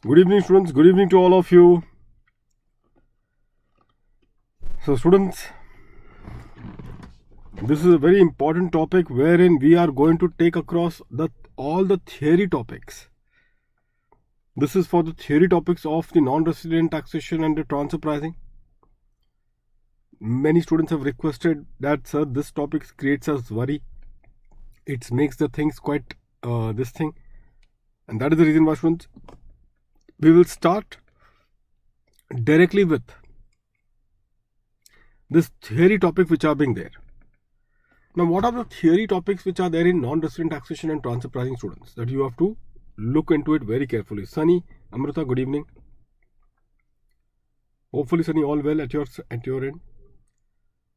Good evening, students. Good evening to all of you. So, students, this is a very important topic wherein we are going to take across all the theory topics. This is for the theory topics of the non-resident taxation and the transfer pricing. Many students have requested that, sir, this topic creates us worry. It makes the things quite this thing. And that is the reason why, students, we will start directly with this theory topic which are being there. Now, what are the theory topics which are there in non-resident taxation and transfer pricing, students? That you have to look into it very carefully. Sunny, Amrita, good evening. Hopefully, Sunny, all well at your end.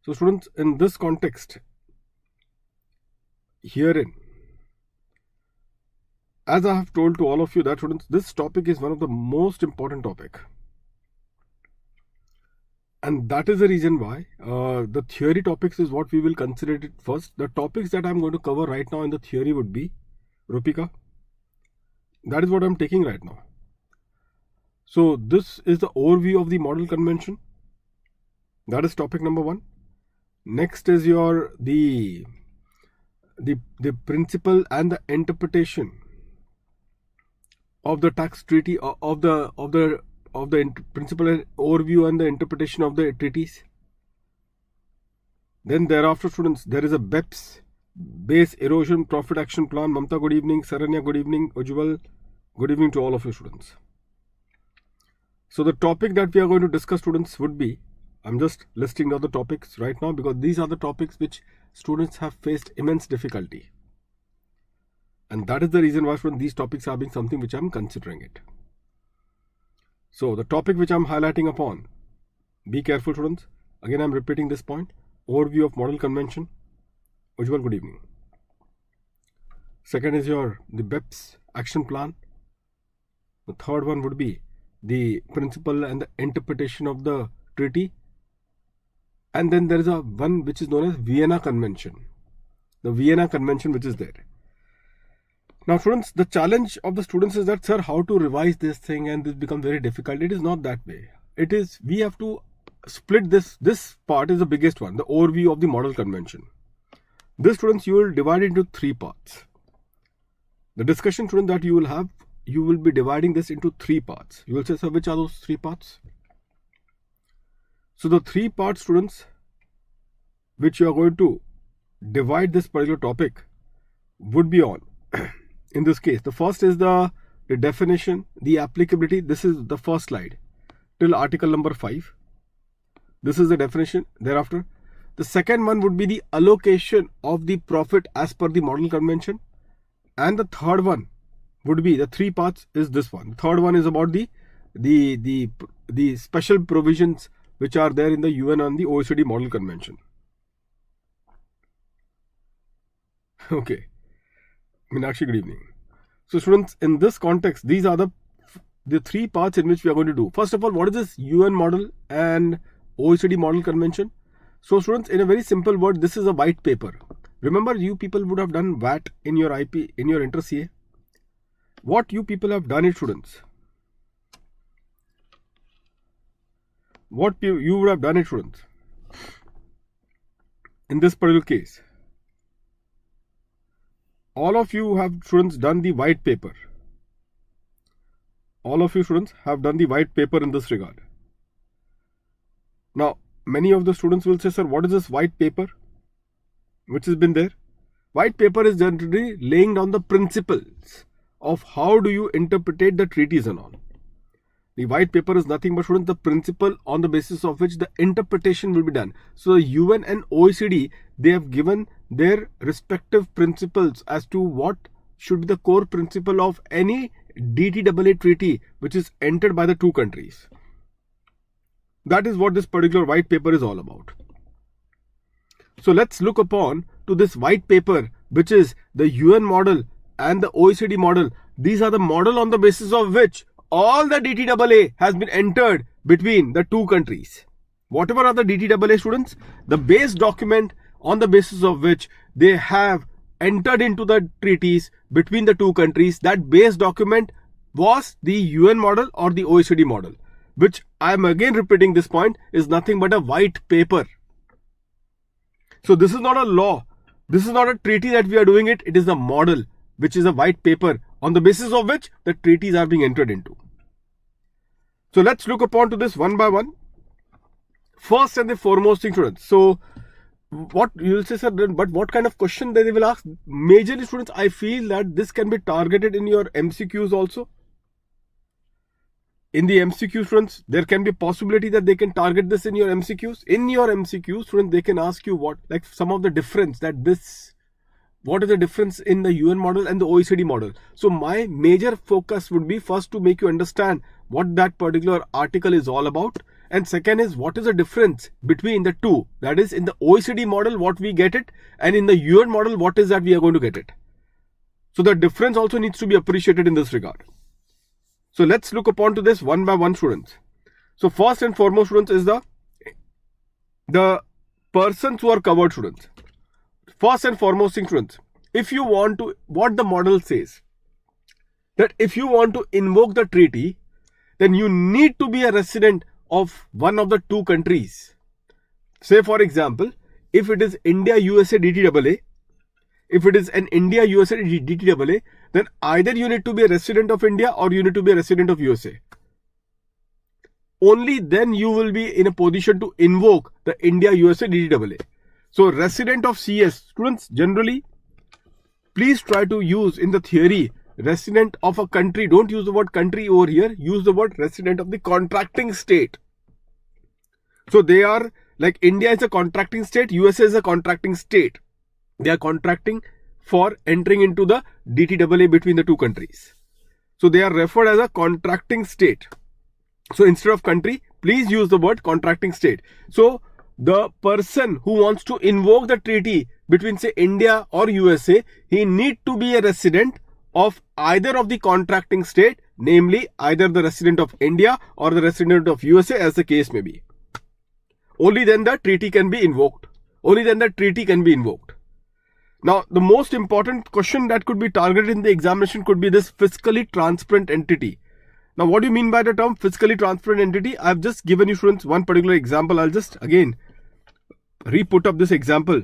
So, students, in this context, herein, as I have told to all of you that, students, this topic is one of the most important topic. And that is the reason why the theory topics is what we will consider it first. The topics that I am going to cover right now in the theory would be, Rupika, that is what I am taking right now. So this is the overview of the model convention. That is topic number 1. Next is your the principle and the interpretation of the tax treaty of the principle and overview and the interpretation of the treaties. Then thereafter, students, there is a BEPS, Base Erosion Profit Action Plan. Mamta, good evening. Saranya, good evening. Ujjwal, good evening to all of you, students. So the topic that we are going to discuss, students, would be, I'm just listing the other topics right now because these are the topics which students have faced immense difficulty. And that is the reason why, students, these topics are being something which I'm considering it. So the topic which I'm highlighting upon, be careful, students. Again, I'm repeating this point. Overview of model convention. Ujjwal, good evening. Second is the BEPS action plan. The third one would be the principle and the interpretation of the treaty. And then there is a one which is known as Vienna Convention. The Vienna Convention which is there. Now, students, the challenge of the students is that, sir, how to revise this thing, and this becomes very difficult. It is not that way. It is, we have to split this. This part is the biggest one, the overview of the model convention. This, students, you will divide into 3 parts. The discussion, students, that you will have, you will be dividing this into 3 parts. You will say, sir, which are those 3 parts? So the 3 parts, students, which you are going to divide this particular topic would be on. In this case, the first is the definition, the applicability. This is the first slide till article number 5. This is the definition. Thereafter, the second one would be the allocation of the profit as per the model convention. And the third one would be, the 3 parts is this one. The third one is about the special provisions which are there in the UN and the Oecd Model Convention. Okay. Meenakshi, good evening. So, students, in this context, these are the 3 parts in which we are going to do. First of all, what is this UN model and OECD model convention? So, students, in a very simple word, this is a white paper. Remember, you people would have done VAT in your IP, in your inter CA. What you people have done it, students. What you would have done it, students. In this particular case, all of you have, students, done the white paper. All of you, students, have done the white paper in this regard. Now, many of the students will say, sir, what is this white paper which has been there? White paper is generally laying down the principles of how do you interpret the treaties and all. The white paper is nothing but, students, the principle on the basis of which the interpretation will be done. So the UN and OECD, they have given their respective principles as to what should be the core principle of any DTAA treaty which is entered by the 2 countries. That is what this particular white paper is all about. So let's look upon to this white paper, which is the UN model and the OECD model. These are the model on the basis of which all the DTAA has been entered between the 2 countries. Whatever are the DTAA, students, the base document on the basis of which they have entered into the treaties between the 2 countries, that base document was the UN model or the OECD model, which I am again repeating this point is nothing but a white paper. So this is not a law. This is not a treaty that we are doing it. It is a model, which is a white paper on the basis of which the treaties are being entered into. So let's look upon to this one by one. First and the foremost thing, students. So what you will say, sir, but what kind of question they will ask? Majorly, students, I feel that this can be targeted in your MCQs also. In the MCQ, students, there can be a possibility that they can target this in your MCQs. In your MCQs, students, they can ask you what, like some of the difference that this, what is the difference in the UN model and the OECD model. So my major focus would be first to make you understand what that particular article is all about. And second is what is the difference between the two. That is, in the OECD model, what we get it, and in the UN model, what is that we are going to get it. So the difference also needs to be appreciated in this regard. So let's look upon to this one by one, students. So first and foremost, students, is the persons who are covered, students. First and foremost thing, students, if you want to, what the model says, that if you want to invoke the treaty, then you need to be a resident of one of the two countries. Say for example, if it is India USA DTAA, if it is an India USA DTAA, then either you need to be a resident of India or you need to be a resident of USA. Only then you will be in a position to invoke the India USA DTAA. So resident of CS, students, generally, please try to use in the theory resident of a country. Don't use the word country over here. Use the word resident of the contracting state. So they are like India is a contracting state, USA is a contracting state. They are contracting for entering into the DTAA between the two countries. So they are referred as a contracting state. So instead of country, please use the word contracting state. So the person who wants to invoke the treaty between say India or USA, he need to be a resident of either of the contracting state, namely either the resident of India or the resident of USA, as the case may be. Only then the treaty can be invoked. Only then the treaty can be invoked. Now, the most important question that could be targeted in the examination could be this fiscally transparent entity. Now, what do you mean by the term fiscally transparent entity? I have just given you, students, one particular example. I'll just again re-put up this example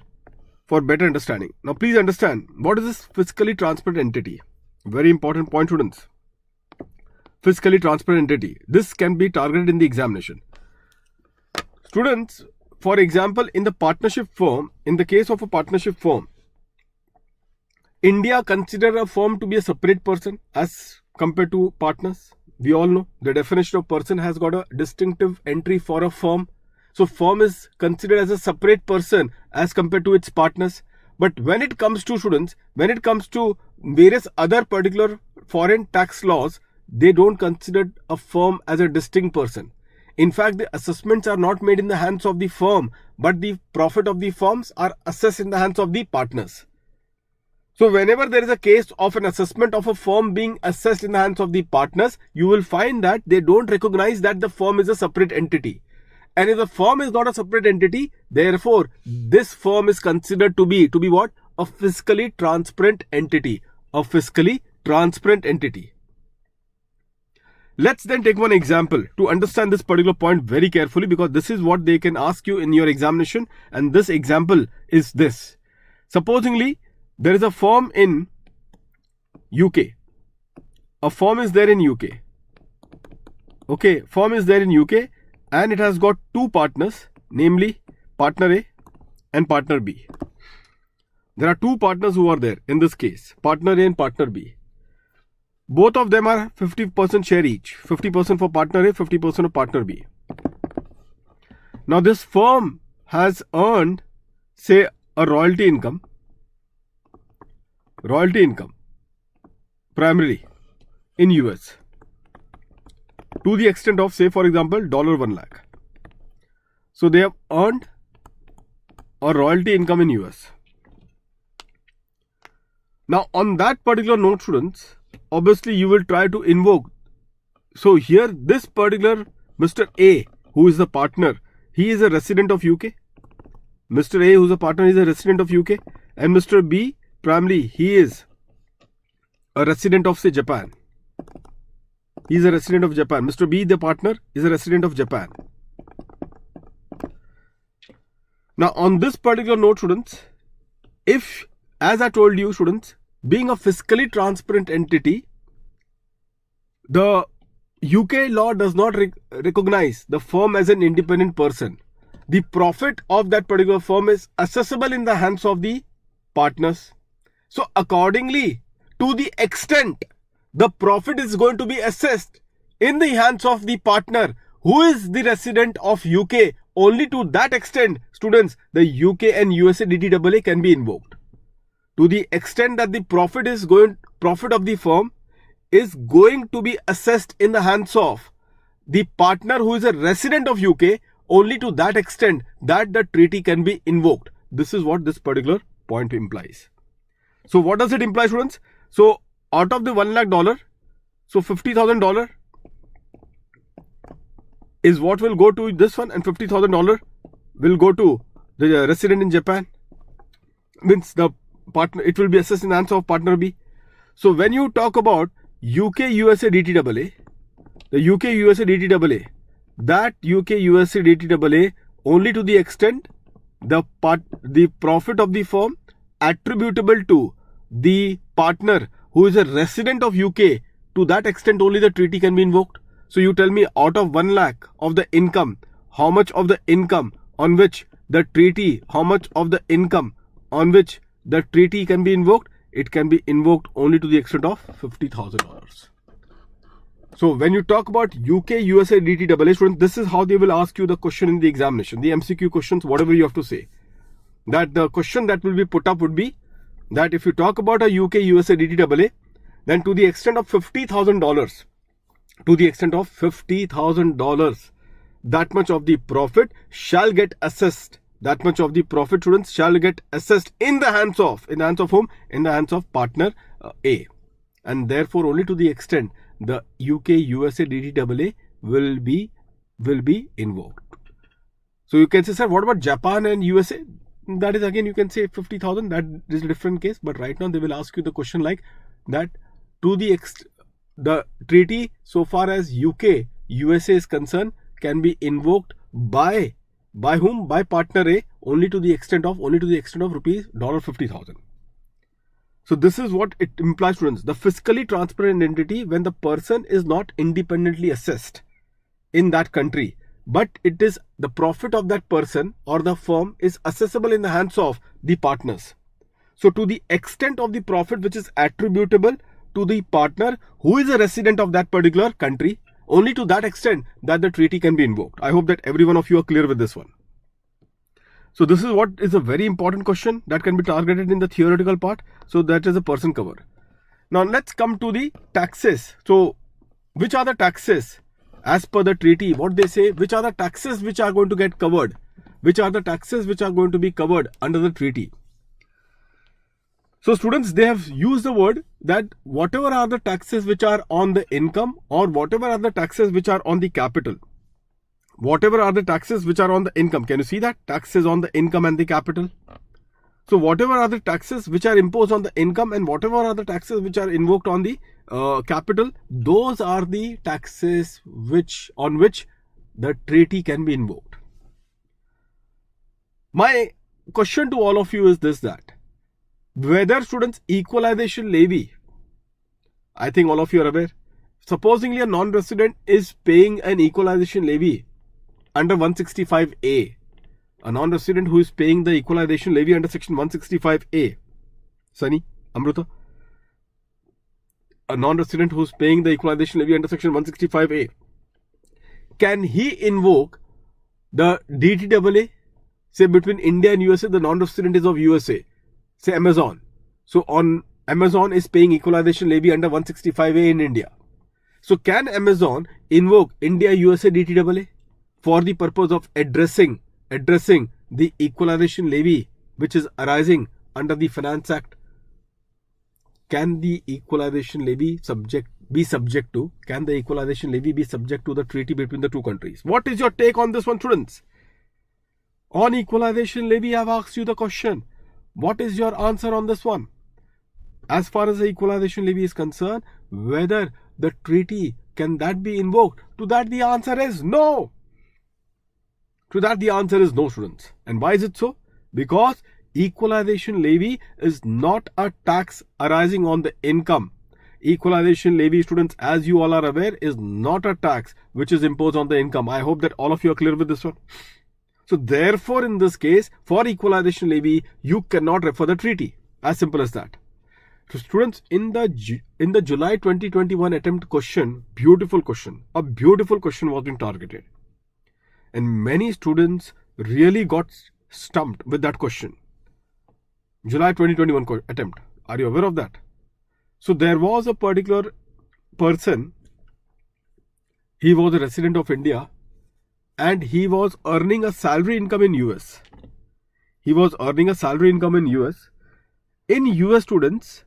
for better understanding. Now, please understand, what is this fiscally transparent entity? Very important point, students. Fiscally transparent entity. This can be targeted in the examination. Students, for example, in the partnership firm, in the case of a partnership firm, India consider a firm to be a separate person as compared to partners. We all know the definition of person has got a distinctive entry for a firm. So firm is considered as a separate person as compared to its partners. But when it comes to, students, when it comes to various other particular foreign tax laws, they don't consider a firm as a distinct person. In fact, the assessments are not made in the hands of the firm, but the profit of the firms are assessed in the hands of the partners. So whenever there is a case of an assessment of a firm being assessed in the hands of the partners, you will find that they don't recognize that the firm is a separate entity. And if the firm is not a separate entity, therefore, this firm is considered to be what? A fiscally transparent entity. A fiscally transparent entity. Let's then take one example to understand this particular point very carefully, because this is what they can ask you in your examination. And this example is this. Supposingly, there is a firm in UK. A firm is there in UK. Okay, firm is there in UK and it has got two partners, namely partner A and partner B. There are two partners who are there in this case, partner A and partner B. Both of them are 50% share each, 50% for partner A, 50% of partner B. Now this firm has earned, say, a royalty income primarily in US to the extent of, say, for example, $1 lakh. So they have earned a royalty income in US. Now on that particular note, students, obviously you will try to invoke. So here this particular Mr. A, who is the partner, he is a resident of UK. Mr. A, who is a partner, is a resident of UK. And Mr. B, primarily, he is a resident of, say, Japan. he is a resident of Japan. Mr. B, the partner, is a resident of Japan. Now, on this particular note, students, if, as I told you, students, being a fiscally transparent entity, the UK law does not recognize the firm as an independent person. The profit of that particular firm is accessible in the hands of the partners. So, accordingly, to the extent the profit is going to be assessed in the hands of the partner who is the resident of UK, only to that extent, students, the UK and USA DTAA can be invoked. To the extent that the profit of the firm is going to be assessed in the hands of the partner who is a resident of UK, only to that extent that the treaty can be invoked. This is what this particular point implies. So what does it imply, students? So out of the $1 lakh, so $50,000 is what will go to this one, and $50,000 will go to the resident in Japan. Means the partner, it will be assessed in the hands of partner B. So when you talk about UK USA DTAA, the UK USA DTAA, that UK USA DTAA only to the extent the profit of the firm attributable to the partner who is a resident of UK, to that extent only the treaty can be invoked. So you tell me, out of 1 lakh of the income, how much of the income on which the treaty, how much of the income on which the treaty can be invoked? It can be invoked only to the extent of $50,000. So when you talk about UK USA DTAA, students, this is how they will ask you the question in the examination, the MCQ questions, whatever you have to say. That the question that will be put up would be that if you talk about a UK USA DTAA, then to the extent of $50,000, to the extent of $50,000, that much of the profit shall get assessed. That much of the profit, students, shall get assessed in the hands of whom? In the hands of partner A. And therefore, only to the extent the UK USA DTAA will be invoked. So you can say, sir, what about Japan and USA? That is, again, you can say 50,000. That is a different case. But right now they will ask you the question like that. To the treaty, so far as UK USA is concerned, can be invoked by whom? By partner A, only to the extent of rupees $50,000. So this is what it implies, students. The fiscally transparent entity, when the person is not independently assessed in that country, but it is the profit of that person or the firm is accessible in the hands of the partners. So to the extent of the profit which is attributable to the partner who is a resident of that particular country, only to that extent that the treaty can be invoked. I hope that every one of you are clear with this one. So this is what is a very important question that can be targeted in the theoretical part. So that is a person cover. Now let's come to the taxes. So which are the taxes as per the treaty? What they say, which are the taxes which are going to get covered? Which are the taxes which are going to be covered under the treaty? So students, they have used the word that whatever are the taxes which are on the income, or whatever are the taxes which are on the capital. Whatever are the taxes which are on the income. Can you see that? Taxes on the income and the capital. So whatever are the taxes which are imposed on the income and whatever are the taxes which are invoked on the capital, those are the taxes on which the treaty can be invoked. My question to all of you is this, that whether, students, equalization levy, I think all of you are aware, supposingly a non-resident is paying an equalization levy under 165A, a non-resident who is paying the equalization levy under section 165A, Sunny, Amruta, a non-resident who is paying the equalization levy under section 165A, can he invoke the DTAA, say between India and USA? The non-resident is of USA, say Amazon. So on Amazon is paying equalization levy under 165A in India. So can Amazon invoke India USA DTAA for the purpose of addressing the equalization levy which is arising under the Finance Act? Can the equalization levy be subject to the treaty between the two countries? What is your take on this one, students? On equalization levy, I have asked you the question. What is your answer on this one? As far as the equalization levy is concerned, whether the treaty can that be invoked? To that the answer is no. To that the answer is no, students. And why is it so? Because equalization levy is not a tax arising on the income. Equalization levy, students, as you all are aware, is not a tax which is imposed on the income. I hope that all of you are clear with this one. So therefore, in this case, for equalization levy, you cannot refer the treaty. As simple as that. So students, in the July 2021 attempt question, beautiful question, a beautiful question was being targeted. And many students really got stumped with that question. July 2021 attempt. Are you aware of that? So there was a particular person, he was a resident of India and he was earning a salary income in US. He was earning a salary income in US. In US, students,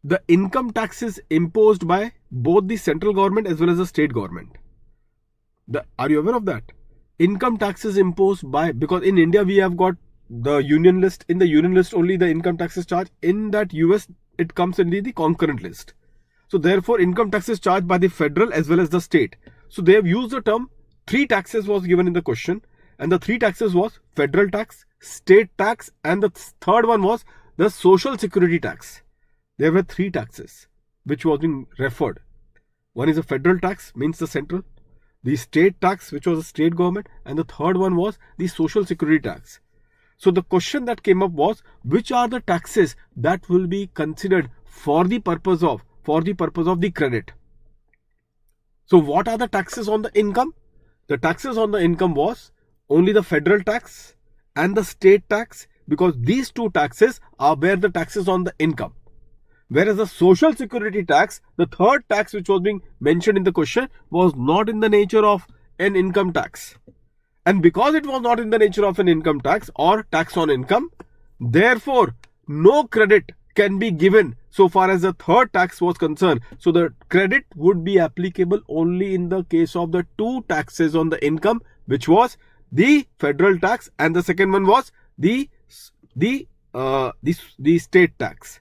the income tax is imposed by both the central government as well as the state government. Are you aware of that? Income tax is imposed by, because in India we have got the union list. In the union list only the income tax is charged. In that US it comes in the concurrent list. So therefore income tax is charged by the federal as well as the state. So they have used the term, 3 taxes was given in the question, and the 3 taxes was federal tax, state tax, and the third one was the social security tax. There were 3 taxes which was being referred. One is a federal tax, means the central, the state tax, which was the state government, and the third one was the social security tax. So the question that came up was, which are the taxes that will be considered for the purpose of the credit? So what are the taxes on the income? The taxes on the income was only the federal tax and the state tax, because these 2 taxes are where the taxes on the income. Whereas the social security tax, the third tax which was being mentioned in the question, was not in the nature of an income tax. And because it was not in the nature of an income tax or tax on income, therefore no credit can be given so far as the third tax was concerned. So the credit would be applicable only in the case of the 2 taxes on the income, which was the federal tax and the second one was the state tax.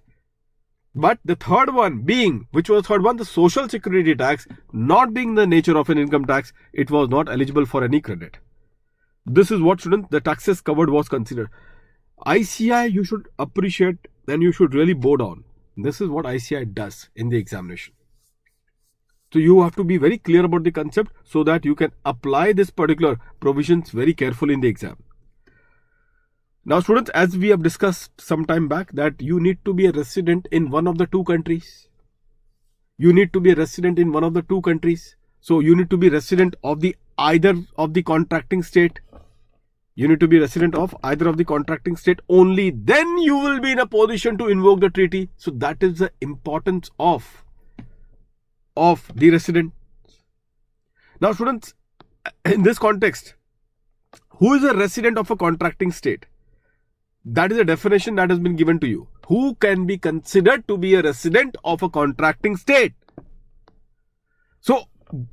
But the third one being, which was third one, the social security tax, not being the nature of an income tax, it was not eligible for any credit. This is what, students, the taxes covered was considered. ICI you should appreciate and you should really bow down. This is what ICI does in the examination. So you have to be very clear about the concept so that you can apply this particular provisions very carefully in the exam. Now students, as we have discussed some time back, that you need to be a resident in one of the 2 countries. You need to be a resident in one of the 2 countries. So you need to be resident of either of the contracting state. You need to be resident of either of the contracting state. Only then you will be in a position to invoke the treaty. So that is the importance of the resident. Now students, in this context, who is a resident of a contracting state? That is a definition that has been given to you. Who can be considered to be a resident of a contracting state? So,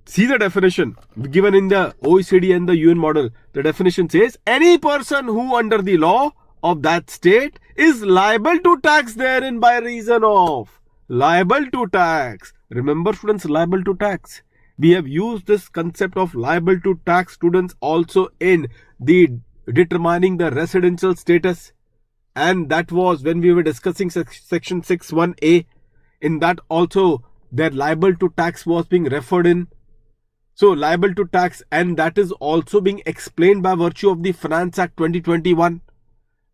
see the definition given in the OECD and the UN model. The definition says, any person who under the law of that state is liable to tax therein by reason of. Liable to tax. Remember students, liable to tax. We have used this concept of liable to tax, students, also in the determining the residential status. And that was when we were discussing section 6(1)(a). In that also their liable to tax was being referred in. So liable to tax, and that is also being explained by virtue of the Finance Act 2021.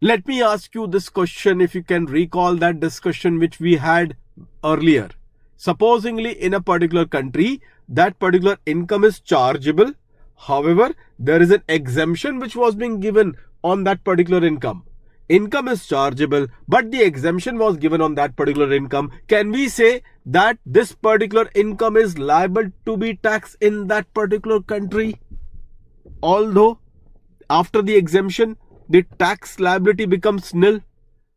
Let me ask you this question, if you can recall that discussion which we had earlier. Supposingly in a particular country, that particular income is chargeable. However, there is an exemption which was being given on that particular income. Income is chargeable, but the exemption was given on that particular income. Can we say that this particular income is liable to be taxed in that particular country? Although after the exemption, the tax liability becomes nil.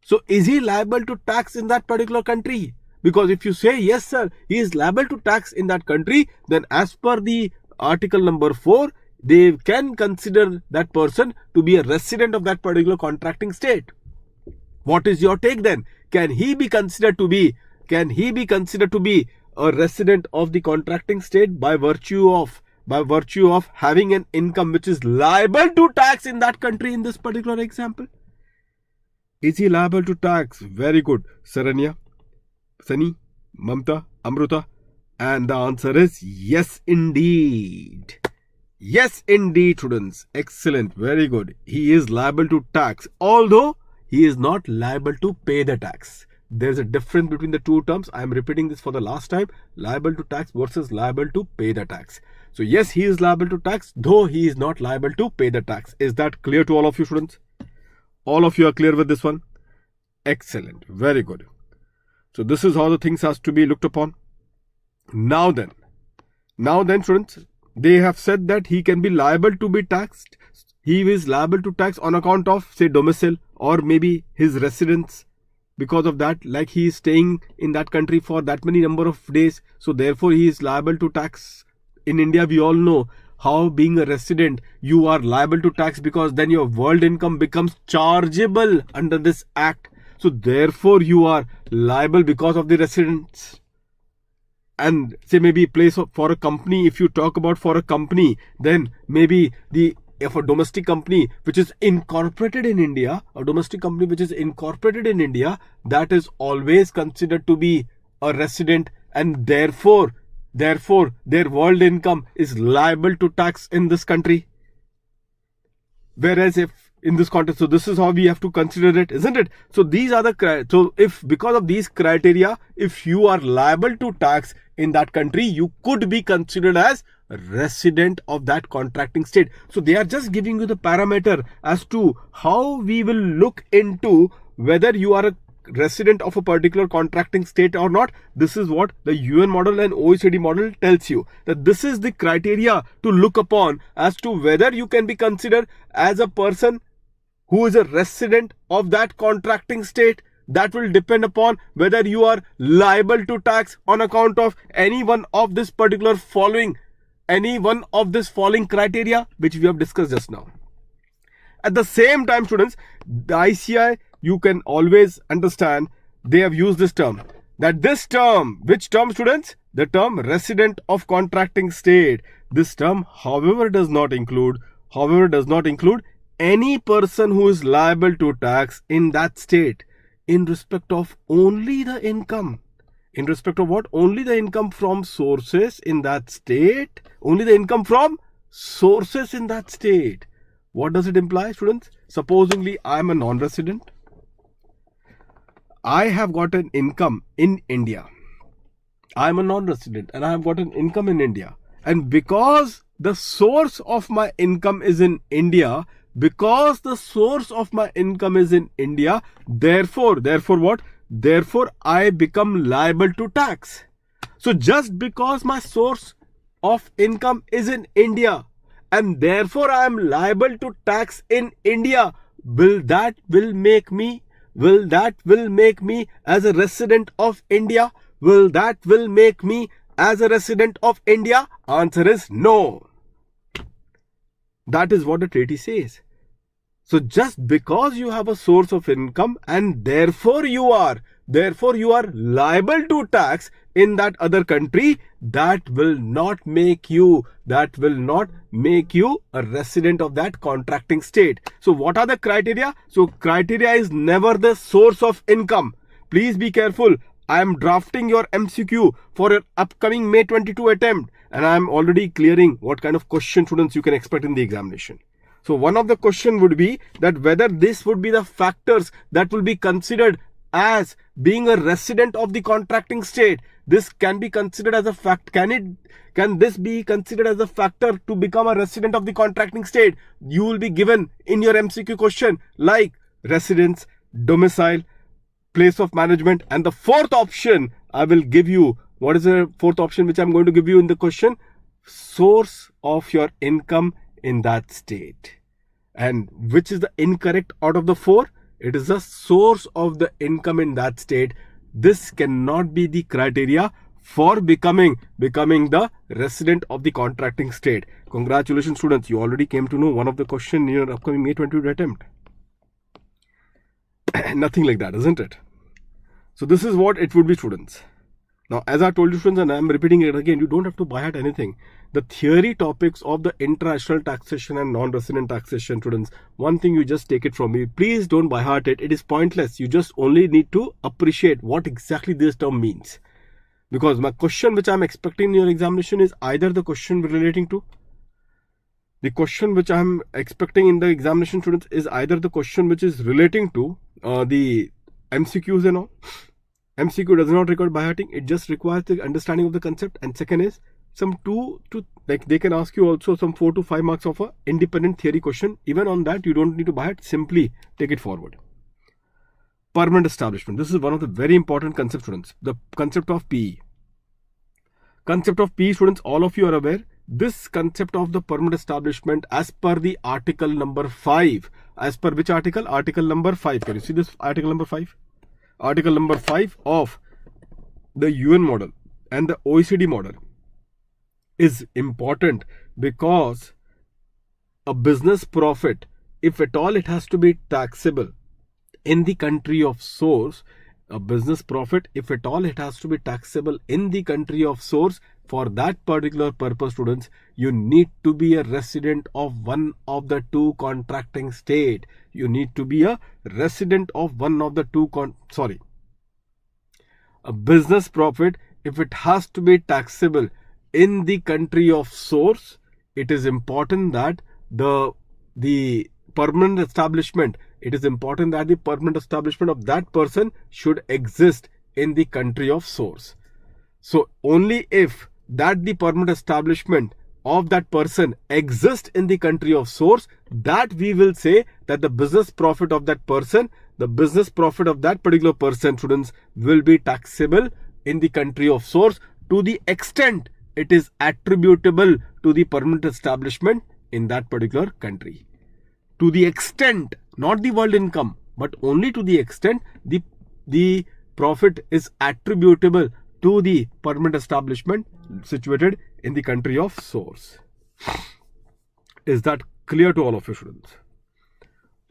So is he liable to tax in that particular country? Because if you say, yes sir, he is liable to tax in that country, then as per the article number 4, they can consider that person to be a resident of that particular contracting state. What is your take then? Can he be considered to be a resident of the contracting state by virtue of having an income which is liable to tax in that country in this particular example? Is he liable to tax? Very good. Saranya, Sani, Mamta, Amruta. And the answer is yes, indeed. Yes, indeed, students. Excellent. Very good. He is liable to tax, although he is not liable to pay the tax. There's a difference between the two terms. I am repeating this for the last time. Liable to tax versus liable to pay the tax. So yes, he is liable to tax, though he is not liable to pay the tax. Is that clear to all of you, students? All of you are clear with this one? Excellent. Very good. So this is how the things has to be looked upon. Now then, students, they have said that he can be liable to be taxed. He is liable to tax on account of, say, domicile or maybe his residence. Because of that, like he is staying in that country for that many number of days. So therefore, he is liable to tax. In India, we all know how being a resident, you are liable to tax because then your world income becomes chargeable under this act. So therefore, you are liable because of the residence. And say maybe place for a company, if you talk about for a company, then maybe if a domestic company which is incorporated in India, that is always considered to be a resident, and therefore their world income is liable to tax in this country. Whereas if in this context, so this is how we have to consider it, isn't it? So these are so if because of these criteria, if you are liable to tax in that country, you could be considered as a resident of that contracting state. So they are just giving you the parameter as to how we will look into whether you are a resident of a particular contracting state or not. This is what the UN model and OECD model tells you, that this is the criteria to look upon as to whether you can be considered as a person who is a resident of that contracting state. That will depend upon whether you are liable to tax on account of any one of this following criteria which we have discussed just now. At the same time, students, the ICI, you can always understand, they have used this term. That this term, which term, students? The term resident of contracting state. This term, however, does not include any person who is liable to tax in that state in respect of only the income. In respect of what? Only the income from sources in that state. Only the income from sources in that state. What does it imply, students? Supposingly, I am a non-resident. I have got an income in India. I am a non-resident and I have got an income in India. And because the source of my income is in India, therefore what? Therefore, I become liable to tax. So just because my source of income is in India and therefore I am liable to tax in India, will that make me as a resident of India? Will that make me as a resident of India? Answer is no. That is what the treaty says. So just because you have a source of income and therefore you are liable to tax in that other country, that will not make you a resident of that contracting state. So what are the criteria? So criteria is never the source of income. Please be careful. I am drafting your MCQ for your upcoming May 22 attempt, and I am already clearing what kind of question, students, you can expect in the examination. So one of the question would be that whether this would be the factors that will be considered as being a resident of the contracting state. This can be considered as a fact. Can this be considered as a factor to become a resident of the contracting state? You will be given in your MCQ question like residence, domicile, place of management, and the fourth option I will give you. What is the fourth option which I'm going to give you in the question? Source of your income in that state. And which is the incorrect out of the four? It is the source of the income in that state. This cannot be the criteria for becoming the resident of the contracting state. Congratulations, students. You already came to know one of the question in your upcoming May 22 attempt. Nothing like that, isn't it? So this is what it would be, students. Now, as I told you students, and I am repeating it again, you don't have to buy at anything. The theory topics of the international taxation and non-resident taxation, students, one thing you just take it from me, please don't buy heart it. It is pointless. You just only need to appreciate what exactly this term means. Because my question which I am expecting in your examination is either the question relating to the question which I am expecting in the examination, students, is either the question which is relating to the MCQs and all. MCQ does not require by hearting, it just requires the understanding of the concept. And second is some they can ask you also some 4 to 5 marks of a independent theory question. Even on that, you don't need to buy it, simply take it forward. Permanent establishment. This is one of the very important concepts, students. The concept of PE. Concept of PE, students, all of you are aware. This concept of the permanent establishment as per the article number 5. As per which article? Article number 5. Can you see this article number 5? Article number 5 of the UN model and the OECD model is important because a business profit, if at all it has to be taxable in the country of source, a business profit, if at all it has to be taxable in the country of source, for that particular purpose, students, you need to be a resident of one of the two contracting state. You need to be a resident of one of the two a business profit, if it has to be taxable in the country of source, it is important that the permanent establishment, it is important that the permanent establishment of that person should exist in the country of source. So only if that the permanent establishment of that person exists in the country of source, that we will say that the business profit of that person, the business profit of that particular person, students, will be taxable in the country of source to the extent it is attributable to the permanent establishment in that particular country. To the extent, not the world income, but only to the extent the profit is attributable to the permanent establishment situated in the country of source. Is that clear to all of you, students?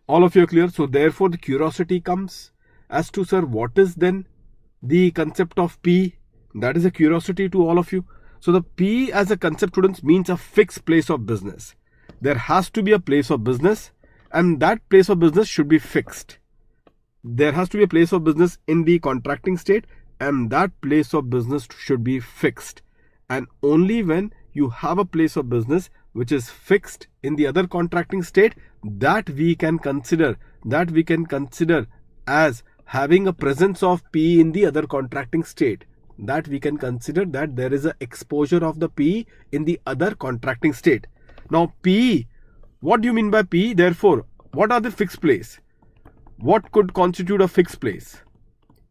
All of you are clear? So therefore the curiosity comes as to, sir, what is then the concept of P? That is a curiosity to all of you. So the P as a concept, students, means a fixed place of business. There has to be a place of business, and that place of business should be fixed. There has to be a place of business in the contracting state, and that place of business should be fixed. And only when you have a place of business which is fixed in the other contracting state, that we can consider as having a presence of P in the other contracting state. That we can consider that there is an exposure of the P in the other contracting state. Now P, what do you mean by P? Therefore, what are the fixed place? What could constitute a fixed place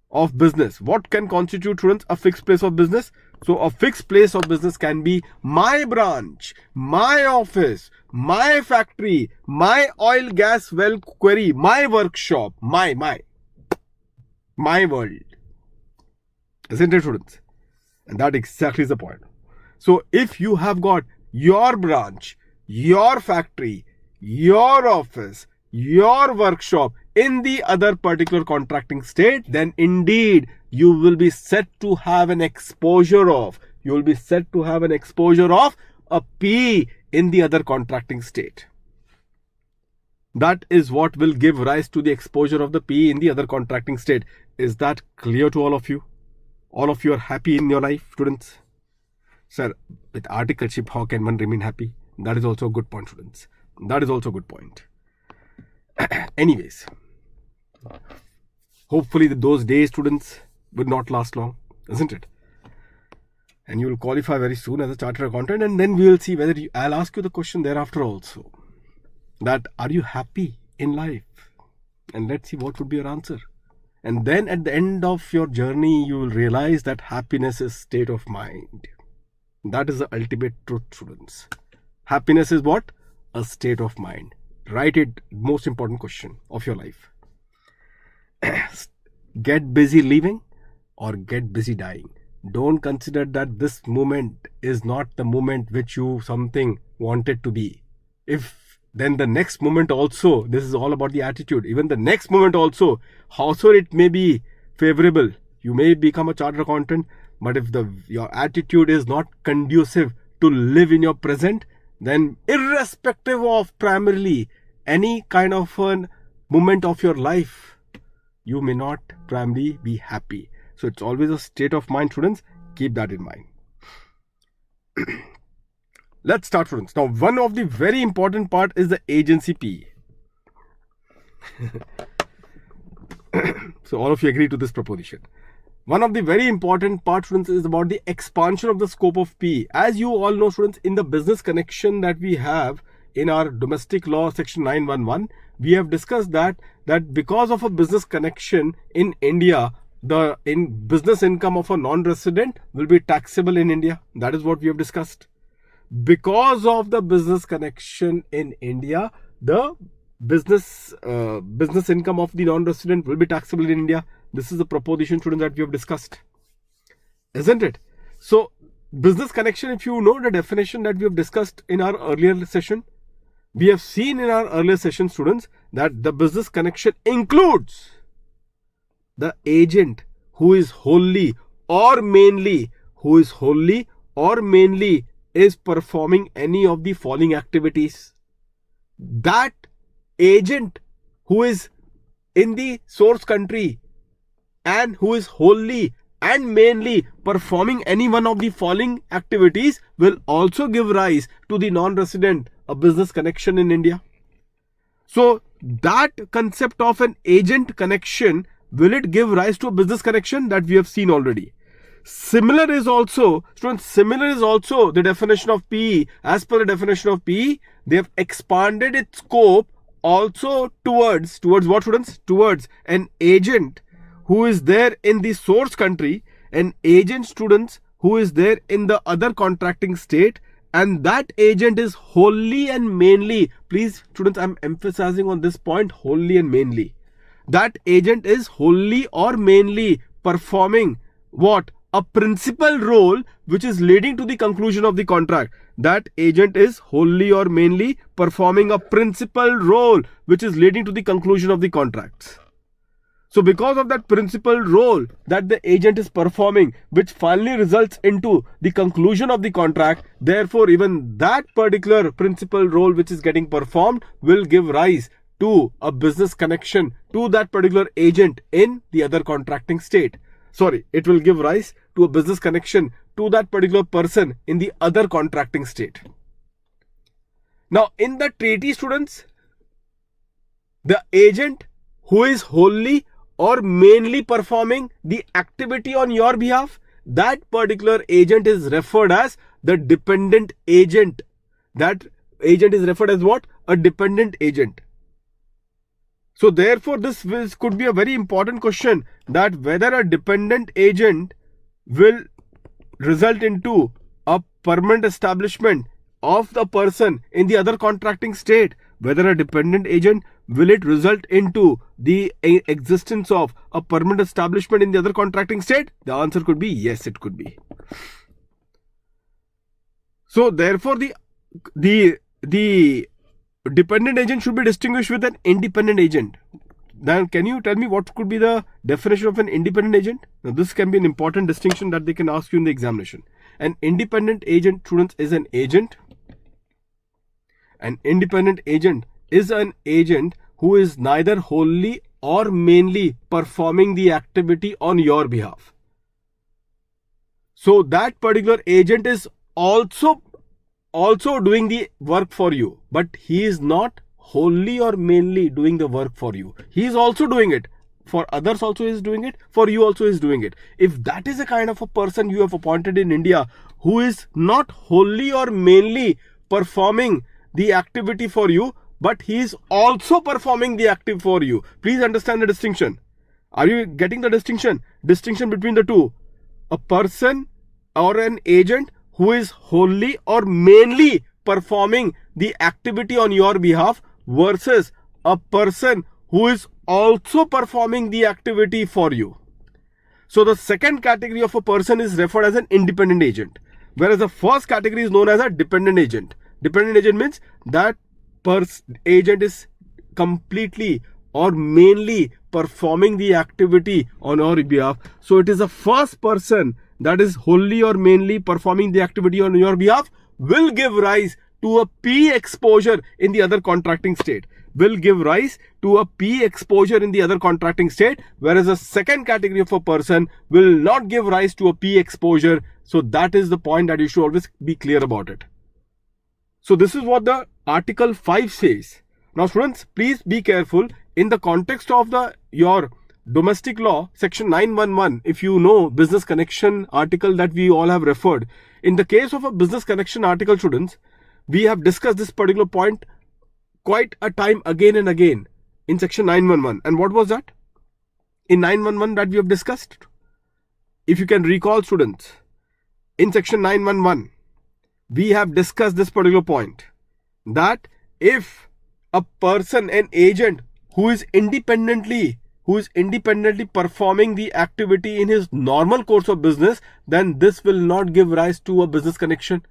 of business? What can constitute, students, a fixed place of business? So a fixed place of business can be my branch, my office, my factory, my oil gas well quarry, my workshop, my world. Isn't it, students? And that exactly is the point. So if you have got your branch, your factory, your office, your workshop in the other particular contracting state, then indeed you will be set to have an exposure of, a P in the other contracting state. That is what will give rise to the exposure of the P in the other contracting state. Is that clear to all of you? All of you are happy in your life, students? Sir, with articleship, how can one remain happy? That is also a good point, students. That is also a good point. Anyways, hopefully those days, students, will not last long, isn't it? And you will qualify very soon as a chartered accountant, and then we will see whether I'll ask you the question thereafter also. That are you happy in life? And let's see what would be your answer. And then at the end of your journey, you will realize that happiness is state of mind. That is the ultimate truth, students. Happiness is what? A state of mind. Write it, most important question of your life. Get busy living or get busy dying. Don't consider that this moment is not the moment which you something wanted to be. If then the next moment also, this is all about the attitude. Even the next moment also, howsoever it may be favorable, you may become a chartered accountant, But if your attitude is not conducive to live in your present, then irrespective of primarily any kind of a moment of your life, you may not primarily be happy. So it's always a state of mind, students. Keep that in mind. Let's start, students. Now, one of the very important part is the agency P. So all of you agree to this proposition. One of the very important parts, students, is about the expansion of the scope of P. As you all know, students, in the business connection that we have in our domestic law section 911, we have discussed that because of a business connection in India, the business income of a non-resident will be taxable in India. That is what we have discussed. Because of the business connection in India, the business income of the non-resident will be taxable in India. This is the proposition, students, that we have discussed, isn't it? So business connection, if you know the definition that we have discussed in our earlier session, we have seen in our earlier session, students, that the business connection includes the agent who is wholly or mainly is performing any of the following activities. That agent who is in the source country and who is wholly and mainly performing any one of the following activities will also give rise to the non-resident a business connection in India. So that concept of an agent connection, will it give rise to a business connection? That we have seen already. Similar is also the definition of PE. As per the definition of PE, they have expanded its scope also towards what, students? Towards an agent who is there in the source country, an agent, students, who is there in the other contracting state, and that agent is wholly and mainly, please students, I'm emphasizing on this point, wholly and mainly. That agent is wholly or mainly performing what? A principal role which is leading to the conclusion of the contract. That agent is wholly or mainly performing a principal role which is leading to the conclusion of the contracts. So because of that principal role that the agent is performing, which finally results into the conclusion of the contract, therefore even that particular principal role which is getting performed will give rise to a business connection to that particular agent in the other contracting state. It will give rise to a business connection to that particular person in the other contracting state. Now, in the treaty, students, the agent who is wholly or mainly performing the activity on your behalf, that particular agent is referred as the dependent agent. That agent is referred as what? A dependent agent. So therefore, this could be a very important question, that whether a dependent agent will result into a permanent establishment of the person in the other contracting state. Whether a dependent agent, will it result into the existence of a permanent establishment in the other contracting state? The answer could be yes, it could be. So therefore, the dependent agent should be distinguished with an independent agent. Then can you tell me what could be the definition of an independent agent? Now this can be an important distinction that they can ask you in the examination. An independent agent, students, is an agent. An independent agent is an agent who is neither wholly or mainly performing the activity on your behalf. So that particular agent is also doing the work for you, but he is not wholly or mainly doing the work for you. He is also doing it. For others also is doing it. For you also is doing it. If that is a kind of a person you have appointed in India who is not wholly or mainly performing the activity for you, but he is also performing the active for you. Please understand the distinction. Are you getting the distinction? Distinction between the two. A person or an agent who is wholly or mainly performing the activity on your behalf versus a person who is also performing the activity for you. So the second category of a person is referred as an independent agent, whereas the first category is known as a dependent agent. Dependent agent means that agent is completely or mainly performing the activity on our behalf. So it is the first person that is wholly or mainly performing the activity on your behalf will give rise to a P exposure in the other contracting state. Will give rise to a P exposure in the other contracting state, whereas a second category of a person will not give rise to a P exposure. So that is the point that you should always be clear about it. So this is what the Article 5 says. Now students, please be careful in the context of your domestic law, section 911, if you know business connection article that we all have referred. In the case of a business connection article, students, we have discussed this particular point quite a time again and again in section 911. And what was that? In 911 that we have discussed? If you can recall, students, in section 911, we have discussed this particular point, that if a person, an agent who is independently performing the activity in his normal course of business, then this will not give rise to a business connection.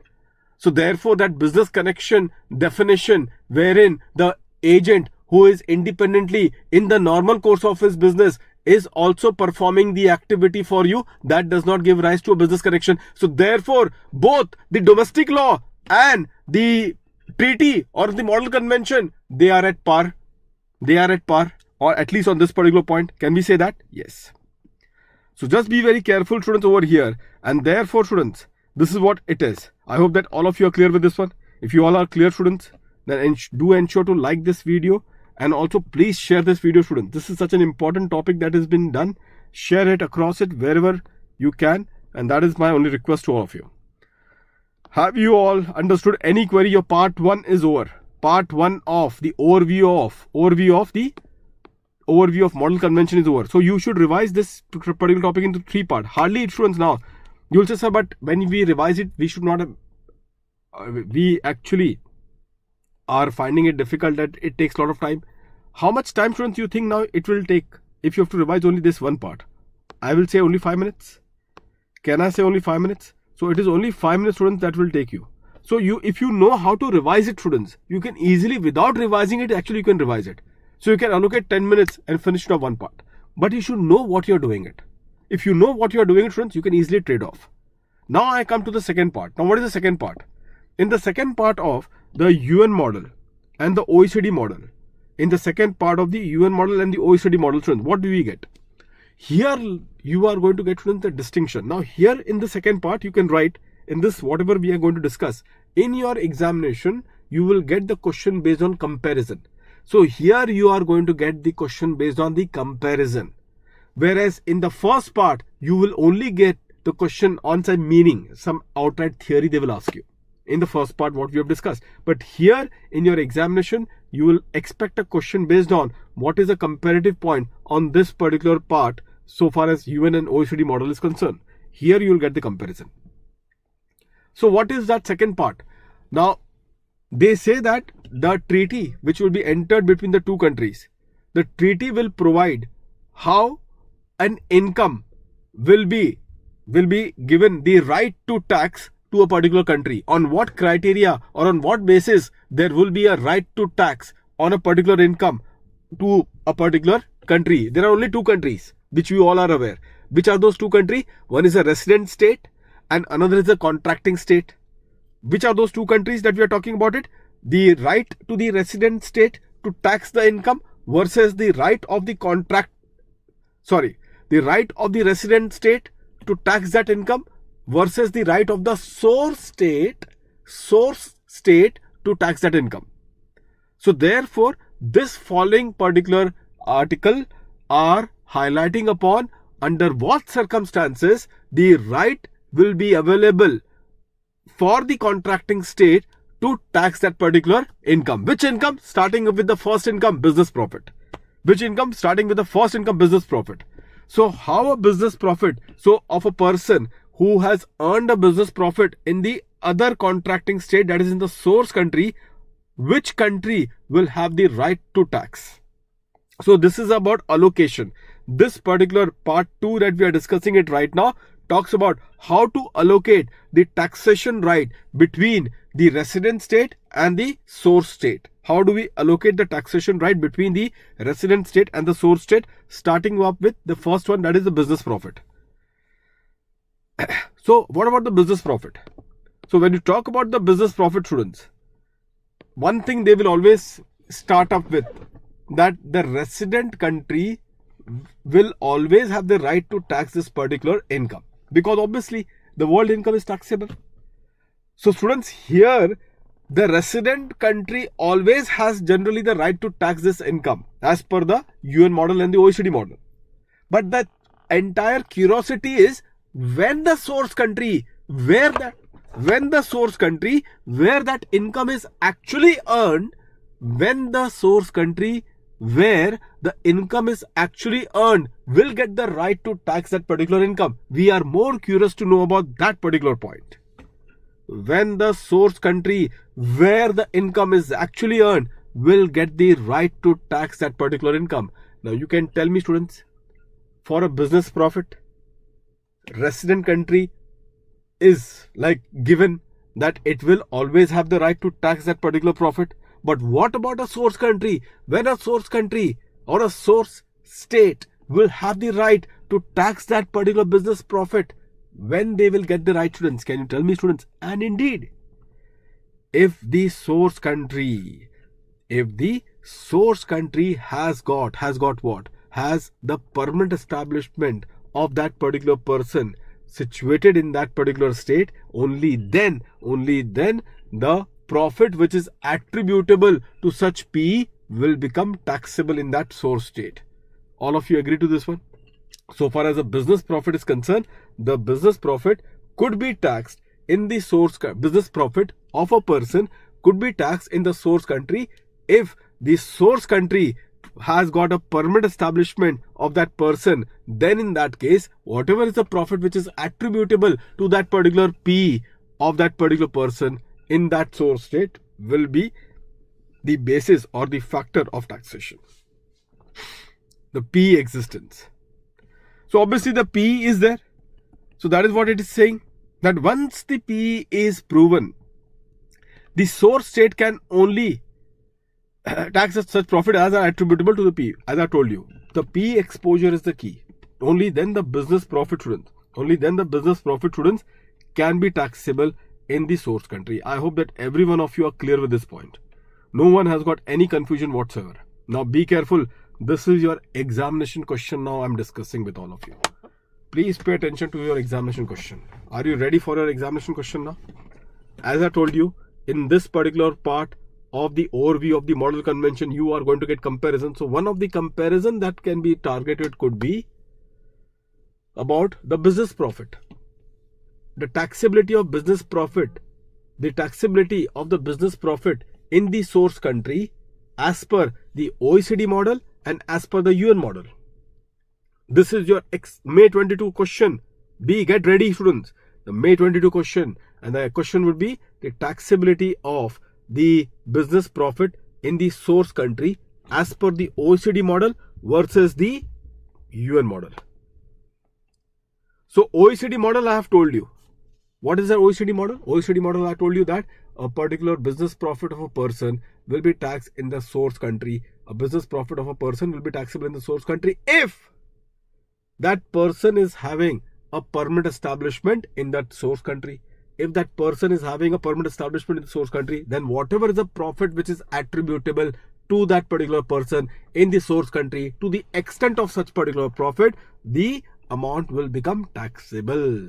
So therefore, that business connection definition wherein the agent who is independently in the normal course of his business is also performing the activity for you, that does not give rise to a business connection. So therefore, both the domestic law and the treaty or the model convention, they are at par. They are at par, or at least on this particular point. Can we say that? Yes. So just be very careful, students, over here. And therefore, students, this is what it is. I hope that all of you are clear with this one. If you all are clear, students, then do ensure to like this video, and also please share this video, students. This is such an important topic that has been done. Share it across it wherever you can, and that is my only request to all of you. Have you all understood any query? Your part 1 is over. Part 1 of the overview of model convention is over. So you should revise this particular topic into 3 parts. Hardly, students, now you will say, sir, but when we revise it, we should not have, we actually are finding it difficult that it takes a lot of time. How much time, students, you think now it will take if you have to revise only this one part? I will say only 5 minutes. Can I say only 5 minutes? So it is only 5 minutes, students, that will take you. So if you know how to revise it, students, you can easily, without revising it, actually you can revise it. So you can allocate 10 minutes and finish it off one part. But you should know what you're doing it. If you know what you're doing it, students, you can easily trade off. Now I come to the second part. Now what is the second part? In the second part of the UN model and the OECD model, in the second part of the UN model and the OECD model, students, what do we get? Here you are going to get, students, the distinction. Now here in the second part, you can write in this whatever we are going to discuss. In your examination, you will get the question based on comparison. So here you are going to get the question based on the comparison. Whereas in the first part, you will only get the question on some meaning, some outright theory they will ask you. In the first part, what we have discussed. But here in your examination, you will expect a question based on what is a comparative point on this particular part so far as UN and OECD model is concerned. Here you will get the comparison. So what is that second part? Now, they say that the treaty which will be entered between the two countries, the treaty will provide how an income will be given the right to tax to a particular country. On what criteria or on what basis there will be a right to tax on a particular income to a particular country. There are only 2 countries which we all are aware. Which are those 2 countries? One is a resident state and another is a contracting state. Which are those 2 countries that we are talking about it? The right to the resident state to tax the income versus the right of the the right of the resident state to tax that income versus the right of the source state to tax that income. So therefore, this following particular article are highlighting upon under what circumstances the right will be available for the contracting state to tax that particular income. Which income? Starting with the first income, business profit. Which income? Starting with the first income, business profit. So how a business profit, so of a person who has earned a business profit in the other contracting state, that is in the source country, which country will have the right to tax? So this is about allocation. This particular part 2 that we are discussing it right now talks about how to allocate the taxation right between the resident state and the source state. How do we allocate the taxation right between the resident state and the source state? Starting up with the first one, that is the business profit. So what about the business profit? So when you talk about the business profit, students, one thing they will always start up with, that the resident country will always have the right to tax this particular income, because obviously the world income is taxable. So students, here the resident country always has generally the right to tax this income as per the UN model and the OECD model. But the entire curiosity is when the source country where that income is actually earned, when the source country where the income is actually earned will get the right to tax that particular income. We are more curious to know about that particular point. When the source country where the income is actually earned will get the right to tax that particular income. Now you can tell me, students, for a business profit, resident country is like given that it will always have the right to tax that particular profit. But what about a source country? When a source country or a source state will have the right to tax that particular business profit, when they will get the right, students? Can you tell me, students? And indeed, if the source country has got what? Has the permanent establishment of that particular person situated in that particular state, only then the profit which is attributable to such PE will become taxable in that source state. All of you agree to this one? So far as a business profit is concerned, the business profit could be taxed in the source, business profit of a person could be taxed in the source country if the source country has got a permanent establishment of that person. Then in that case, whatever is the profit which is attributable to that particular PE of that particular person in that source state will be the basis or the factor of taxation. The PE existence. So obviously the PE is there. So that is what it is saying, that once the PE is proven, the source state can only tax such profit as are attributable to the PE. As I told you, the PE exposure is the key. Only then the business profit, students, can be taxable in the source country. I hope that every one of you are clear with this point. No one has got any confusion whatsoever. Now be careful. This is your examination question now I'm discussing with all of you. Please pay attention to your examination question. Are you ready for your examination question now? As I told you, in this particular part of the overview of the model convention, you are going to get comparison. So one of the comparison that can be targeted could be about the business profit. The taxability of business profit, the taxability of the business profit in the source country as per the OECD model and as per the UN model. This is your May 22 question. Get ready, students. The May 22 question, and the question would be the taxability of the business profit in the source country as per the OECD model versus the UN model. So OECD model I have told you. What is the OECD model? OECD model I told you that a particular business profit of a person will be taxed in the source country. A business profit of a person will be taxable in the source country if that person is having a permanent establishment in that source country. If that person is having a permanent establishment in the source country, then whatever is the profit which is attributable to that particular person in the source country, to the extent of such particular profit, the amount will become taxable.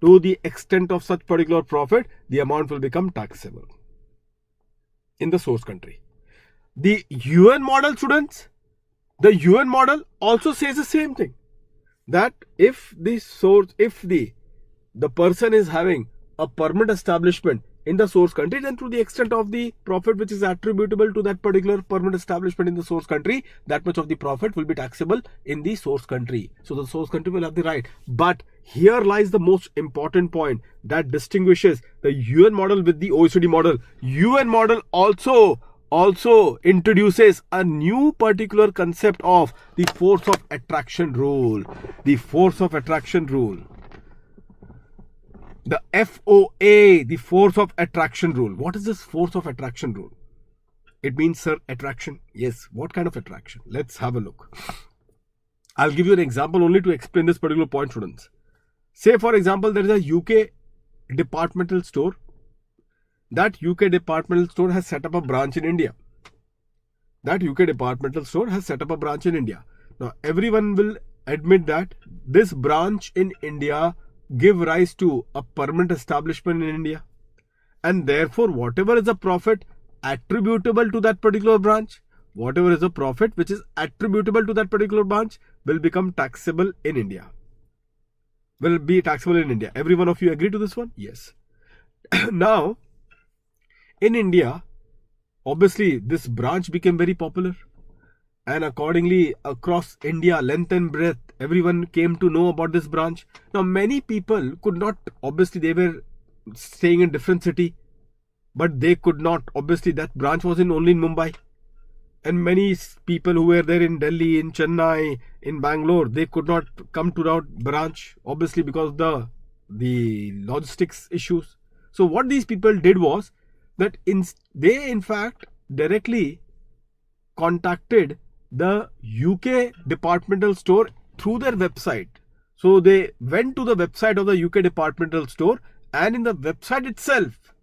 To the extent of such particular profit, the amount will become taxable in the source country. The UN model, students, the UN model also says the same thing, that if the person is having a permanent establishment in the source country, then to the extent of the profit which is attributable to that particular permanent establishment in the source country, that much of the profit will be taxable in the source country. So the source country will have the right. But here lies the most important point that distinguishes the UN model with the OECD model. UN model also introduces a new particular concept of the force of attraction rule. The force of attraction rule. The FOA, the force of attraction rule. What is this force of attraction rule? It means, sir, attraction. Yes. What kind of attraction? Let's have a look. I'll give you an example only to explain this particular point, students. Say for example, there is a UK departmental store. That UK departmental store has set up a branch in India. That UK departmental store has set up a branch in India. Now everyone will admit that this branch in India give rise to a permanent establishment in India, and therefore whatever is the profit attributable to that particular branch, whatever is the profit which is attributable to that particular branch will become taxable in India. Will be taxable in India. Every one of you agree to this one? Yes. Now, in India, obviously this branch became very popular, and accordingly across India, length and breadth, everyone came to know about this branch. Now many people could not, obviously they were staying in different city, but they could not, obviously that branch was only in Mumbai, and many people who were there in Delhi, in Chennai, in Bangalore, they could not come to that branch, obviously because the logistics issues. So what these people did was that they in fact directly contacted the UK departmental store through their website. So they went to the website of the UK departmental store, and in the website itself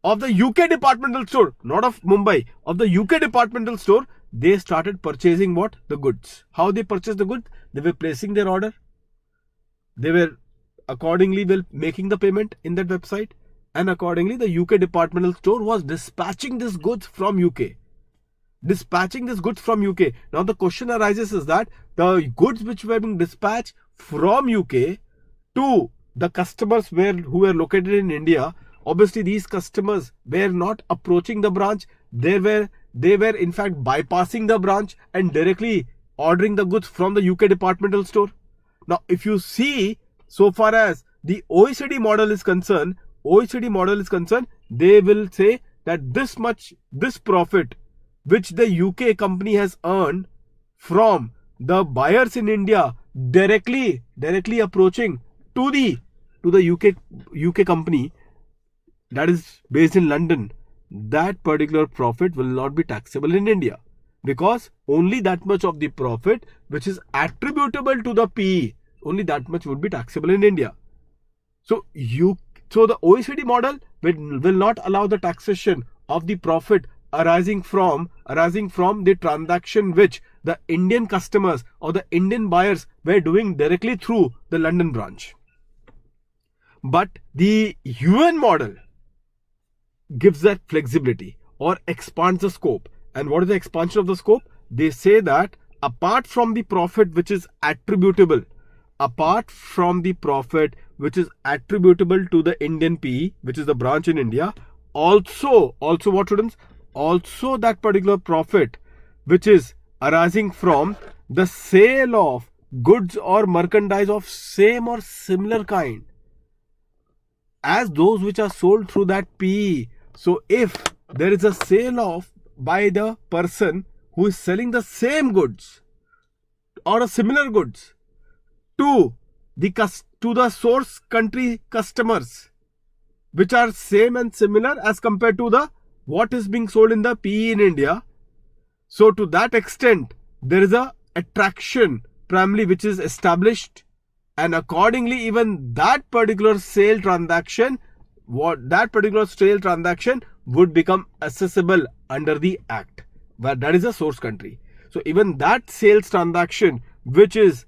of the UK departmental store, not of Mumbai, of the UK departmental store, they started purchasing what? The goods. How they purchased the goods? They were placing their order. They were accordingly making the payment in that website, and accordingly the UK departmental store was dispatching these goods from UK. Dispatching these goods from UK. Now the question arises is that the goods which were being dispatched from UK to the customers who were located in India, obviously these customers were not approaching the branch. They were in fact bypassing the branch and directly ordering the goods from the UK departmental store. Now if you see, so far as the OECD model is concerned, they will say that this profit which the UK company has earned from the buyers in India directly approaching to the UK company that is based in London, that particular profit will not be taxable in India, because only that much of the profit which is attributable to the PE, only that much would be taxable in India. So the OECD model will not allow the taxation of the profit arising from the transaction which the Indian customers or the Indian buyers were doing directly through the London branch. But the UN model gives that flexibility or expands the scope. And what is the expansion of the scope? They say that apart from the profit which is attributable to the Indian PE, which is the branch in India, also what students? Also that particular profit which is arising from the sale of goods or merchandise of same or similar kind as those which are sold through that PE. So if there is a sale by the person who is selling the same goods or a similar goods to the source country customers which are same and similar as compared to what is being sold in the PE in India, so to that extent there is a attraction primarily which is established, and accordingly even that particular sale transaction would become accessible under the act, where that is a source country. So even that sales transaction which is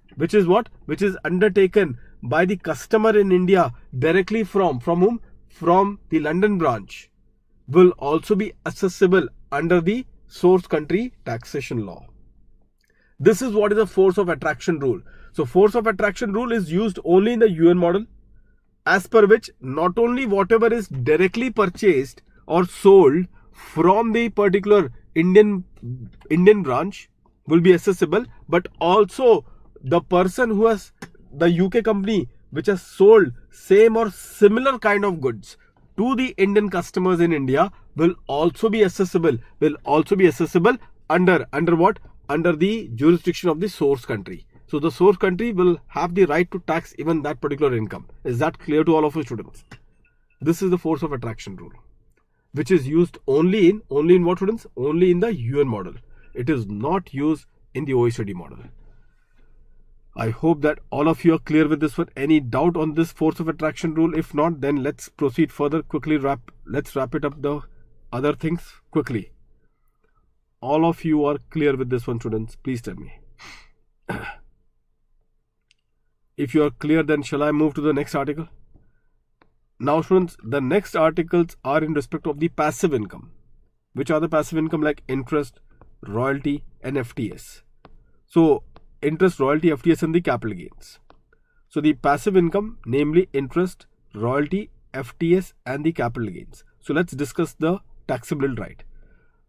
undertaken by the customer in India directly from whom? From the London branch, will also be accessible under the source country taxation law. This is what is the force of attraction rule. So force of attraction rule is used only in the UN model, as per which not only whatever is directly purchased or sold from the particular Indian branch will be accessible, but also the person who has the UK company which has sold same or similar kind of goods to the Indian customers in India will also be accessible under what? Under the jurisdiction of the source country. So the source country will have the right to tax even that particular income. Is that clear to all of you students? This is the force of attraction rule, which is used only in what, students? Only in the UN model. It is not used in the OECD model. I hope that all of you are clear with this one. Any doubt on this force of attraction rule? If not, then let's proceed further. Let's wrap it up the other things quickly. All of you are clear with this one, students. Please tell me. If you are clear, then shall I move to the next article? Now, students, the next articles are in respect of the passive income. Which are the passive income? Like interest, royalty and FTS. So, interest, royalty, FTS and the capital gains. So, the passive income, namely interest, royalty, FTS and the capital gains. So, let's discuss the taxable right.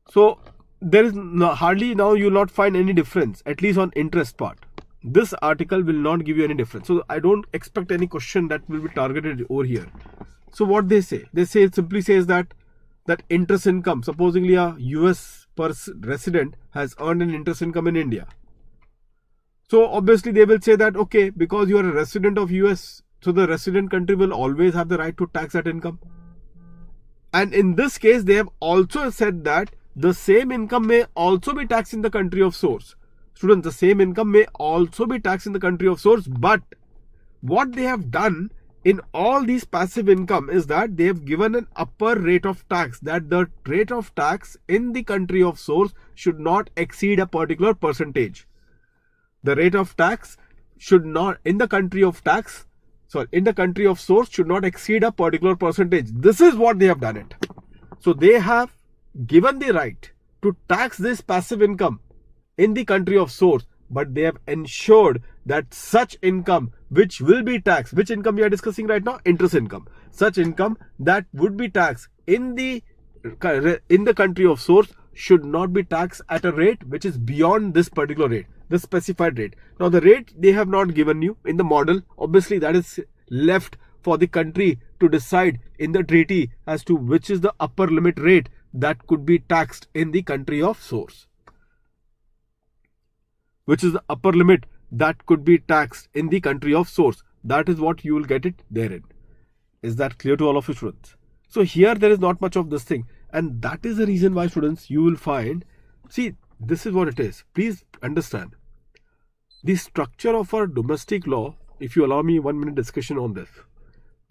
So, there is hardly now you will not find any difference, at least on interest part. This article will not give you any difference. So, I don't expect any question that will be targeted over here. So, what they say? They say, it simply says that interest income, supposedly a US resident has earned an interest income in India. So, obviously they will say that, okay, because you are a resident of US, so the resident country will always have the right to tax that income. And in this case, they have also said that the same income may also be taxed in the country of source. Students, the same income may also be taxed in the country of source, but what they have done in all these passive income is that they have given an upper rate of tax, that the rate of tax in the country of source should not exceed a particular percentage. The rate of tax should not, in the country of source should not exceed a particular percentage. This is what they have done it. So they have given the right to tax this passive income in the country of source, but they have ensured that such income which will be taxed, which income we are discussing right now? Interest income. Such income that would be taxed in the country of source should not be taxed at a rate which is beyond this particular rate, the specified rate. Now the rate they have not given you in the model. Obviously that is left for the country to decide in the treaty as to which is the upper limit rate that could be taxed in the country of source. Which is the upper limit that could be taxed in the country of source. That is what you will get it therein. Is that clear to all of you, students? So here there is not much of this thing, and that is the reason why, students, you will find, see, this is what it is. Please understand the structure of our domestic law. If you allow me 1 minute discussion on this,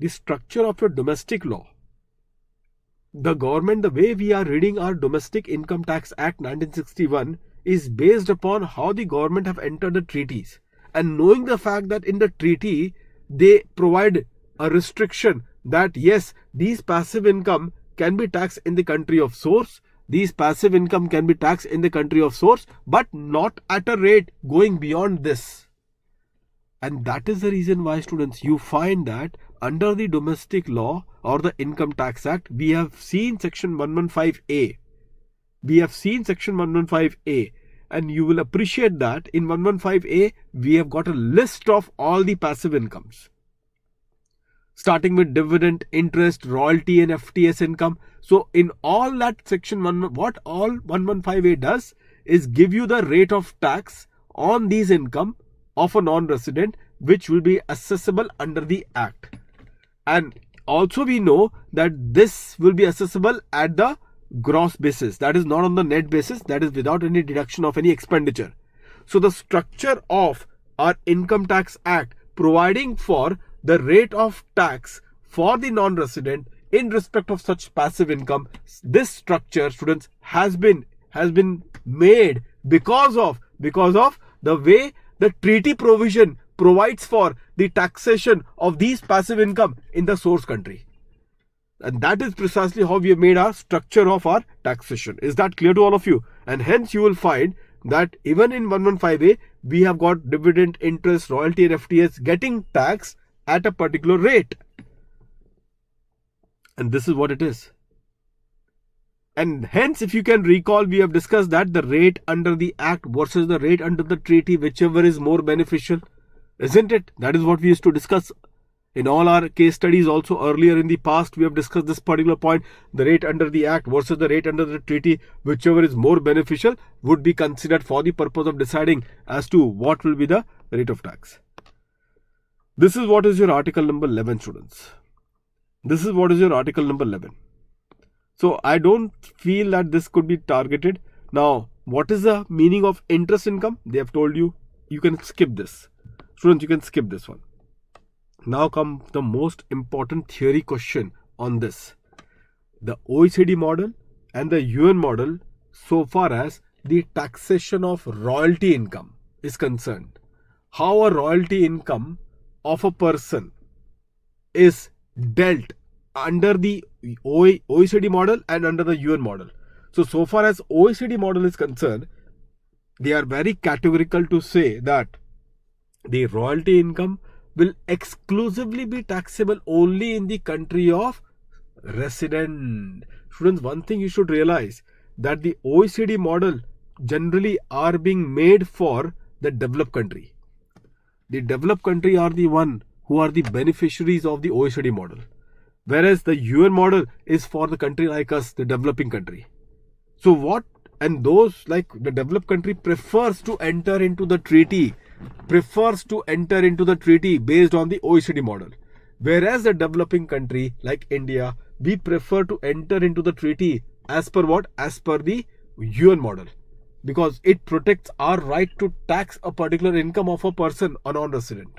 the structure of your domestic law, the government, the way we are reading our Domestic Income Tax Act 1961 is based upon how the government have entered the treaties, and knowing the fact that in the treaty they provide a restriction that yes, these passive income can be taxed in the country of source, these passive income can be taxed in the country of source, but not at a rate going beyond this. And that is the reason why, students, you find that under the domestic law or the Income Tax Act, we have seen section 115A. We have seen section 115A, and you will appreciate that in 115A, we have got a list of all the passive incomes, starting with dividend, interest, royalty and FTS income. So in all that section, what all 115A does is give you the rate of tax on these income of a non-resident, which will be assessable under the Act. And also we know that this will be assessable at the gross basis, that is not on the net basis, that is without any deduction of any expenditure. So the structure of our Income Tax Act providing for the rate of tax for the non-resident in respect of such passive income, this structure, students, has been made because of the way the treaty provision provides for the taxation of these passive income in the source country. And that is precisely how we have made our structure of our taxation. Is that clear to all of you? And hence you will find that even in 115A, we have got dividend, interest, royalty and FTS getting taxed at a particular rate. And this is what it is. And hence, if you can recall, we have discussed that the rate under the Act versus the rate under the treaty, whichever is more beneficial, isn't it? That is what we used to discuss in all our case studies. Also earlier in the past, we have discussed this particular point. The rate under the Act versus the rate under the treaty, whichever is more beneficial, would be considered for the purpose of deciding as to what will be the rate of tax. This is what is your article number 11, students. This is what is your article number 11. So I don't feel that this could be targeted. Now, what is the meaning of interest income? They have told you, you can skip this. Students, you can skip this one. Now comes the most important theory question on this. The OECD model and the UN model, so far as the taxation of royalty income is concerned. How a royalty income of a person is dealt under the OECD model and under the UN model. So far as OECD model is concerned, they are very categorical to say that the royalty income will exclusively be taxable only in the country of resident. Students, one thing you should realize, that the OECD model generally are being made for the developed country. The developed country are the one who are the beneficiaries of the OECD model, whereas the UN model is for the country like us, the developing country. So what, and those like the developed country prefers to enter into the treaty based on the OECD model, whereas the developing country like India, we prefer to enter into the treaty as per what? As per the UN model, because it protects our right to tax a particular income of a person, a non-resident.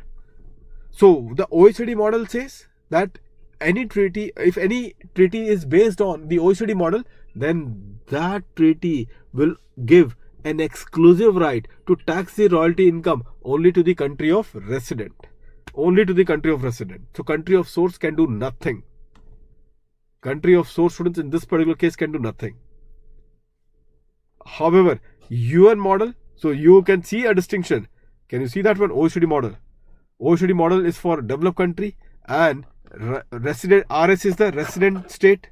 So the OECD model says that if any treaty is based on the OECD model, then that treaty will give an exclusive right to tax the royalty income only to the country of resident. So country of source can do nothing. Country of source, students, in this particular case can do nothing. However, UN model, so you can see a distinction. Can you see that one? OECD model. OECD model is for developed country, and resident RS is the resident state.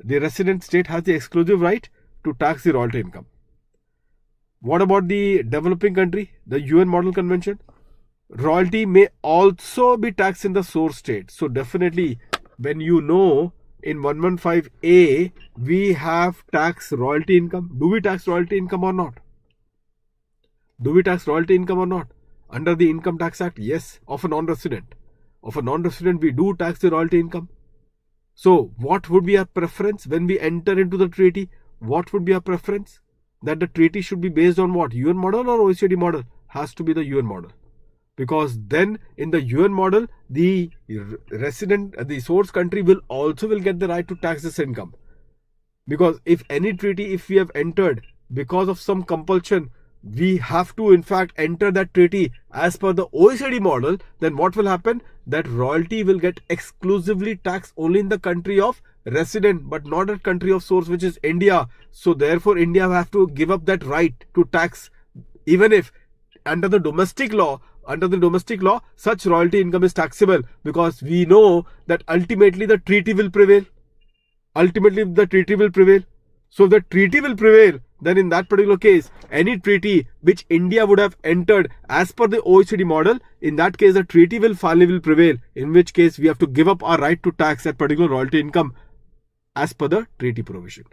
The resident state has the exclusive right to tax the royalty income. What about the developing country? The UN model convention. Royalty may also be taxed in the source state. So definitely, when you know in 115A we have tax royalty income. Do we tax royalty income or not? Under the Income Tax Act, yes. Of a non-resident we do tax the royalty income. So what would be our preference when we enter into the treaty? What would be our preference? That the treaty should be based on what? UN model or OECD model? Has to be the UN model. Because then in the UN model, the source country will get the right to tax this income. Because if any treaty, if we have entered because of some compulsion, we have to in fact enter that treaty as per the OECD model, then what will happen? That royalty will get exclusively taxed only in the country of resident, but not at country of source, which is India. So therefore India will have to give up that right to tax, even if under the domestic law, such royalty income is taxable, because we know that ultimately the treaty will prevail. So if the treaty will prevail, then in that particular case, any treaty which India would have entered as per the OECD model, in that case the treaty will finally prevail, in which case we have to give up our right to tax that particular royalty income as per the treaty provision.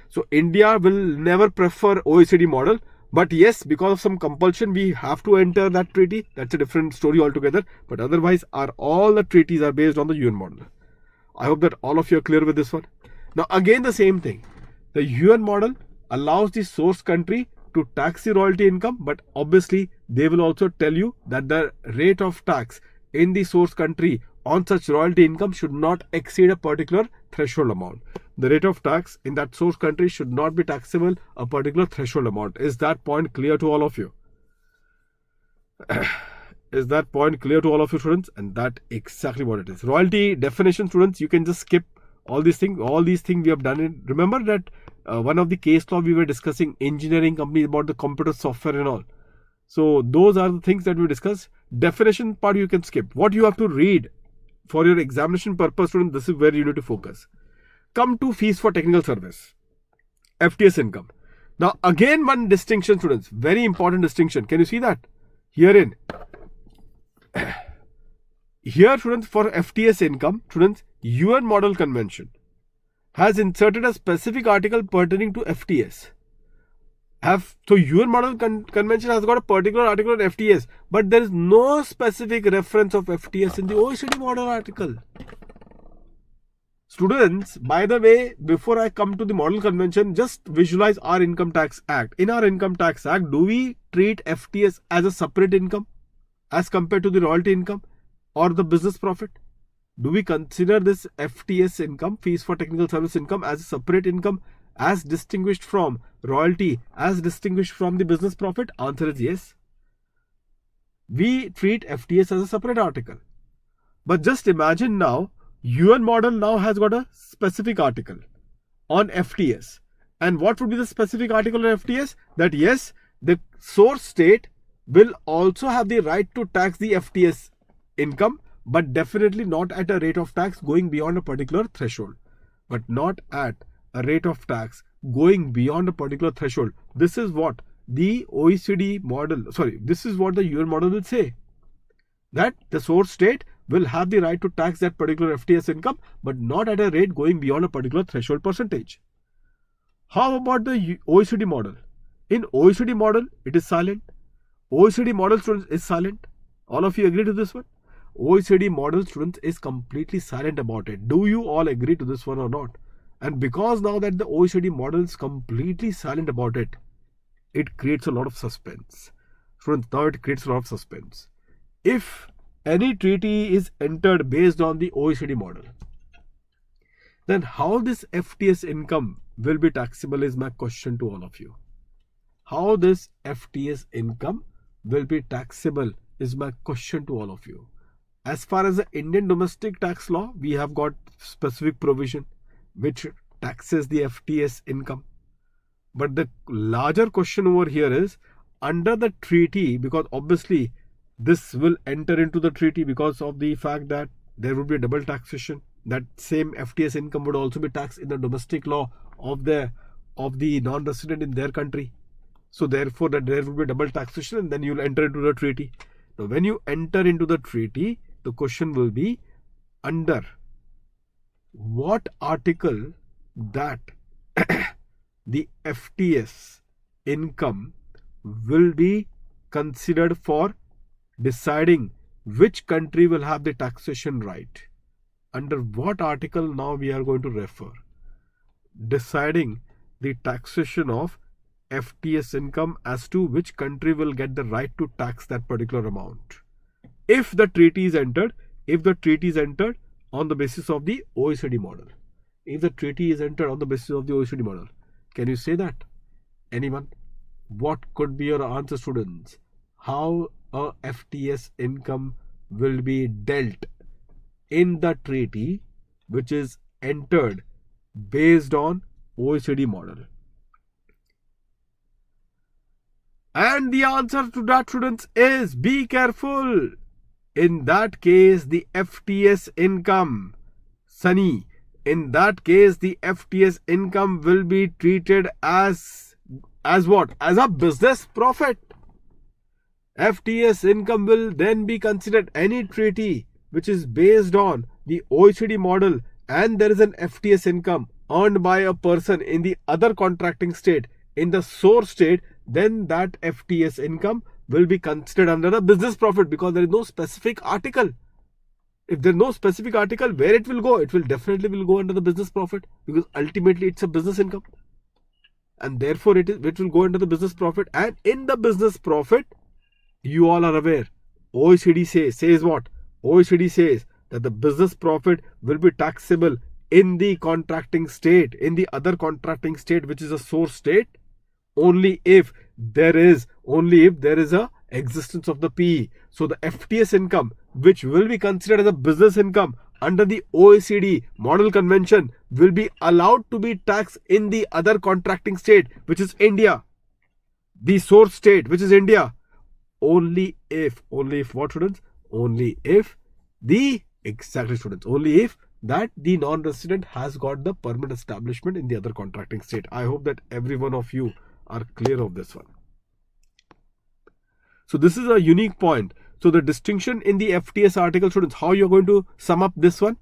So India will never prefer OECD model, but yes, because of some compulsion we have to enter that treaty. That's a different story altogether, but otherwise all the treaties are based on the UN model. I hope that all of you are clear with this one. Now again the same thing. The UN model allows the source country to tax the royalty income, but obviously they will also tell you that the rate of tax in the source country on such royalty income should not exceed a particular threshold amount. The rate of tax in that source country should not be taxable a particular threshold amount. Is that point clear to all of you? Is that point clear to all of you, students? And that exactly what it is. Royalty definition, students, you can just skip all these things. All these things we have done it. Remember that one of the case law we were discussing engineering companies about the computer software and all. So those are the things that we discussed. Definition part you can skip. What you have to read for your examination purpose, students, this is where you need to focus. Come to fees for technical service, FTS income. Now again one distinction, students, very important distinction. Can you see that? Here students, for FTS income, students, UN Model Convention has inserted a specific article pertaining to FTS. So UN Model Convention has got a particular article on FTS, but there is no specific reference of FTS in the OECD Model article. Students, by the way, before I come to the Model Convention, just visualize our Income Tax Act. In our Income Tax Act, do we treat FTS as a separate income? as compared to the royalty income or the business profit? Do we consider this FTS income, fees for technical service income, as a separate income as distinguished from royalty, as distinguished from the business profit? Answer is yes. We treat FTS as a separate article. But just imagine now, UN model now has got a specific article on FTS. And what would be the specific article on FTS? That yes, the source state will also have the right to tax the FTS income, but definitely not at a rate of tax going beyond a particular threshold. But not at a rate of tax going beyond a particular threshold. This is what the OECD model, this is what the UN model will say. That the source state will have the right to tax that particular FTS income, but not at a rate going beyond a particular threshold percentage. How about the OECD model? In OECD model, it is silent. OECD model, students, is silent. All of you agree to this one? OECD model, students, is completely silent about it. Do you all agree to this one or not? And because now that the OECD model is completely silent about it, it creates a lot of suspense. Students, now it creates a lot of suspense. If any treaty is entered based on the OECD model, then how this FTS income will be taxable is my question to all of you. How this FTS income will be taxable is my question to all of you. As far as the Indian domestic tax law, we have got specific provision which taxes the FTS income. But the larger question over here is, under the treaty, because obviously this will enter into the treaty because of the fact that there would be a double taxation. That same FTS income would also be taxed in the domestic law of the non-resident in their country. So therefore that there will be double taxation, and then you will enter into the treaty. Now when you enter into the treaty, the question will be, under what article that the FTS income will be considered for deciding which country will have the taxation right. Under what article now we are going to refer? Deciding the taxation of FTS income as to which country will get the right to tax that particular amount. If the treaty is entered, on the basis of the OECD model. If the treaty is entered on the basis of the OECD model. Can you say that? Anyone? What could be your answer, students? How a FTS income will be dealt in the treaty which is entered based on OECD model? And the answer to that, students, is be careful. In that case, the FTS income, Sunny, in that case, the FTS income will be treated as what? As a business profit. FTS income will then be considered any treaty which is based on the OECD model and there is an FTS income earned by a person in the other contracting state, in the source state, then that FTS income will be considered under a business profit, because there is no specific article. If there is no specific article, where it will go? It will definitely go under the business profit, because ultimately it's a business income. And therefore it will go under the business profit. And in the business profit, you all are aware, OECD says what? OECD says that the business profit will be taxable in the contracting state, in the other contracting state, which is a source state, only if there is a existence of the PE. So the FTS income, which will be considered as a business income under the OECD Model Convention, will be allowed to be taxed in the other contracting state, which is India, the source state, which is India, only if what, students? Only if that the non-resident has got the permanent establishment in the other contracting state. I hope that every one of you are clear of this one. So this is a unique point. So the distinction in the FTS article, students, how you are going to sum up this one?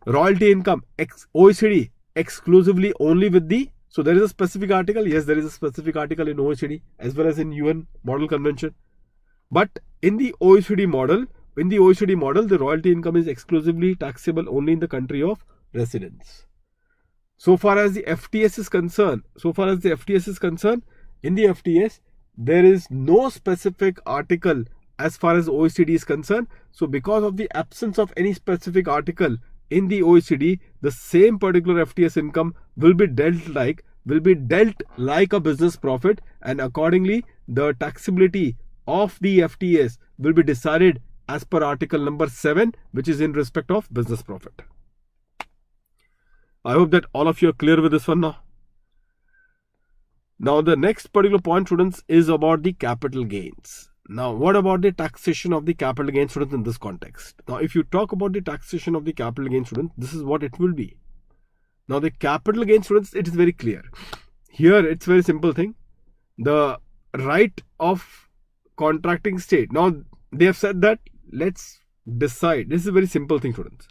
Royalty income, OECD, exclusively only with the, so there is a specific article. Yes, there is a specific article in OECD as well as in UN Model Convention. But in the OECD model, the royalty income is exclusively taxable only in the country of residence. So far as the FTS is concerned, in the FTS, there is no specific article as far as OECD is concerned. So because of the absence of any specific article in the OECD, the same particular FTS income will be dealt like a business profit, and accordingly the taxability of the FTS will be decided as per article number 7, which is in respect of business profit. I hope that all of you are clear with this one now. Now the next particular point, students, is about the capital gains. Now what about the taxation of the capital gains, students, in this context? Now if you talk about the taxation of the capital gains, students, this is what it will be. Now the capital gains, students, it is very clear. Here it's very simple thing. The right of contracting state. Now they have said that let's decide. This is a very simple thing, students.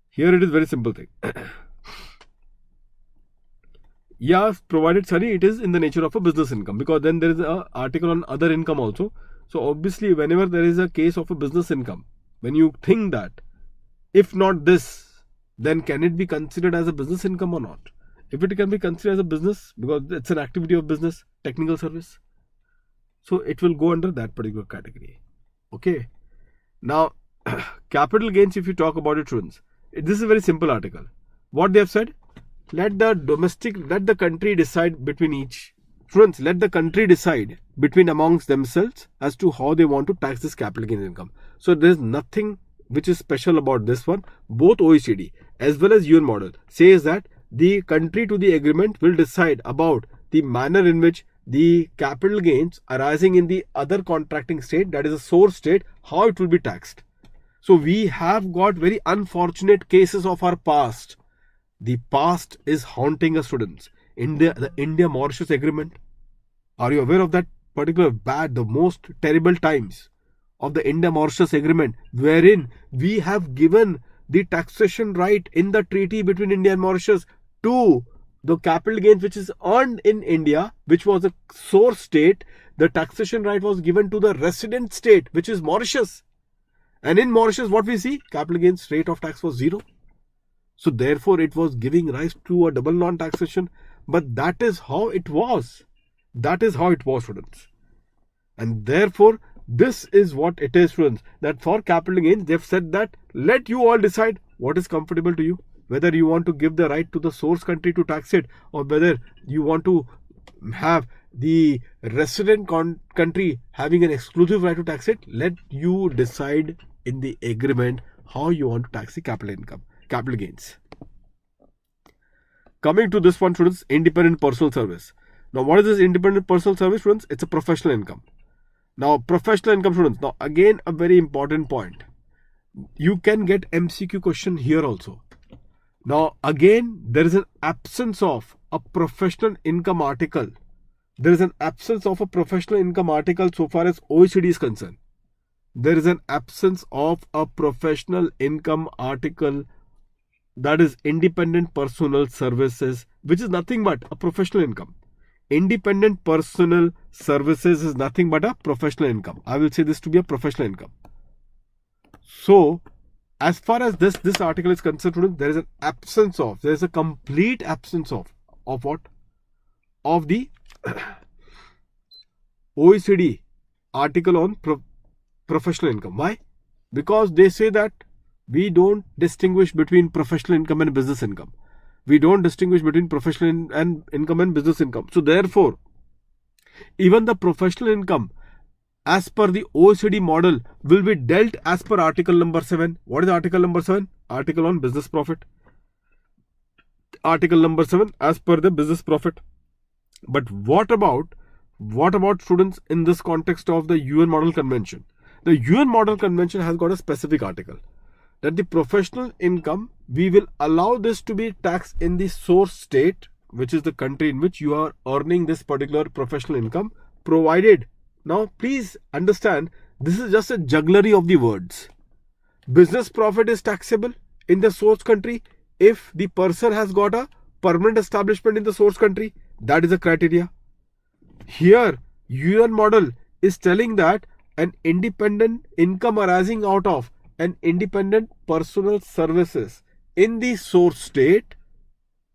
Here it is very simple thing. Yeah, provided, sorry, it is in the nature of a business income, because then there is an article on other income also. So obviously whenever there is a case of a business income, when you think that if not this, then can it be considered as a business income or not? If it can be considered as a business, because it's an activity of business, technical service, so it will go under that particular category. Okay. Now capital gains, if you talk about it, students, this is a very simple article. What they have said, let the country decide between each. Students, let the country decide between amongst themselves as to how they want to tax this capital gains income. So there is nothing which is special about this one. Both OECD as well as UN model says that the country to the agreement will decide about the manner in which the capital gains arising in the other contracting state, that is a source state, how it will be taxed. So we have got very unfortunate cases of our past. The past is haunting us, students. The India-Mauritius agreement. Are you aware of that particular the most terrible times of the India-Mauritius agreement, wherein we have given the taxation right in the treaty between India and Mauritius to the capital gains which is earned in India, which was a source state. The taxation right was given to the resident state, which is Mauritius. And in Mauritius, what we see? Capital gains rate of tax was 0. So therefore, it was giving rise to a double non-taxation. But that is how it was. That is how it was, students. And therefore, this is what it is, students. That for capital gains, they've said that let you all decide what is comfortable to you. Whether you want to give the right to the source country to tax it, or whether you want to have the resident country having an exclusive right to tax it. Let you decide in the agreement how you want to tax the capital gains. Coming to this one, students, independent personal service. Now, what is this independent personal service, students? It's a professional income. Now, professional income, students. Now, again, a very important point. You can get MCQ question here also. Now, again, there is an absence of a professional income article. There is an absence of a professional income article so far as OECD is concerned. There is an absence of a professional income article, that is independent personal services, which is nothing but a professional income. Independent personal services is nothing but a professional income. I will say this to be a professional income. So, as far as this article is concerned, there is an absence of, there is a complete absence of what? Of the OECD article on professional income. Why? Because they say that we don't distinguish between professional income and business income. We don't distinguish between professional income and business income. So therefore, even the professional income as per the Oecd model will be dealt as per article number 7. What is article number 7? Article on business profit. Article number 7 as per the business profit. But what about students in this context of the UN Model Convention? The UN Model Convention has got a specific article that the professional income, we will allow this to be taxed in the source state, which is the country in which you are earning this particular professional income, provided. Now, please understand, this is just a jugglery of the words. Business profit is taxable in the source country if the person has got a permanent establishment in the source country. That is a criteria. Here, UN model is telling that an independent income arising out of an independent personal services in the source state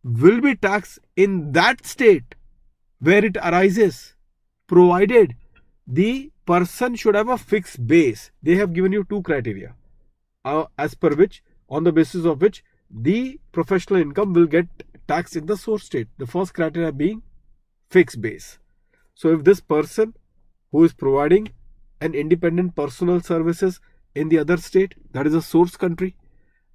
will be taxed in that state where it arises, provided the person should have a fixed base. They have given you two criteria, as per which, on the basis of which the professional income will get taxed in the source state. The first criteria being fixed base. So if this person who is providing an independent personal services in the other state, that is a source country,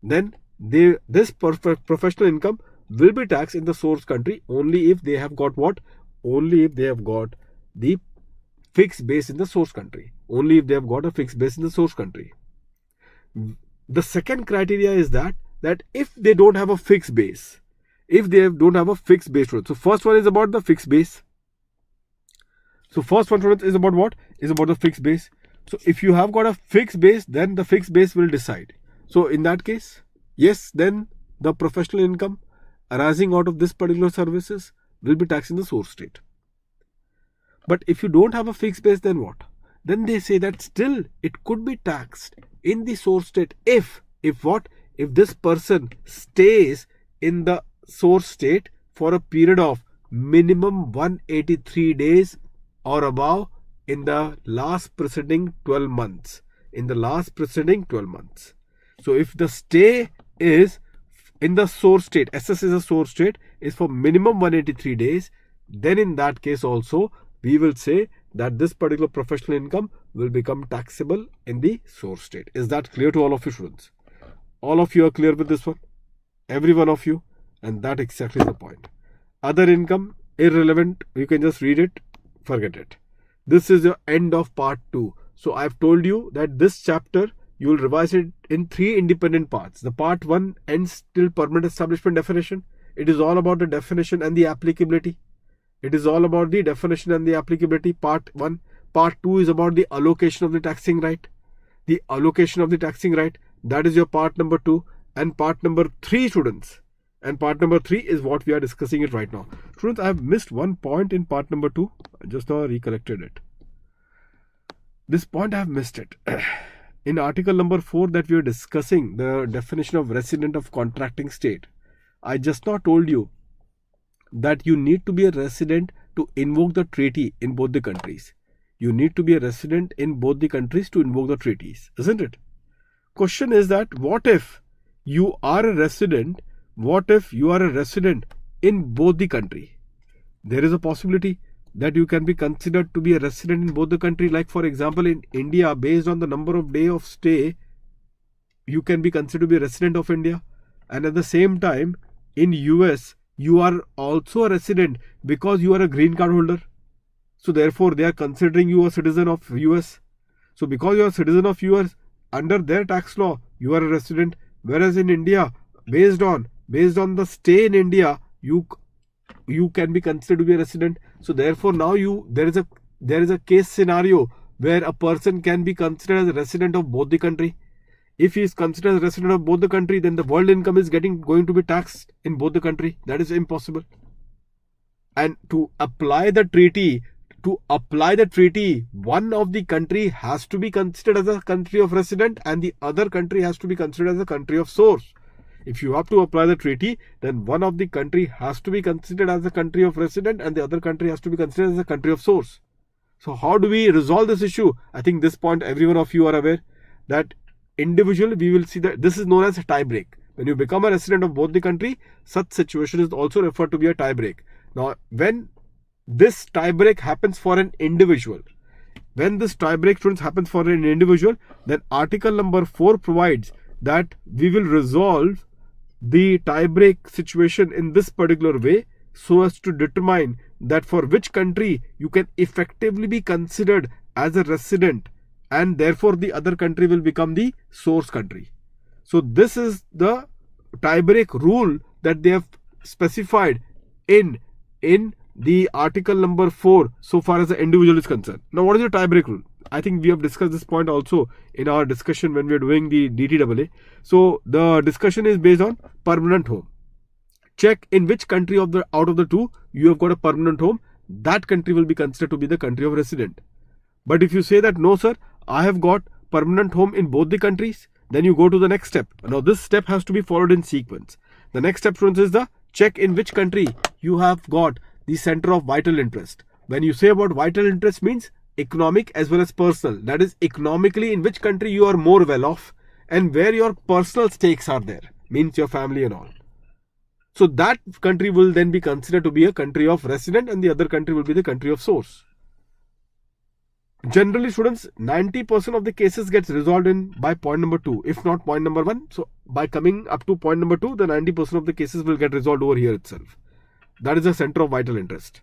then this professional income will be taxed in the source country only if they have got what? Only if they have got the fixed base in the source country. Only if they have got a fixed base in the source country. The second criteria is that if they don't have a fixed base, don't have a fixed base. So first one is about the fixed base. So first one is about what? Is about the fixed base. So if you have got a fixed base, then the fixed base will decide. So in that case, yes, then the professional income arising out of this particular services will be taxed in the source state. But if you don't have a fixed base, then what? Then they say that still it could be taxed in the source state if what? If this person stays in the source state for a period of minimum 183 days or above in the last preceding 12 months. In the last preceding 12 months. So if the stay is in the source state, SS is a source state, is for minimum 183 days, then in that case also we will say that this particular professional income will become taxable in the source state. Is that clear to all of you students? All of you are clear with this one? Every one of you? And that exactly is the point. Other income, irrelevant. You can just read it, forget it. This is your end of part 2. So I've told you that this chapter you will revise it in 3 independent parts. The part 1 ends till permanent establishment definition. It is all about the definition and the applicability. It is all about the definition and the applicability. Part 1. Part 2 is about the allocation of the taxing right. The allocation of the taxing right. That is your part number 2. And part number 3, students. And part number 3 is what we are discussing it right now. Students, I have missed one point in part number 2. I just now recollected it. This point I have missed it. In article number 4 that we are discussing, the definition of resident of contracting state, I just now told you that you need to be a resident to invoke the treaty in both the countries. You need to be a resident in both the countries to invoke the treaties, isn't it? Question is that what if you are a resident? What if you are a resident in both the country? There is a possibility that you can be considered to be a resident in both the country. Like for example, in India, based on the number of day of stay, you can be considered to be a resident of India. And at the same time, in US, you are also a resident because you are a green card holder. So therefore, they are considering you a citizen of US. So because you are a citizen of US, under their tax law, you are a resident. Whereas in India, based on the stay in India, you can be considered to be a resident. So therefore now there is a case scenario where a person can be considered as a resident of both the country. If he is considered as a resident of both the country, then the world income is going to be taxed in both the country. That is impossible. And to apply the treaty, one of the country has to be considered as a country of resident and the other country has to be considered as a country of source. If you have to apply the treaty, then one of the country has to be considered as a country of resident and the other country has to be considered as a country of source. So how do we resolve this issue? I think this point every one of you are aware that individually we will see that this is known as a tie break. When you become a resident of both the country, such situation is also referred to be a tie break. Now, when this tie break happens for an individual, then article number 4 provides that we will resolve the tie break situation in this particular way so as to determine that for which country you can effectively be considered as a resident and therefore the other country will become the source country. So this is the tie break rule that they have specified in the article number 4 so far as the individual is concerned. Now what is the tie break rule? I think we have discussed this point also in our discussion when we are doing the DTAA. So the discussion is based on permanent home. Check in which country out of the two you have got a permanent home. That country will be considered to be the country of resident. But if you say that no sir, I have got permanent home in both the countries, then you go to the next step. Now this step has to be followed in sequence. The next step, students, is the check in which country you have got the center of vital interest. When you say about vital interest means economic as well as personal. That is, economically in which country you are more well off and where your personal stakes are there, means your family and all. So that country will then be considered to be a country of resident and the other country will be the country of source. Generally, students, 90% of the cases gets resolved by point number 2, if not point number 1. So by coming up to point number 2, the 90% of the cases will get resolved over here itself. That is the center of vital interest.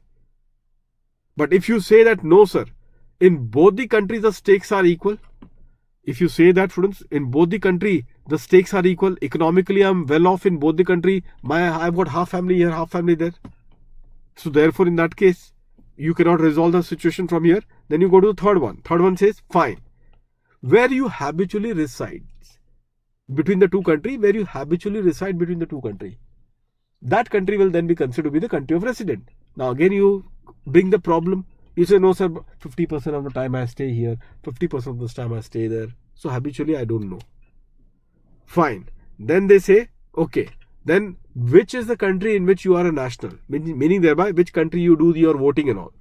But if you say that, no sir, in both the countries the stakes are equal. If you say that, students, in both the country the stakes are equal, economically I'm well off in both the country, I've got half family here, half family there. So therefore in that case, you cannot resolve the situation from here. Then you go to the third one. Third one says, fine, where you habitually reside between the two countries, that country will then be considered to be the country of resident. Now again you bring the problem. You say, no sir, 50% of the time I stay here, 50% of the time I stay there. So habitually I don't know. Fine. Then they say, okay, then which is the country in which you are a national? Meaning thereby which country you do your voting and all.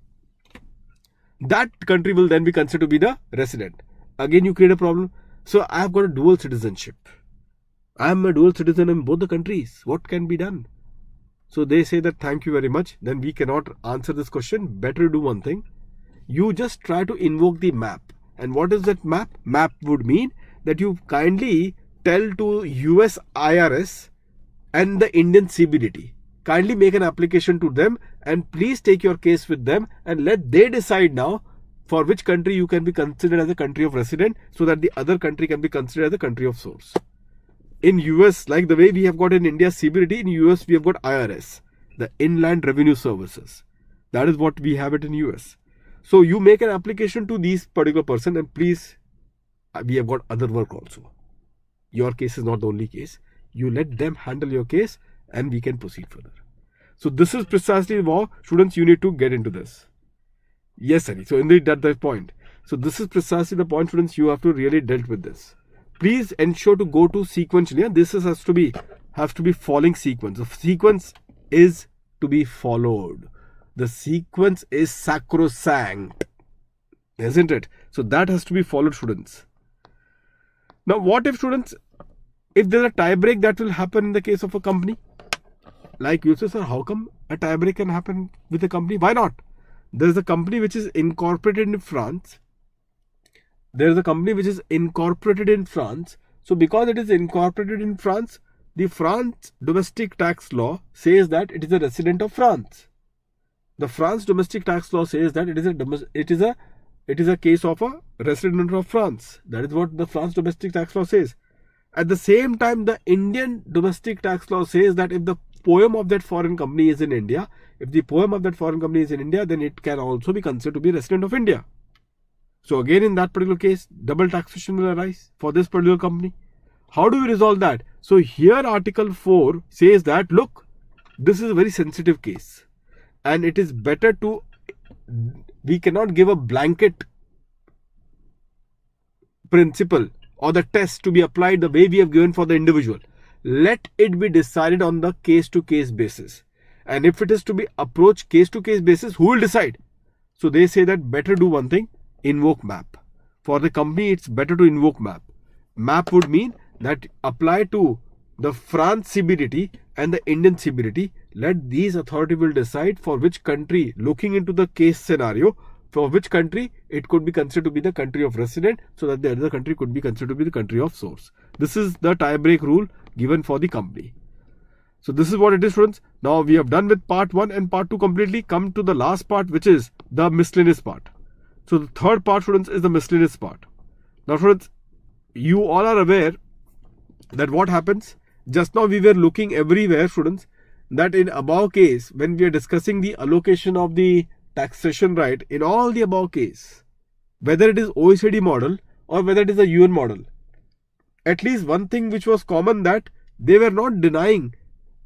That country will then be considered to be the resident. Again you create a problem. So I have got a dual citizenship. I am a dual citizen in both the countries. What can be done? So they say that thank you very much. Then we cannot answer this question. Better do one thing. You just try to invoke the map. And what is that map? Map would mean that you kindly tell to US IRS and the Indian CBDT. Kindly make an application to them and please take your case with them and let they decide now for which country you can be considered as a country of resident so that the other country can be considered as a country of source. In US, like the way we have got in India CBDT, in US we have got IRS, the Inland Revenue Services. That is what we have it in US. So you make an application to these particular person and please, we have got other work also. Your case is not the only case. You let them handle your case and we can proceed further. So this is precisely how students you need to get into this. Yes, Sari. So indeed that's the point. So this is precisely the point, students, you have to really dealt with this. Please ensure to go to sequentially. This has to be following sequence. The sequence is to be followed. The sequence is sacrosanct, isn't it? So that has to be followed, students. Now what if, students, if there's a tie break that will happen in the case of a company? Like you say, sir, how come a tie break can happen with a company? Why not? There is a company which is incorporated in France. There is a company which is incorporated in France. So because it is incorporated in France, the France domestic tax law says that it is a resident of France. The France domestic tax law says that it is a case of a resident of France. That is what the France domestic tax law says. At the same time, the Indian domestic tax law says that if the poem of that foreign company is in India, then it can also be considered to be a resident of India. So again, in that particular case, double taxation will arise for this particular company. How do we resolve that? So here Article 4 says that, look, this is a very sensitive case. And it is better we cannot give a blanket principle or the test to be applied the way we have given for the individual. Let it be decided on the case-to-case basis. And if it is to be approached case-to-case basis, who will decide? So they say that better do one thing, invoke map. For the company, it's better to invoke map. Map would mean that apply to the France CBDT and the Indian CBDT. Let these authorities will decide for which country, looking into the case scenario, for which country it could be considered to be the country of resident, so that the other country could be considered to be the country of source. This is the tie break rule given for the company. So this is what it is, friends. Now we have done with part 1 and part 2 completely. Come to the last part, which is the miscellaneous part. So the third part, students, is the miscellaneous part. Now, friends, you all are aware that what happens. Just now we were looking everywhere, students, that in above case, when we are discussing the allocation of the taxation right, in all the above case, whether it is OECD model or whether it is a UN model, at least one thing which was common, that they were not denying,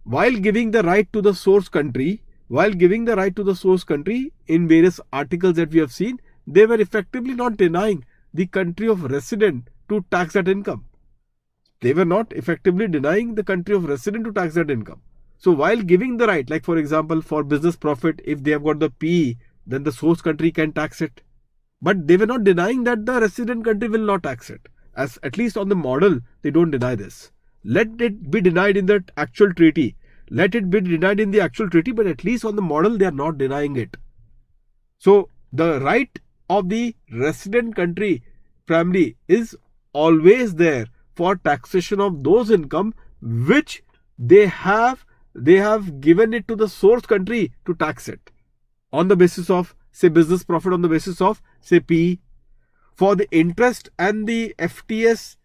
while giving the right to the source country, in various articles that we have seen, they were effectively not denying the country of resident to tax that income. They were not effectively denying the country of resident to tax that income. So while giving the right, like for example, for business profit, if they have got the PE, then the source country can tax it. But they were not denying that the resident country will not tax it. As at least on the model, they don't deny this. Let it be denied in the actual treaty. Let it be denied in the actual treaty, but at least on the model, they are not denying it. So the right of the resident country family is always there for taxation of those income which they have given it to the source country to tax it on the basis of, say, business profit, on the basis of, say, PE. For the interest and the FTS,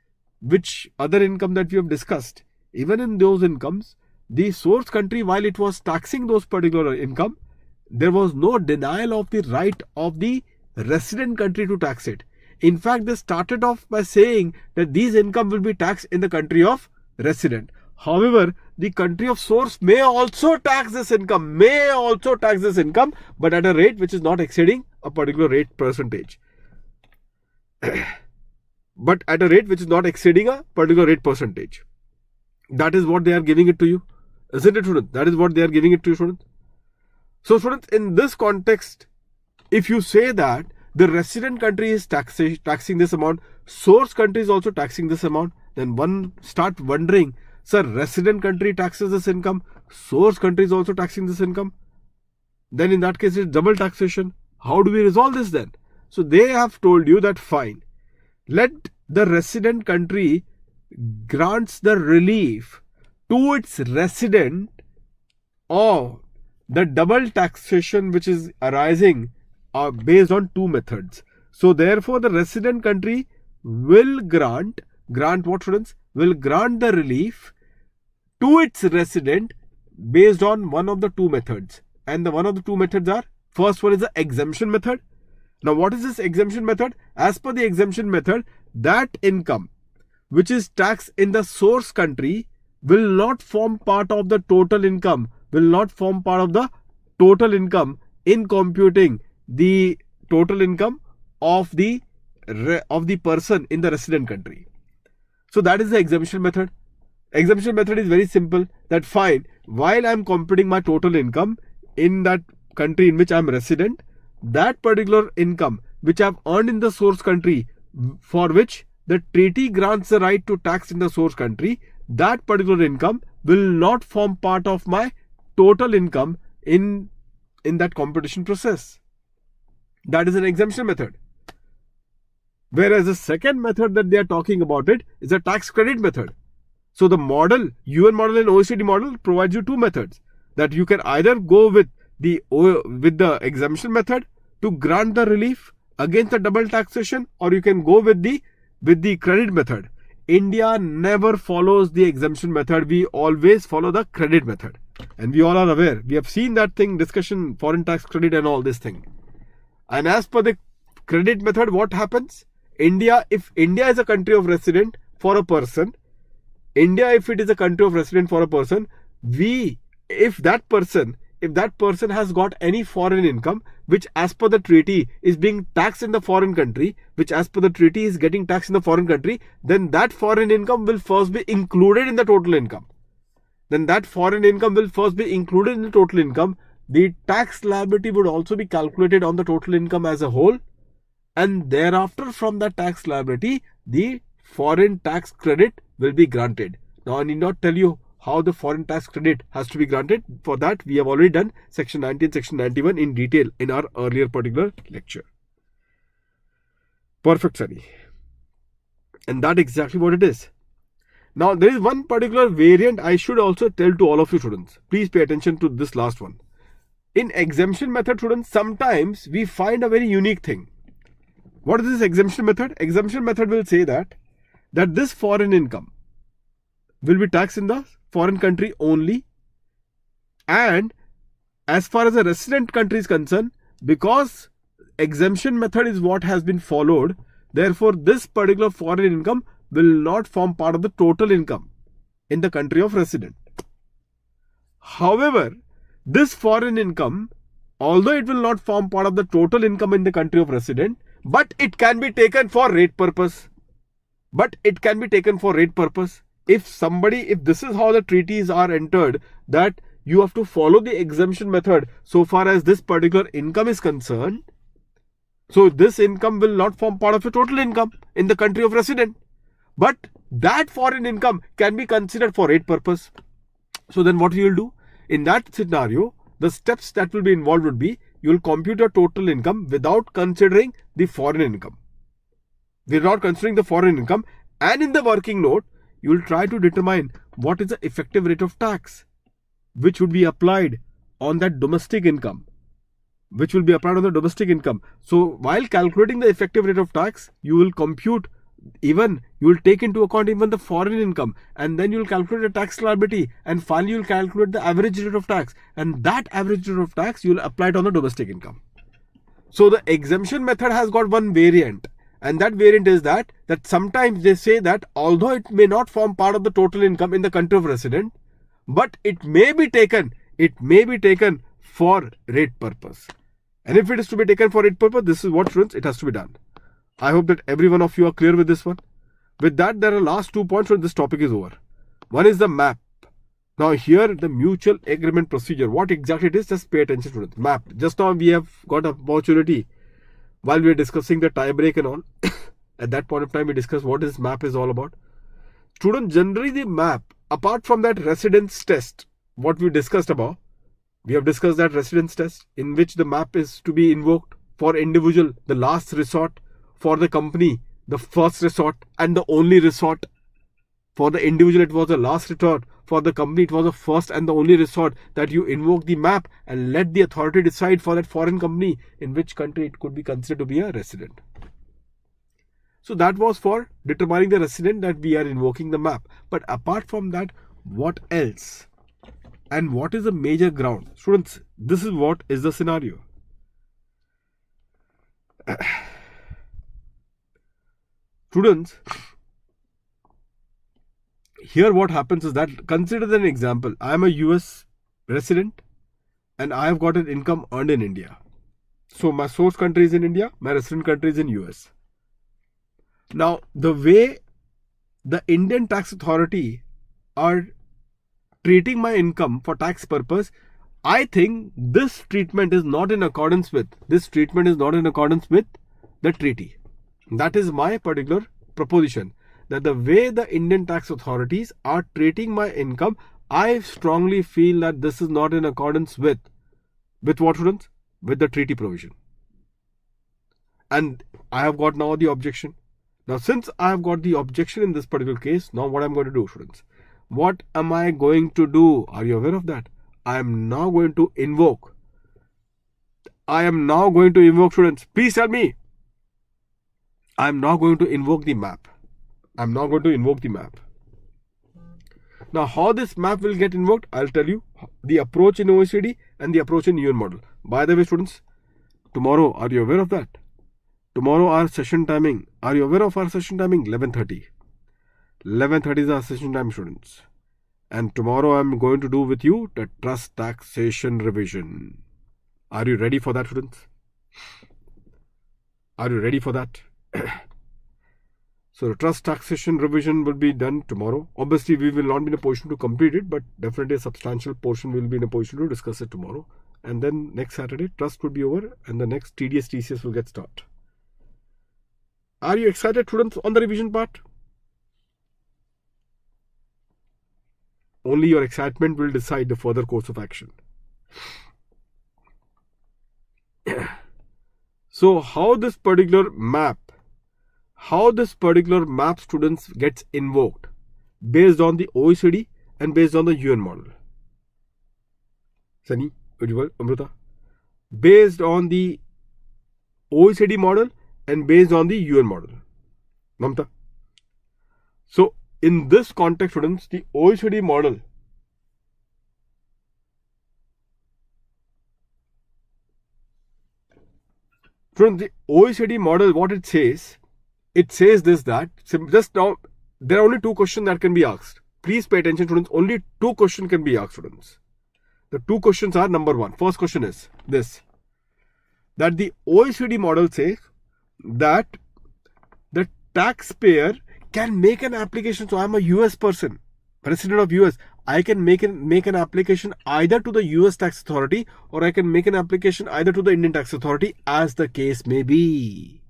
which other income that we have discussed, even in those incomes, the source country, while it was taxing those particular income, there was no denial of the right of the resident country to tax it. In fact, they started off by saying that these income will be taxed in the country of resident. However, the country of source may also tax this income, but at a rate which is not exceeding a particular rate percentage. But at a rate which is not exceeding a particular rate percentage. That is what they are giving it to you. Isn't it, students? That is what they are giving it to you, students. So, students, in this context, if you say that the resident country is taxing this amount, source country is also taxing this amount, then one start wondering, sir, resident country taxes this income, source country is also taxing this income. Then in that case, it's double taxation. How do we resolve this then? So they have told you that fine, let the resident country grants the relief to its resident of the double taxation which is arising based on two methods. So therefore the resident country will grant what, students? Will grant the relief to its resident based on one of the two methods. And the one of the two methods are, first one is the exemption method. Now what is this exemption method? As per the exemption method, that income which is taxed in the source country will not form part of the total income, in computing the total income of the person in the resident country. So that is the exemption method. Exemption method is very simple, that fine, while I am computing my total income in that country in which I am resident, that particular income which I have earned in the source country, for which the treaty grants the right to tax in the source country, that particular income will not form part of my total income in that computation process. That is an exemption method. Whereas the second method that they are talking about it is a tax credit method. So the model, UN model and OECD model provides you two methods, that you can either go with the exemption method to grant the relief against the double taxation, or you can go with the credit method. India never follows the exemption method. We always follow the credit method. And we all are aware. We have seen that thing, discussion, foreign tax credit and all this thing. And as per the credit method, what happens? If India is a country of resident for a person, if that person has got any foreign income which as per the treaty is being taxed in the foreign country, then that foreign income will first be included in the total income. The tax liability would also be calculated on the total income as a whole, and thereafter from the tax liability, the foreign tax credit will be granted. Now I need not tell you how the foreign tax credit has to be granted. For that, we have already done section 90 and section 91 in detail in our earlier particular lecture. Perfect, Sunny. And that's exactly what it is. Now, there is one particular variant I should also tell to all of you students. Please pay attention to this last one. In exemption method, students, sometimes we find a very unique thing. What is this exemption method? Exemption method will say that this foreign income will be taxed in the foreign country only, and as far as the resident country is concerned, because exemption method is what has been followed, therefore this particular foreign income will not form part of the total income in the country of resident. However, this foreign income, although it will not form part of the total income in the country of resident, but it can be taken for rate purpose. If this is how the treaties are entered, that you have to follow the exemption method so far as this particular income is concerned. So this income will not form part of your total income in the country of resident. But that foreign income can be considered for rate purpose. So then what you will do? In that scenario, the steps that will be involved would be, you will compute your total income without considering the foreign income. Without considering the foreign income, and in the working note, you will try to determine what is the effective rate of tax which would be applied on that domestic income. So while calculating the effective rate of tax, you will compute you will take into account even the foreign income, and then you will calculate the tax liability, and finally you will calculate the average rate of tax, and that average rate of tax you will apply it on the domestic income. So the exemption method has got one variant, and that variant is that sometimes they say that although it may not form part of the total income in the country of resident, but it may be taken for rate purpose. And if it is to be taken for rate purpose, this is what, students, it has to be done. I hope that every one of you are clear with this one. With that, there are last 2 points when this topic is over. One is the MAP. Now here, the mutual agreement procedure. What exactly it is, just pay attention, students. MAP. Just now we have got an opportunity while we are discussing the tie break and all. At that point of time, we discussed what this MAP is all about. Students, generally the MAP, apart from that residence test, what we discussed about, we have discussed that residence test in which the MAP is to be invoked for individual, the last resort, for the company, the first resort and the only resort. For the individual, it was the last resort. For the company, it was the first and the only resort that you invoke the MAP and let the authority decide for that foreign company in which country it could be considered to be a resident. So that was for determining the resident that we are invoking the MAP. But apart from that, what else? And what is the major ground? Students, this is what is the scenario. Students, here what happens is that, consider an example. I am a US resident and I have got an income earned in India. So my source country is in India, my resident country is in US. Now, the way the Indian tax authority are treating my income for tax purpose, I think this treatment is not in accordance with the treaty. That is my particular proposition, that the way the Indian tax authorities are treating my income, I strongly feel that this is not in accordance with what, students? With the treaty provision. And I have got now the objection. Now, since I have got the objection in this particular case, now what I'm going to do, students? What am I going to do? Are you aware of that? I am now going to invoke. Students. Please tell me. I am now going to invoke the MAP. Now, how this MAP will get invoked, I'll tell you. The approach in OECD and the approach in UN model. By the way, students, tomorrow, are you aware of that? Tomorrow our session timing. Are you aware of our session timing? 11:30. 11:30 is our session time, students. And tomorrow I'm going to do with you the trust taxation revision. Are you ready for that, students? Are you ready for that? So the trust taxation revision will be done tomorrow. Obviously, we will not be in a position to complete it, but definitely a substantial portion will be in a position to discuss it tomorrow. And then next Saturday, trust will be over and the next TDS TCS will get started. Are you excited, students, on the revision part? Only your excitement will decide the further course of action. So how this particular map, students, gets invoked based on the OECD and based on the UN model. Sunny, Ujjwal, Amrita. Based on the OECD model and based on the UN model. Mamta. So in this context, students, the OECD model the OECD model, what it says this, that just now there are only 2 questions that can be asked. Please pay attention, students. Only 2 questions can be asked, students. The 2 questions are, number 1, first question is this, that the OECD model says that the taxpayer can make an application. So I am a US person. resident of US, I can make an application either to the US tax authority, or I can make an application either to the Indian tax authority, as the case may be.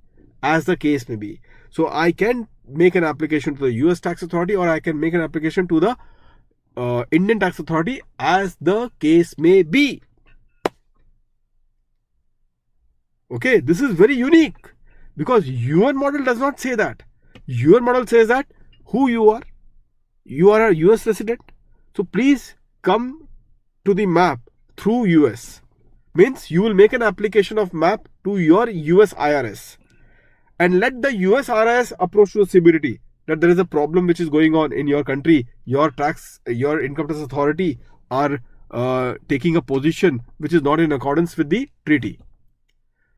As the case may be. So I can make an application to the US tax authority, or I can make an application to the Indian tax authority, as the case may be. Okay, this is very unique, because your model does not say that. Your model says that who you are a US resident, so please come to the map through US. Means you will make an application of map to your US IRS, and let the US IRS approach to the CBDT that there is a problem which is going on in your country. Your income tax authority are taking a position which is not in accordance with the treaty.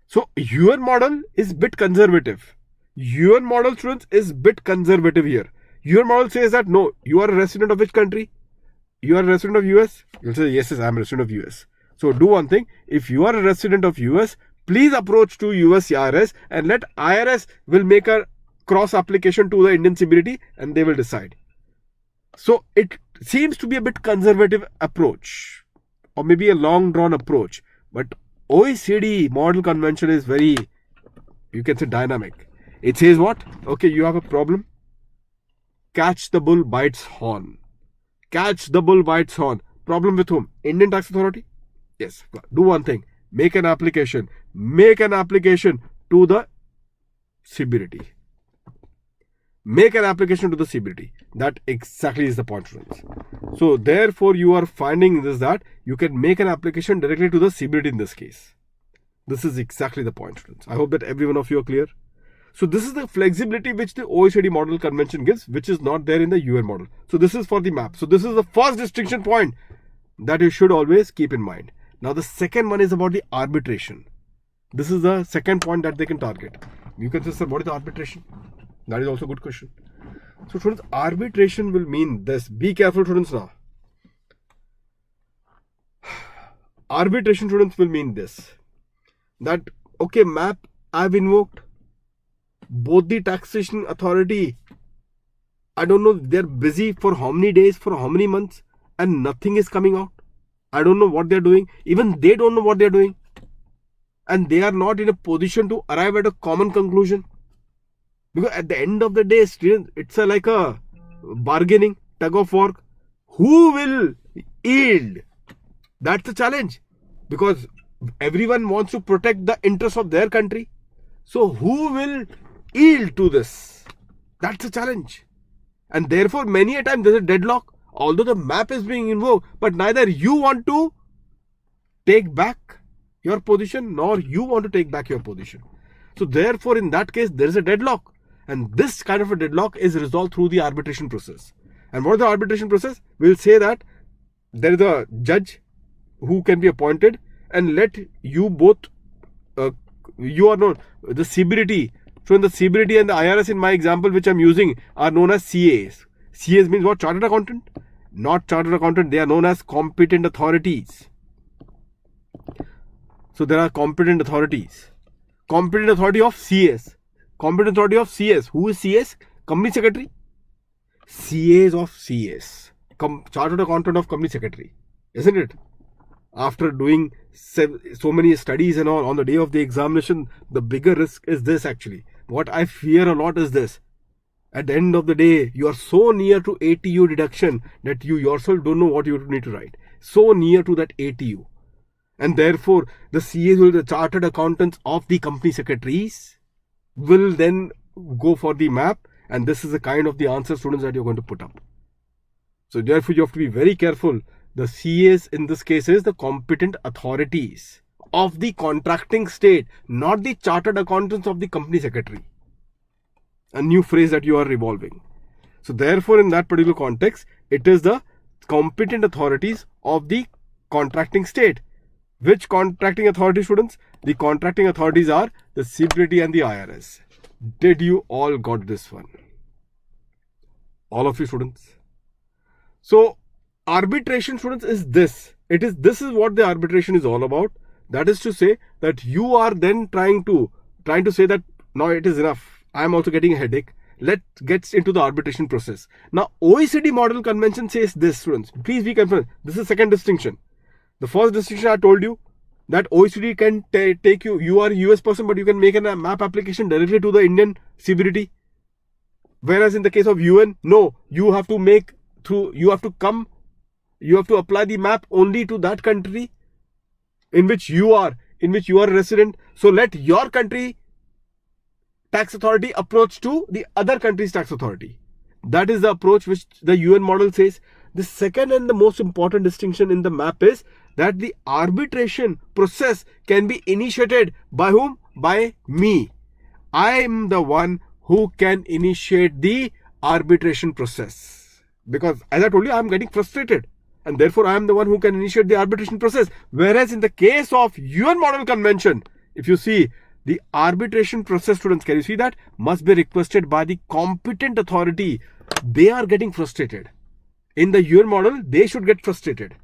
So your model is bit conservative. Your model, students, is bit conservative here. Your model says that no, you are a resident of which country? You are a resident of US? You'll say yes, I am a resident of US. So do one thing. If you are a resident of US, please approach to US IRS, and let IRS will make a cross application to the Indian CBDT, and they will decide. So it seems to be a bit conservative approach, or maybe a long drawn approach. But OECD model convention is very, you can say, dynamic. It says what? Okay, you have a problem. Catch the bull by its horn. Catch the bull by its horn. Problem with whom? Indian tax authority? Yes. Do one thing. Make an application. Make an application to the CBDT. Make an application to the CBDT. That exactly is the point, students. So therefore, you are finding this, that you can make an application directly to the CBDT in this case. This is exactly the point, students. I hope that every one of you are clear. So this is the flexibility which the OECD model convention gives, which is not there in the UN model. So this is for the map. So this is the first distinction point that you should always keep in mind. Now the second one is about the arbitration. This is the second point that they can target. You can say, sir, what is arbitration? That is also a good question. So students, arbitration will mean this. Be careful, students, now. Arbitration, students, will mean this. That, okay, map I've invoked. Both the taxation authority, I don't know, they're busy for how many days, for how many months, and nothing is coming out. I don't know what they're doing. Even they don't know what they're doing. And they are not in a position to arrive at a common conclusion. Because at the end of the day, it's like a bargaining, tug of war. Who will yield? That's the challenge. Because everyone wants to protect the interests of their country. So who will yield to this? That's the challenge. And therefore, many a time there's a deadlock. Although the map is being invoked, but neither you want to take back your position, nor you want to take back your position. So therefore, in that case, there is a deadlock. And this kind of a deadlock is resolved through the arbitration process. And what is the arbitration process? We'll say that there is a judge who can be appointed, and let you both, you are known, the CBDT. So in the CBDT and the IRS, in my example which I'm using, are known as CAs. CAs means what? Chartered accountant? Not chartered accountant. They are known as competent authorities. So there are competent authorities. Competent authority of CAs. Competent authority of CS. Who is CS? Company secretary. CAs of CS. Chartered accountant of company secretary. Isn't it? After doing so many studies and all, on the day of the examination, the bigger risk is this actually. What I fear a lot is this. At the end of the day, you are so near to ATU deduction that you yourself don't know what you need to write. So near to that ATU. And therefore, the CAs will, the chartered accountants of the company secretaries, will then go for the map. And this is the kind of the answer, students, that you're going to put up. So therefore, you have to be very careful. The CAs in this case is the competent authorities of the contracting state, not the chartered accountants of the company secretary. A new phrase that you are revolving. So therefore, in that particular context, it is the competent authorities of the contracting state. Which contracting authority, students? The contracting authorities are the CBDT and the IRS. Did you all got this one? All of you students. So arbitration, students, is this. This is what the arbitration is all about. That is to say that you are then trying to say that now it is enough. I am also getting a headache. let's get into the arbitration process. Now, OECD Model Convention says this, students. Please be confirmed. This is second distinction. The first distinction I told you, that OECD can take you are a US person, but you can make a map application directly to the Indian CBDT. Whereas in the case of UN, no, you have to apply the map only to that country in which you are a resident. So let your country tax authority approach to the other country's tax authority. That is the approach which the UN model says. The second and the most important distinction in the map is that the arbitration process can be initiated by whom? By me. I am the one who can initiate the arbitration process. Because as I told you, I am getting frustrated. And therefore, I am the one who can initiate the arbitration process. Whereas in the case of UN Model Convention, if you see, the arbitration process, students, can you see that? Must be requested by the competent authority. They are getting frustrated. In the UN model, they should get frustrated.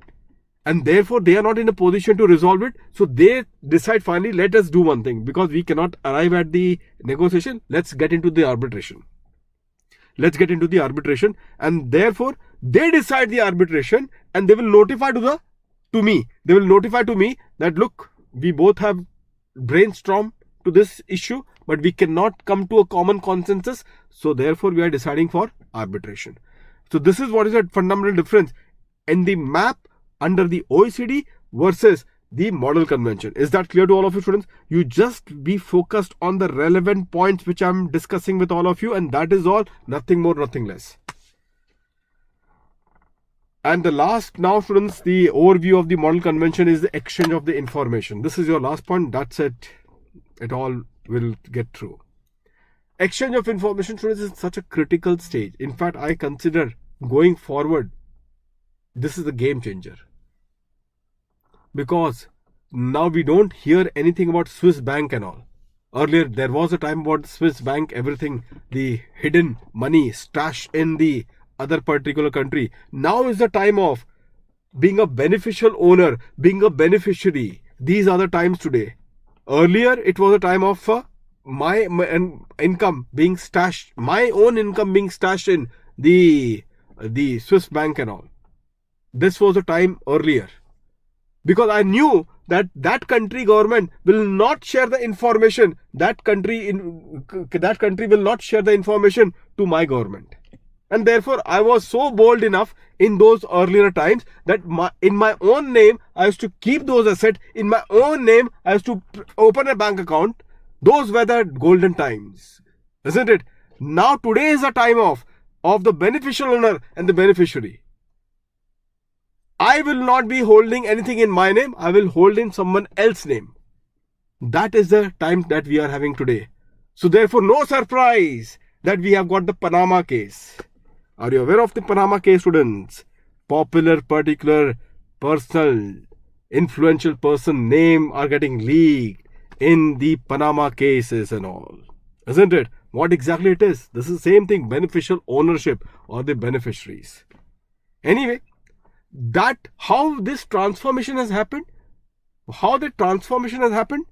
And therefore, they are not in a position to resolve it. So they decide finally, let us do one thing. Because we cannot arrive at the negotiation, let's get into the arbitration. And therefore, they decide the arbitration and they will notify to me. They will notify to me that, look, we both have brainstormed to this issue, but we cannot come to a common consensus. So therefore, we are deciding for arbitration. So this is what is the fundamental difference in the map under the OECD versus the model convention. Is that clear to all of you, students? You just be focused on the relevant points which I'm discussing with all of you, and that is all, nothing more, nothing less. And the last now, students, the overview of the model convention is the exchange of the information. This is your last point. That's it. It all will get through. Exchange of information, students, is such a critical stage. In fact, I consider going forward, this is the game changer. Because now we don't hear anything about Swiss bank and all. Earlier, there was a time about Swiss bank, everything, the hidden money stashed in the other particular country. Now is the time of being a beneficial owner, being a beneficiary. These are the times today. Earlier, it was a time of my income being stashed, my own income being stashed in the Swiss bank and all. This was a time earlier. Because I knew that country government will not share the information. That country will not share the information to my government. And therefore, I was so bold enough in those earlier times that in my own name, I used to keep those assets. In my own name, I used to open a bank account. Those were the golden times, isn't it? Now, today is the time of the beneficial owner and the beneficiary. I will not be holding anything in my name. I will hold in someone else's name. That is the time that we are having today. So therefore, no surprise that we have got the Panama Case. Are you aware of the Panama Case, students? Popular, particular, personal, influential person name are getting leaked in the Panama cases and all. Isn't it? What exactly it is? This is the same thing, beneficial ownership or the beneficiaries. Anyway, that how this transformation has happened? How the transformation has happened?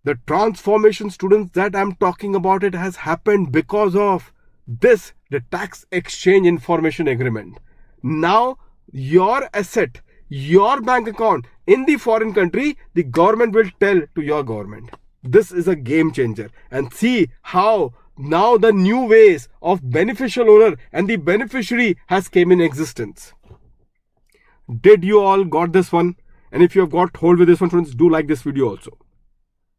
The transformation, students, that I'm talking about, it has happened because of this, the tax exchange information agreement. Now, your asset, your bank account in the foreign country, the government will tell to your government. This is a game changer. And see how now the new ways of beneficial owner and the beneficiary has came in existence. Did you all got this one? And if you have got hold with this one, students, do like this video also.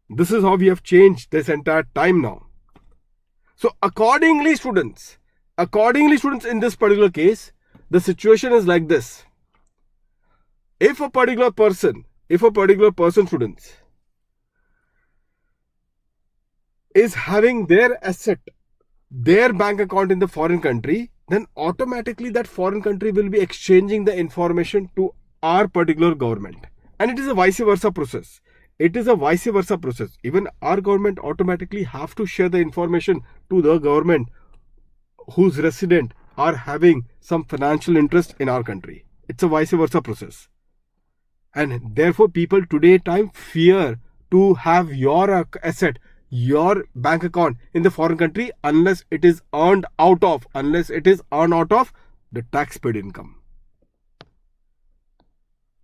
This is how we have changed this entire time now. So accordingly, students, in this particular case, the situation is like this. If a particular person, students, is having their asset, their bank account in the foreign country, then automatically that foreign country will be exchanging the information to our particular government. And it is a vice versa process. Even our government automatically have to share the information to the government whose resident are having some financial interest in our country. It's a vice versa process. And therefore, people today time fear to have your asset, your bank account in the foreign country unless it is earned out of the tax paid income.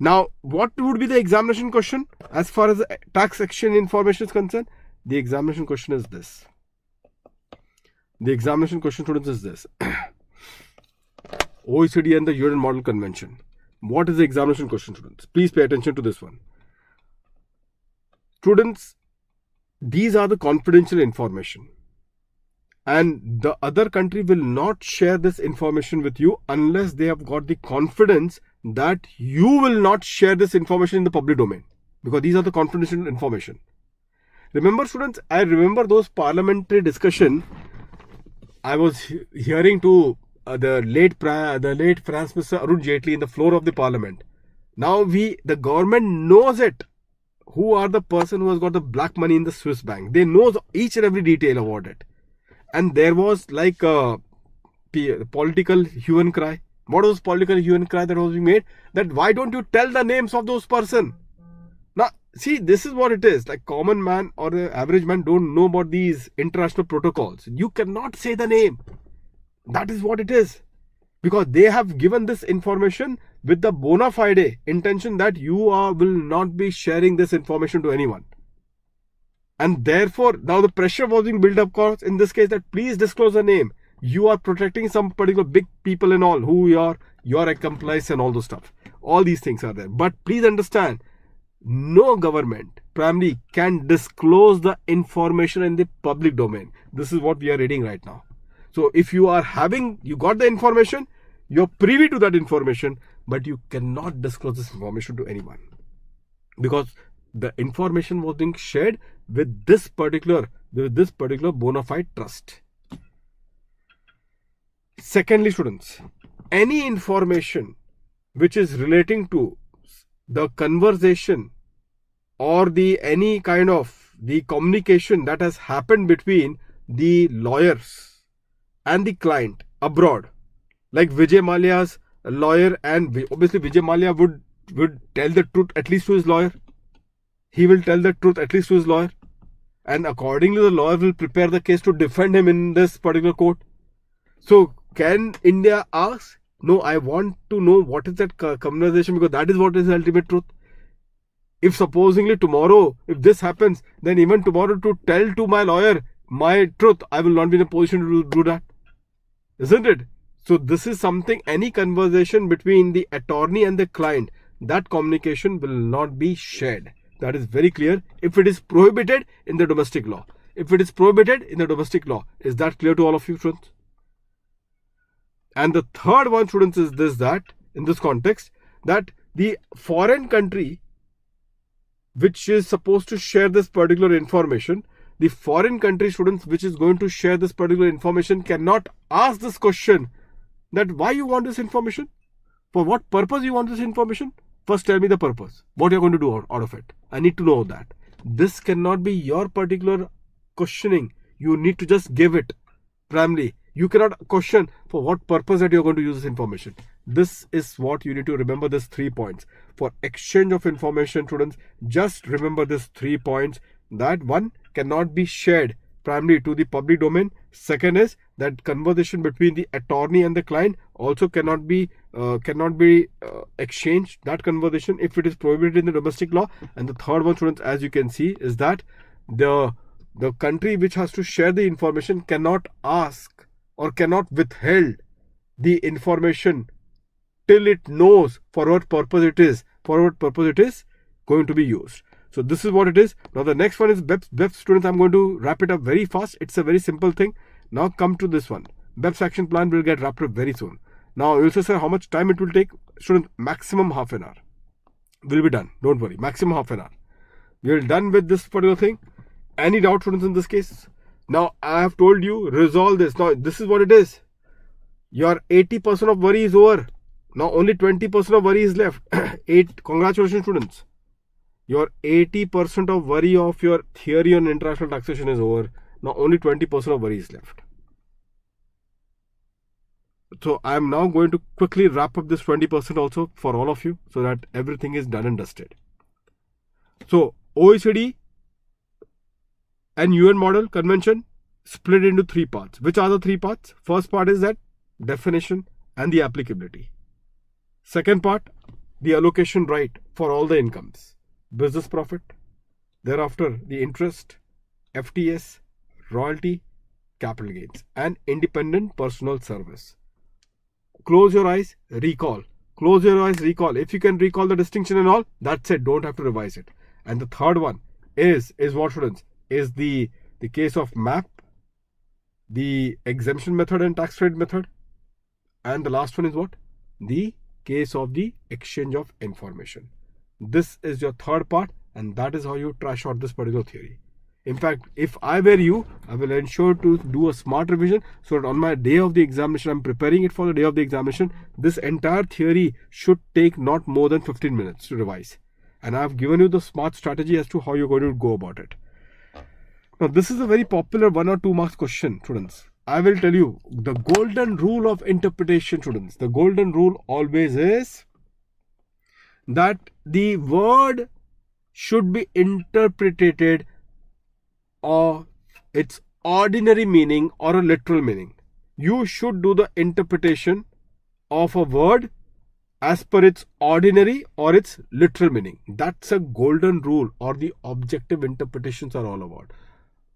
Now, what would be the examination question as far as tax exchange information is concerned? The examination question is this. The examination question, students, is this. OECD and the UN Model Convention. What is the examination question, students? Please pay attention to this one. Students, these are the confidential information. And the other country will not share this information with you unless they have got the confidence that you will not share this information in the public domain. Because these are the confidential information. Remember, students, I remember those parliamentary discussion I was hearing to the late Finance Minister Arun Jaitley in the floor of the parliament. Now the government knows it. Who are the person who has got the black money in the Swiss bank? They know each and every detail about it. And there was like a political hue and cry. What was political hue and cry that was being made? That why don't you tell the names of those person? Now, see, this is what it is. Like common man or the average man don't know about these international protocols. You cannot say the name. That is what it is. Because they have given this information with the bona fide intention that you will not be sharing this information to anyone. And therefore, now the pressure was being built up, of course, in this case, that please disclose the name. You are protecting some particular big people and all, who your accomplice and all those stuff. All these things are there. But please understand, no government primarily can disclose the information in the public domain. This is what we are reading right now. So if you got the information, you're privy to that information, but you cannot disclose this information to anyone. Because the information was being shared with this particular bona fide trust. Secondly, students, any information which is relating to the conversation or any kind of the communication that has happened between the lawyers and the client abroad, like Vijay Mallya's lawyer, and obviously Vijay Mallya would tell the truth at least to his lawyer. He will tell the truth at least to his lawyer, and accordingly the lawyer will prepare the case to defend him in this particular court. So can India ask, no, I want to know what is that conversation, because that is what is the ultimate truth. If supposingly tomorrow, if this happens, then even tomorrow to tell to my lawyer my truth, I will not be in a position to do that. Isn't it? So this is something, any conversation between the attorney and the client, that communication will not be shared. That is very clear if it is prohibited in the domestic law. If it is prohibited in the domestic law, is that clear to all of you, students? And the third one, students, is this, that in this context, that the foreign country which is supposed to share this particular information, the foreign country, students, which is going to share this particular information cannot ask this question that why you want this information? For what purpose you want this information? First tell me the purpose. What you're going to do out of it. I need to know that. This cannot be your particular questioning. You need to just give it primarily. You cannot question for what purpose that you're going to use this information. This is what you need to remember, these 3 points. For exchange of information, students, just remember these 3 points. That one cannot be shared primarily to the public domain. Second is that conversation between the attorney and the client also cannot be exchanged, that conversation, if it is prohibited in the domestic law. And the third one, students, as you can see, is that the country which has to share the information cannot ask or cannot withhold the information till it knows for what purpose it is going to be used. So this is what it is. Now the next one is BEPS. BEPS, students, I'm going to wrap it up very fast. It's a very simple thing. Now come to this one. BEPS action plan will get wrapped up very soon. Now you also say how much time it will take. Students, maximum half an hour. We'll be done. Don't worry. Maximum half an hour. We are done with this particular thing. Any doubt, students, in this case? Now I have told you, resolve this. Now this is what it is. Your 80% of worry is over. Now only 20% of worry is left. Congratulations, students. Your 80% of worry of your theory on international taxation is over. Now only 20% of worry is left. So I am now going to quickly wrap up this 20% also for all of you, so that everything is done and dusted. So OECD and UN model convention split into three parts. Which are the three parts? First part is that definition and the applicability. Second part, the allocation right for all the incomes, business profit, thereafter the interest, FTS, royalty, capital gains, and independent personal service. Close your eyes, recall. Close your eyes, recall. If you can recall the distinction and all, that's it. Don't have to revise it. And the third one is what, students? Is the case of MAP, the exemption method and tax credit method. And the last one is what? The case of the exchange of information. This is your third part, and that is how you trash out this particular theory. In fact, if I were you, I will ensure to do a smart revision so that on my day of the examination, I'm preparing it for the day of the examination, this entire theory should take not more than 15 minutes to revise. And I've given you the smart strategy as to how you're going to go about it. Now, this is a very popular 1 or 2 marks question, students. I will tell you the golden rule of interpretation, students. The golden rule always is that the word should be interpreted or its ordinary meaning or a literal meaning. You should do the interpretation of a word as per its ordinary or its literal meaning. That's a golden rule, or the objective interpretations are all about.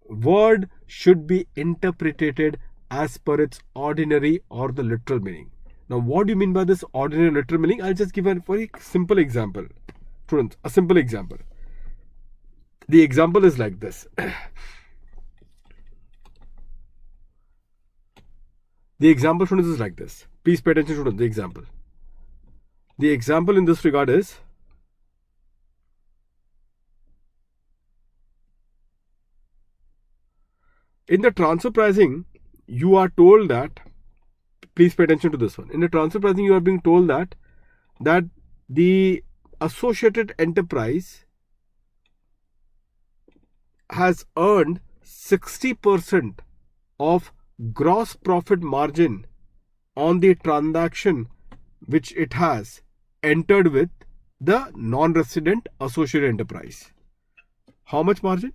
Word should be interpreted as per its ordinary or the literal meaning. Now, what do you mean by this ordinary literal meaning? I'll just give a very simple example. Students, a simple example. The example is like this. The example, students, is like this. Please pay attention, students. The example. The example in this regard is, in the transfer pricing, you are told that, please pay attention to this one. In the transfer pricing, you are being told that the associated enterprise has earned 60% of gross profit margin on the transaction which it has entered with the non-resident associated enterprise. How much margin?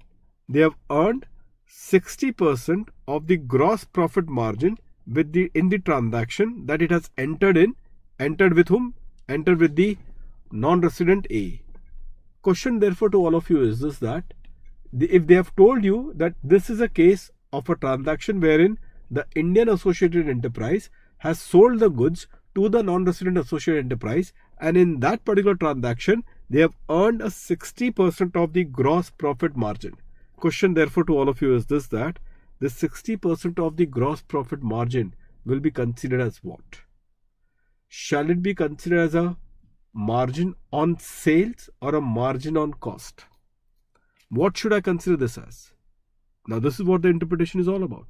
They have earned 60% of the gross profit margin in the transaction that it has entered in. Entered with whom? Entered with the non-resident A. Question therefore to all of you is this, that if they have told you that this is a case of a transaction wherein the Indian associated enterprise has sold the goods to the non-resident associated enterprise, and in that particular transaction they have earned a 60% of the gross profit margin. Question therefore to all of you is this, that this 60% of the gross profit margin will be considered as what? Shall it be considered as a margin on sales or a margin on cost? What should I consider this as? Now, this is what the interpretation is all about.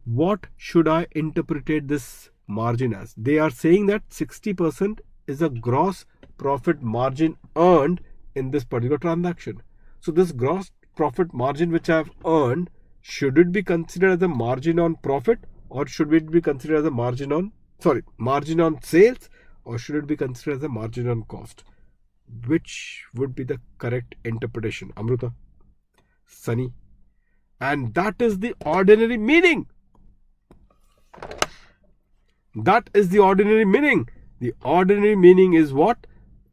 What should I interpret this margin as? They are saying that 60% is a gross profit margin earned in this particular transaction. So this gross profit margin which I have earned, should it be considered as a margin on profit, or should it be considered as a margin on sales, or should it be considered as a margin on cost? Which would be the correct interpretation? Amruta, Sunny. And that is the ordinary meaning. That is the ordinary meaning. The ordinary meaning is what?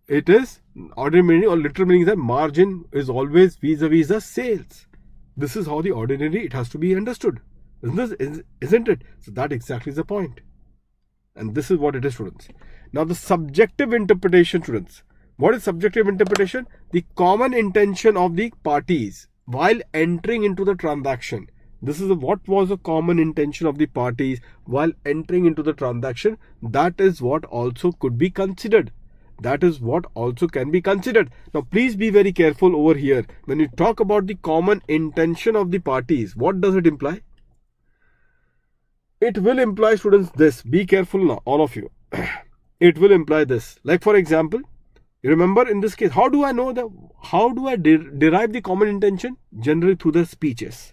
It is ordinary meaning or literal meaning is that margin is always vis-a-vis the sales. This is how the ordinary it has to be understood. Isn't it? So that exactly is the point. And this is what it is, students. Now the subjective interpretation, students. What is subjective interpretation? The common intention of the parties while entering into the transaction. This is what was the common intention of the parties while entering into the transaction. That is what also could be considered. That is what also can be considered. Now, please be very careful over here. When you talk about the common intention of the parties, what does it imply? It will imply, students, this. Be careful now, all of you. It will imply this. Like, for example, you remember in this case, how do I derive the common intention? Generally through the speeches.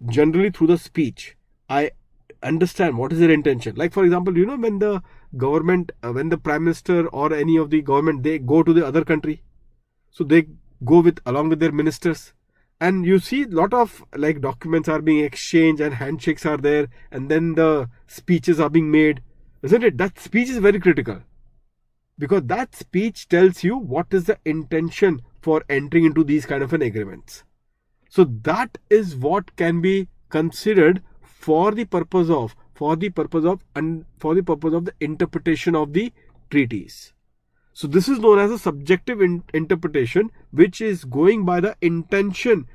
Generally through the speech, I understand what is their intention. Like, for example, when the government, when the prime minister or any of the government, they go to the other country. So they go along with their ministers. And you see a lot of like documents are being exchanged and handshakes are there, and then the speeches are being made, isn't it? That speech is very critical, because that speech tells you what is the intention for entering into these kind of an agreements. So that is what can be considered for the purpose of the interpretation of the treaties. So this is known as a subjective interpretation, which is going by the intention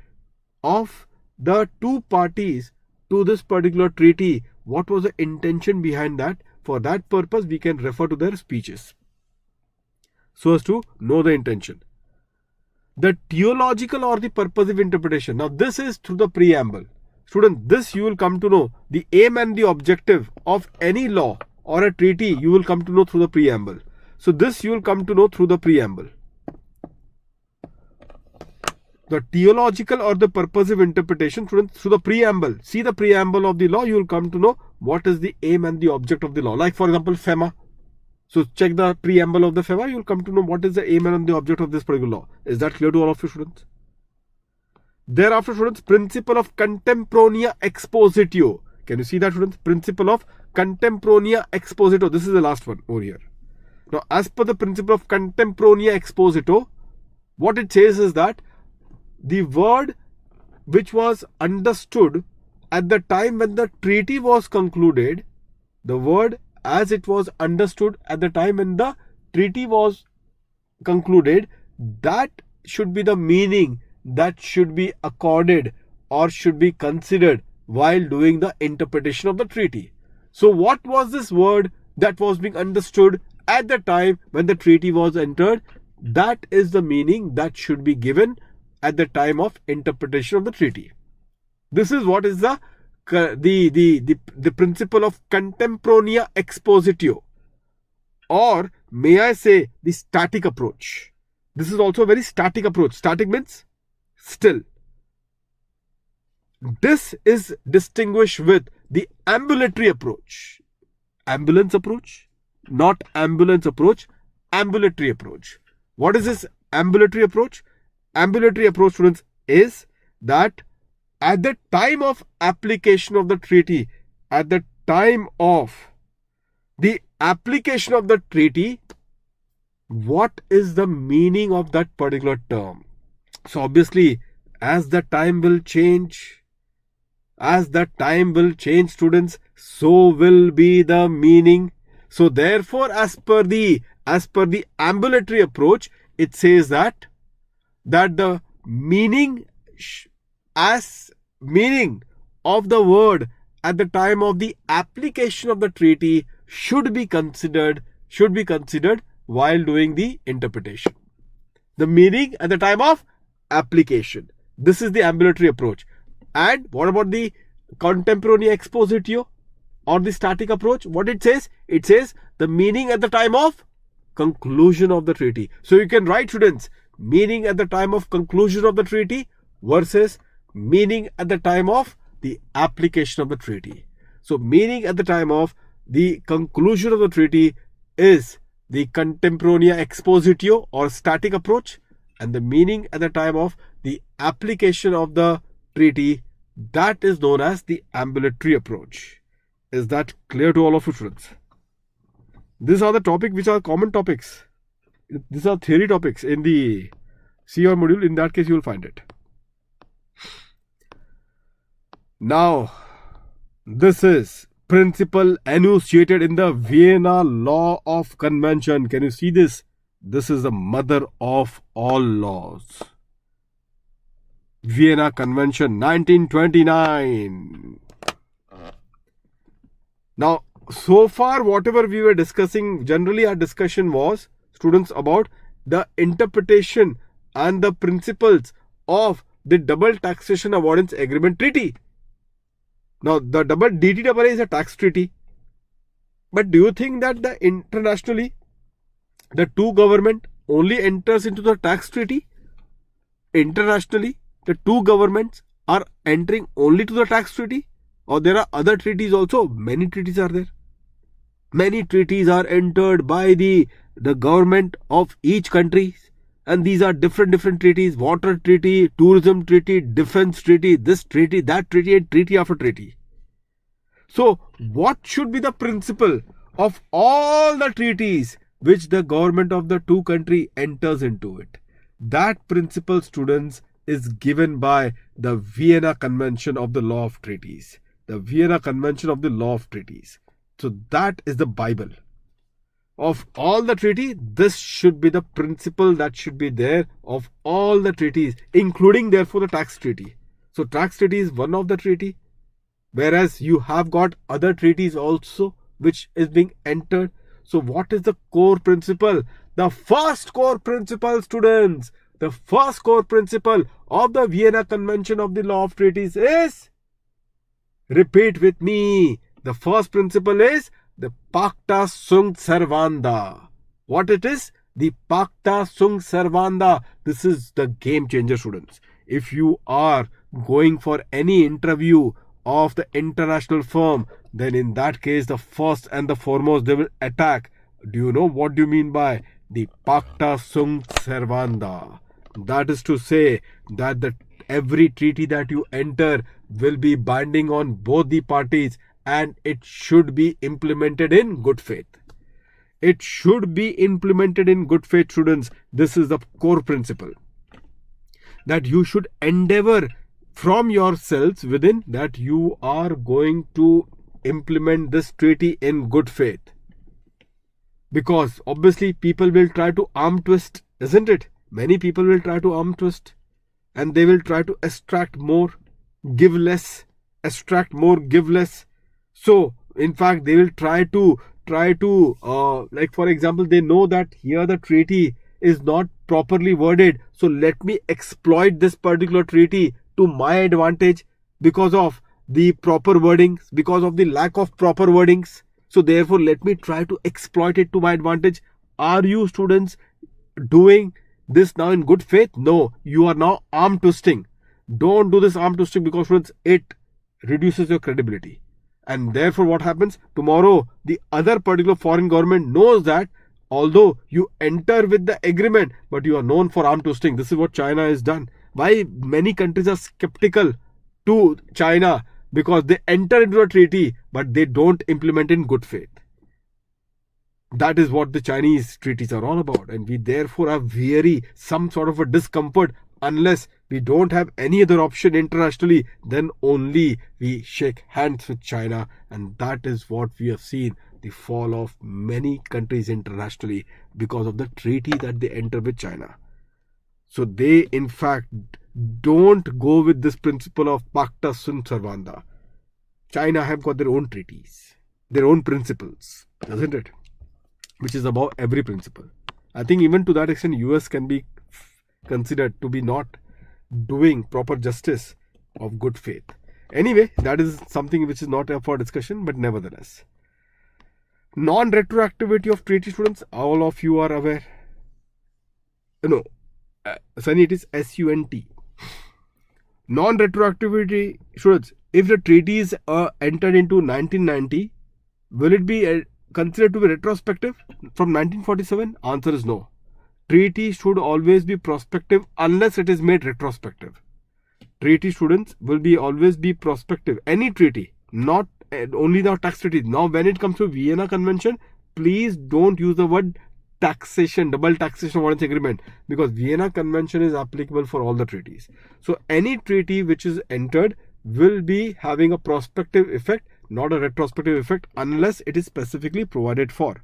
of the two parties to this particular treaty. What was the intention behind that? For that purpose, we can refer to their speeches so as to know the intention. The theological or the purposive interpretation. Now this is through the preamble. Student, this you will come to know. The aim and the objective of any law or a treaty, you will come to know through the preamble. So this you will come to know through the preamble. The theological or the purposive interpretation, students, through the preamble. See the preamble of the law, you will come to know what is the aim and the object of the law. Like for example, FEMA. So check the preamble of the FEMA, you will come to know what is the aim and the object of this particular law. Is that clear to all of you, students? Thereafter, students, principle of contemporaneous expositio. Can you see that, students? Principle of contemporaneous expositio. This is the last one over here. Now, as per the principle of contemporaneous expositio, what it says is that the word which was understood at the time when the treaty was concluded, the word as it was understood at the time when the treaty was concluded, that should be the meaning that should be accorded or should be considered while doing the interpretation of the treaty. So what was this word that was being understood at the time when the treaty was entered? That is the meaning that should be given at the time of interpretation of the treaty. This is what is the principle of contemporaneous expositio, or may I say the static approach. This is also a very static approach. Static means still. This is distinguished with the ambulatory approach. Ambulance approach, not ambulance approach, ambulatory approach. What is this ambulatory approach? Ambulatory approach, students, is that at the time of application of the treaty, at the time of the application of the treaty, what is the meaning of that particular term? So obviously, as the time will change, students, so will be the meaning. So therefore, as per the ambulatory approach, it says that the meaning of the word at the time of the application of the treaty should be considered while doing the interpretation. The meaning at the time of application. This is the ambulatory approach. And what about the contemporaneous expositio or the static approach? What it says? It says the meaning at the time of conclusion of the treaty. So you can write, students, meaning at the time of conclusion of the treaty versus meaning at the time of the application of the treaty. So meaning at the time of the conclusion of the treaty is the contemporaneous expositio or static approach, and the meaning at the time of the application of the treaty, that is known as the ambulatory approach. Is that clear to all of you, students? These are the topics which are common topics. These are theory topics in the CA module. In that case, you will find it. Now, this is principle enunciated in the Vienna Law of Convention. Can you see this? This is the mother of all laws. Vienna Convention 1929. Now, so far whatever we were discussing, generally our discussion was, students, about the interpretation and the principles of the Double Taxation Avoidance Agreement Treaty. Now, the DTAA is a tax treaty. But do you think that internationally, the two government only enters into the tax treaty? Internationally, the two governments are entering only to the tax treaty? Or there are other treaties also? Many treaties are there. Many treaties are entered by the government of each country. And these are different treaties: water treaty, tourism treaty, defense treaty, this treaty, that treaty, and treaty after treaty. So what should be the principle of all the treaties which the government of the two country enters into it? That principle, students, is given by the Vienna Convention of the Law of Treaties. The Vienna Convention of the Law of Treaties. So that is the Bible. Of all the treaty, this should be the principle that should be there of all the treaties, including therefore the tax treaty. So tax treaty is one of the treaty, whereas you have got other treaties also which is being entered. So what is the core principle? The first core principle, students, the first core principle of the Vienna Convention of the Law of Treaties is, repeat with me, the first principle is the Pacta Sunt Servanda. What it is? The Pacta Sunt Servanda. This is the game changer, students. If you are going for any interview of the international firm, then in that case, the first and the foremost they will attack. Do you know what do you mean by the Pacta Sunt Servanda? That is to say that every treaty that you enter will be binding on both the parties, and it should be implemented in good faith. It should be implemented in good faith, students. This is the core principle. That you should endeavor from yourselves within that you are going to implement this treaty in good faith. Because obviously people will try to arm twist, isn't it? Many people will try to arm twist, and they will try to extract more, give less, extract more, give less. So in fact they will try to like for example, they know that here the treaty is not properly worded, so let me exploit this particular treaty to my advantage because of the proper wordings, because of the lack of proper wordings. So therefore let me try to exploit it to my advantage. Are you, students, doing this now in good faith? No, you are now arm twisting. Don't do this arm twisting, because students, it reduces your credibility. And therefore what happens? Tomorrow the other particular foreign government knows that although you enter with the agreement, but you are known for arm twisting. This is what China has done. Why many countries are skeptical to China? Because they enter into a treaty but they don't implement in good faith. That is what the Chinese treaties are all about, and we therefore have some sort of a discomfort. Unless we don't have any other option internationally, then only we shake hands with China. And that is what we have seen, the fall of many countries internationally because of the treaty that they enter with China. So they in fact don't go with this principle of Pacta Sunt Servanda. China have got their own treaties, their own principles, doesn't it? Which is above every principle. I think even to that extent, US can be considered to be not doing proper justice of good faith. Anyway, that is something which is not up for discussion, but nevertheless. Non-retroactivity of treaty, students, all of you are aware. No, Sunny, it is SUNT. Non-retroactivity, students, if the treaty is entered into 1990, will it be considered to be retrospective from 1947? Answer is no. Treaty should always be prospective unless it is made retrospective. Treaty, students, will always be prospective. Any treaty, not only the tax treaty. Now when it comes to Vienna Convention, please don't use the word taxation, double taxation avoidance agreement, because Vienna Convention is applicable for all the treaties. So any treaty which is entered will be having a prospective effect, not a retrospective effect, unless it is specifically provided for.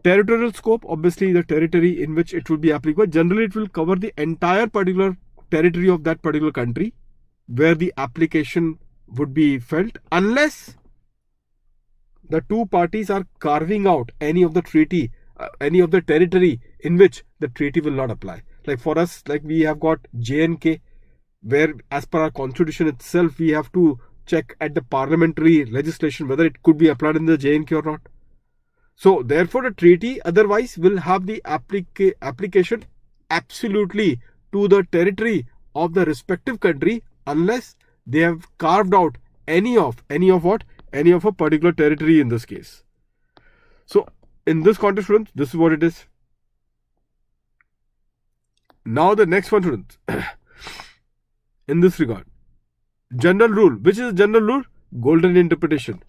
Territorial scope, obviously the territory in which it will be applicable. Generally it will cover the entire particular territory of that particular country where the application would be felt, unless the two parties are carving out any of the treaty, any of the territory in which the treaty will not apply. Like for us, like we have got J&K, where as per our constitution itself, we have to check at the parliamentary legislation whether it could be applied in the J&K or not. So therefore the treaty otherwise will have the application absolutely to the territory of the respective country, unless they have carved out any of a particular territory in this case. So in this context, students, this is what it is. Now the next one, students. In this regard, general rule. Which is general rule? Golden interpretation.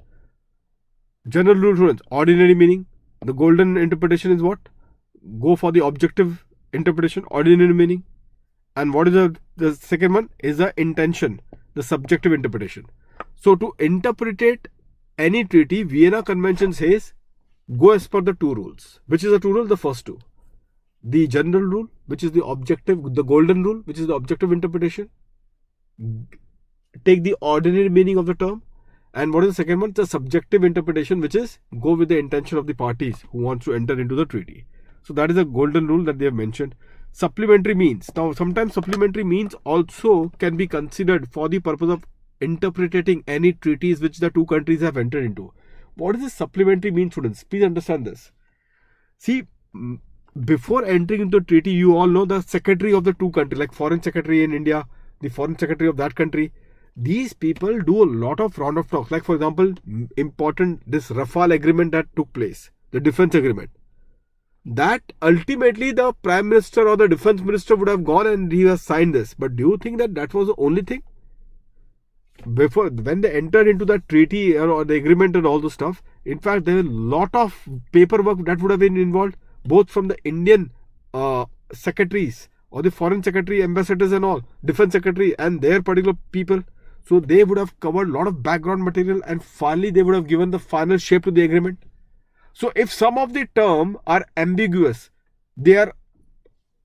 General rule, students. Ordinary meaning. The golden interpretation is what? Go for the objective interpretation, ordinary meaning. And what is the second one? Is the intention, the subjective interpretation. So to interpret any treaty, Vienna Convention says, go as per the two rules. Which is the two rules? The first two. The general rule, which is the objective, the golden rule, which is the objective interpretation. Take the ordinary meaning of the term. And what is the second one? The subjective interpretation, which is go with the intention of the parties who wants to enter into the treaty. So that is a golden rule that they have mentioned. Supplementary means. Now sometimes supplementary means also can be considered for the purpose of interpreting any treaties which the two countries have entered into. What does this supplementary mean, students? Please understand this. See, before entering into a treaty, you all know the secretary of the two countries, like foreign secretary in India, the foreign secretary of that country. These people do a lot of round of talks. Like for example, important, this Rafale agreement that took place, the defense agreement. That ultimately the Prime Minister or the Defense Minister would have gone and he has signed this. But do you think that that was the only thing? Before, when they entered into that treaty or the agreement and all the stuff, in fact, there was a lot of paperwork that would have been involved, both from the Indian secretaries or the foreign secretary, ambassadors and all, defense secretary and their particular people. So they would have covered a lot of background material and finally they would have given the final shape to the agreement. So if some of the terms are ambiguous, they are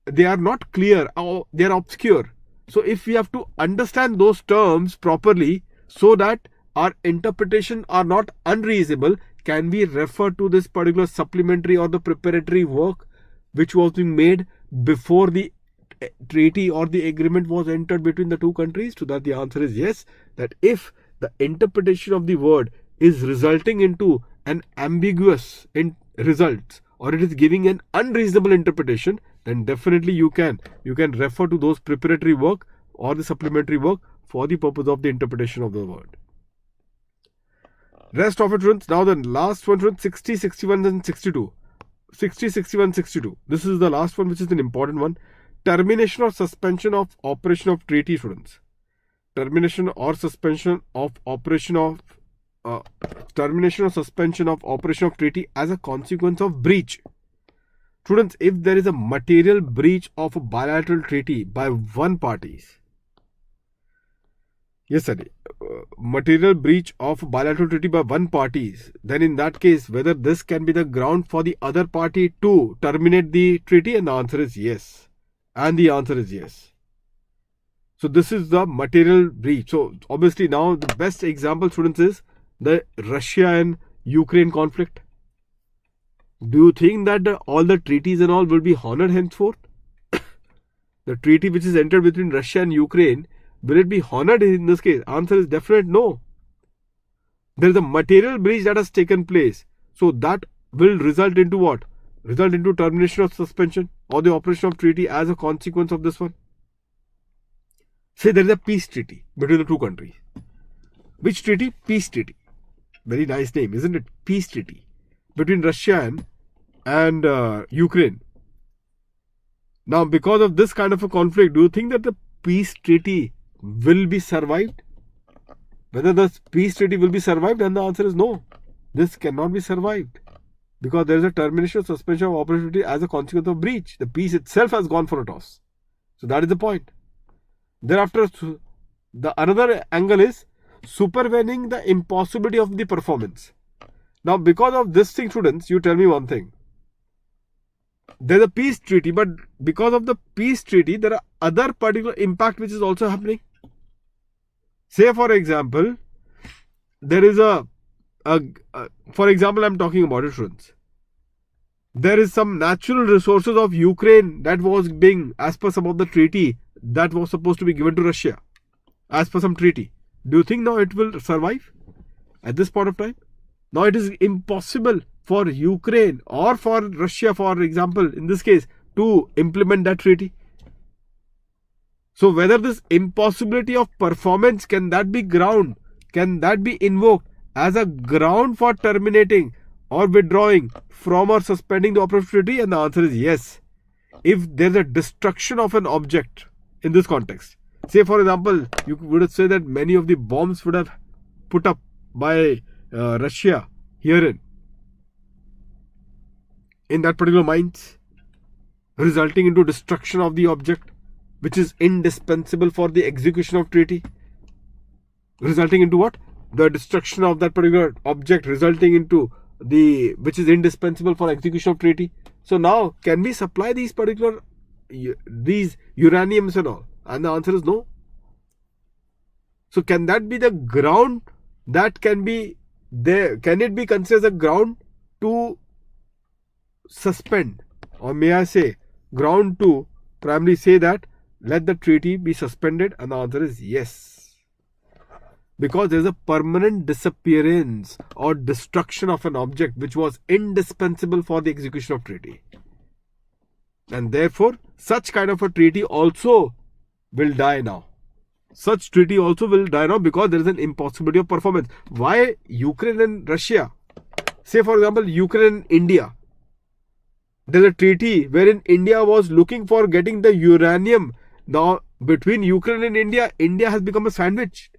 not clear or they are obscure. So if we have to understand those terms properly so that our interpretation are not unreasonable, can we refer to this particular supplementary or the preparatory work which was being made before the treaty or the agreement was entered between the two countries? To that the answer is yes. That if the interpretation of the word is resulting into an ambiguous results or it is giving an unreasonable interpretation, then definitely you can refer to those preparatory work or the supplementary work for the purpose of the interpretation of the word. Rest of it, students. Now the last one, students, 60, 61 and 62. 60, 61, 62. This is the last one, which is an important one. Termination or suspension of operation of treaty, students. Termination or suspension of operation of termination or suspension of operation of treaty as a consequence of breach. Students, if there is a material breach of a bilateral treaty by one party, yes sir, material breach of bilateral treaty by one party, then in that case, whether this can be the ground for the other party to terminate the treaty, and the answer is yes. And the answer is yes. So this is the material breach. So obviously now the best example, students, is the Russia and Ukraine conflict. Do you think that all the treaties and all will be honored henceforth? The treaty which is entered between Russia and Ukraine, will it be honored in this case? Answer is definite no. There is a material breach that has taken place. So that will result into what? Result into termination of suspension or the operation of treaty as a consequence of this one. Say there is a peace treaty between the two countries. Which treaty? Peace treaty. Very nice name, isn't it? Peace treaty between Russia and Ukraine. Now, because of this kind of a conflict, do you think that the peace treaty will be survived? Whether the peace treaty will be survived, and the answer is no. This cannot be survived because there is a termination or suspension of operation treaty as a consequence of breach. The peace itself has gone for a toss. So that is the point. Thereafter, the another angle is supervening the impossibility of the performance. Now, because of this thing, students, you tell me one thing. There's a peace treaty, but because of the peace treaty, there are other particular impact which is also happening. Say, for example, there is for example, I'm talking about it, students. There is some natural resources of Ukraine that was being, as per some of the treaty, that was supposed to be given to Russia, as per some treaty. Do you think now it will survive at this point of time? Now it is impossible for Ukraine or for Russia, for example, in this case, to implement that treaty. So whether this impossibility of performance, can that be invoked as a ground for terminating or withdrawing from or suspending the operation treaty? And the answer is yes. if there's a destruction of an object in this context. Say for example, you would say that many of the bombs would have put up by Russia herein in that particular mines, resulting into destruction of the object which is indispensable for the execution of treaty, resulting into what? The destruction of that particular object resulting into which is indispensable for execution of treaty. So now, can we supply these uraniums and all? And the answer is no. So can that be the ground that can be there? Can it be considered as a ground to suspend, or may I say ground to primarily say that let the treaty be suspended? And the answer is yes, because there is a permanent disappearance or destruction of an object which was indispensable for the execution of treaty, and therefore such kind of a treaty also will die now. Such treaty also will die now because there is an impossibility of performance. Why Ukraine and Russia? Say for example, Ukraine and India. There's a treaty wherein India was looking for getting the uranium. Now between Ukraine and India, India has become a sandwich.